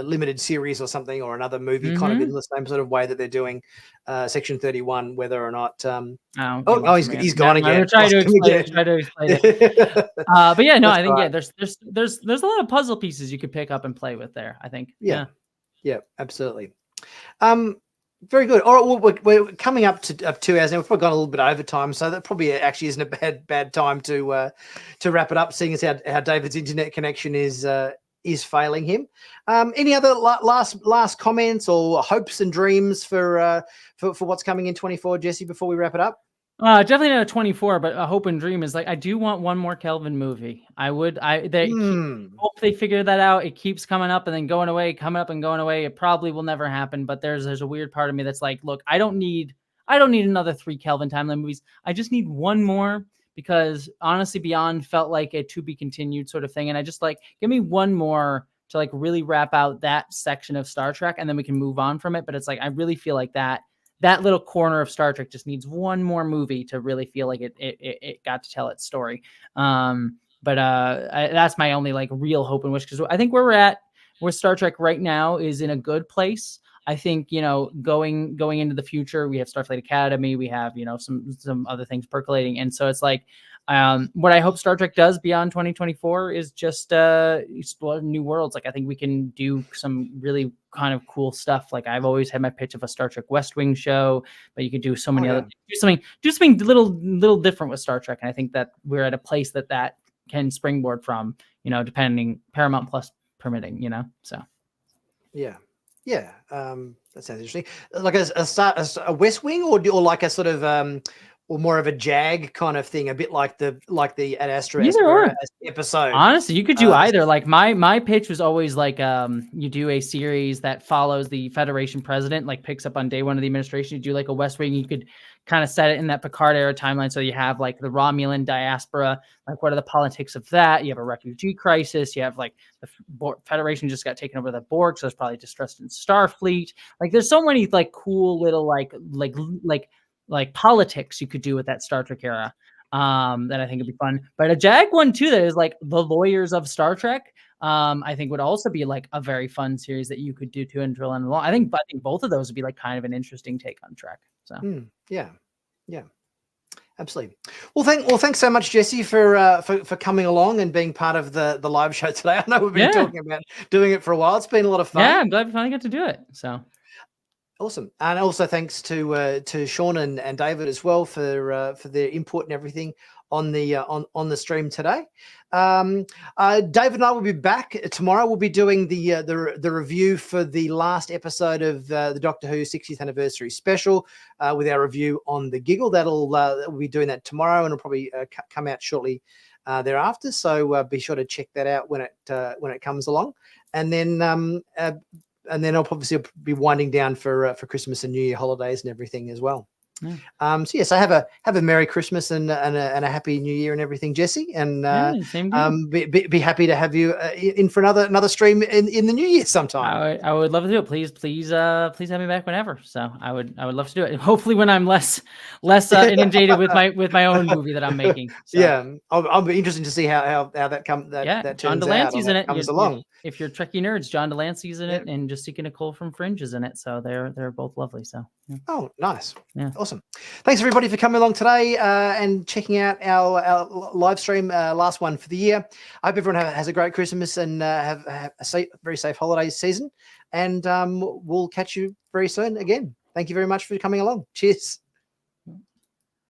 limited series or something, or another movie kind of in the same sort of way that they're doing Section 31, whether or not he's gone again. Try to explain it. But yeah, no, I think there's a lot of puzzle pieces you could pick up and play with there, I think. Yeah, absolutely. Very good. All right, we're coming up to 2 hours now. We've probably gone a little bit over time, so that probably actually isn't a bad time to wrap it up, seeing as how David's internet connection is failing him. Any other last comments or hopes and dreams for what's coming in 24, Jesse, before we wrap it up? Definitely not a 24, but a hope and dream is like, I do want one more Kelvin movie. Hope they figure that out. It keeps coming up and then going away, coming up and going away. It probably will never happen, but there's a weird part of me that's like, look, I don't need another 3 Kelvin timeline movies. I just need one more, because honestly, Beyond felt like a to be continued sort of thing. And I just like, give me one more to like really wrap out that section of Star Trek, and then we can move on from it. But it's like, I really feel like that little corner of Star Trek just needs one more movie to really feel like it got to tell its story. That's my only like real hope and wish, because I think where we're at with Star Trek right now is in a good place. I think, going into the future, we have Starfleet Academy, we have, some other things percolating. And so it's like, what I hope Star Trek does beyond 2024 is just explore new worlds. Like, I think we can do some really kind of cool stuff. Like, I've always had my pitch of a Star Trek West Wing show, but you could do so many other things. Do something little different with Star Trek. And I think that we're at a place that can springboard from, depending Paramount Plus permitting, so. Yeah. Yeah. That sounds interesting. Like a West Wing, or like a sort of, or more of a JAG kind of thing, a bit like the Ad Astra episode. Honestly, you could do either. Like my pitch was always like, you do a series that follows the Federation president, like picks up on day one of the administration. You do like a West Wing. You could kind of set it in that Picard era timeline. So you have like the Romulan diaspora. Like, what are the politics of that? You have a refugee crisis. You have like the Federation just got taken over the Borg, so there's probably distrust in Starfleet. Like, there's so many like cool little like politics you could do with that Star Trek era, that I think would be fun. But a JAG one too, that is like the lawyers of Star Trek, I think would also be like a very fun series that you could do too and drill in along. I think both of those would be like kind of an interesting take on Trek. So yeah, absolutely. Well, thanks so much, Jesse, for coming along and being part of the live show today. I know we've been talking about doing it for a while. It's been a lot of fun. Yeah, I'm glad we finally got to do it. So. Awesome. And also thanks to Sean and David as well for their input and everything on the stream today. David and I will be back tomorrow. We'll be doing the review for the last episode of the Doctor Who 60th anniversary special, with our review on the Giggle. We'll be doing that tomorrow, and it'll probably come out shortly thereafter. So be sure to check that out when it comes along. And then I'll obviously be winding down for Christmas and New Year holidays and everything as well. Yeah. So yes, I have a Merry Christmas and a Happy New Year and everything, Jesse. And be happy to have you in for another stream in the New Year sometime. I would love to do it. Please have me back whenever. So I would love to do it. Hopefully when I'm less inundated with my own movie that I'm making. So. Yeah, I'll be interested to see how that comes. That John turns Delancey's out in it. Comes along. If you're Trekkie nerds, John Delancey's in it, and Jessica Nicole from Fringe is in it. So they're both lovely. So. Yeah. Oh, nice. Yeah. Awesome. Thanks everybody for coming along today and checking out our live stream, last one for the year. I hope everyone has a great Christmas and have a very safe holiday season. And we'll catch you very soon again. Thank you very much for coming along. Cheers.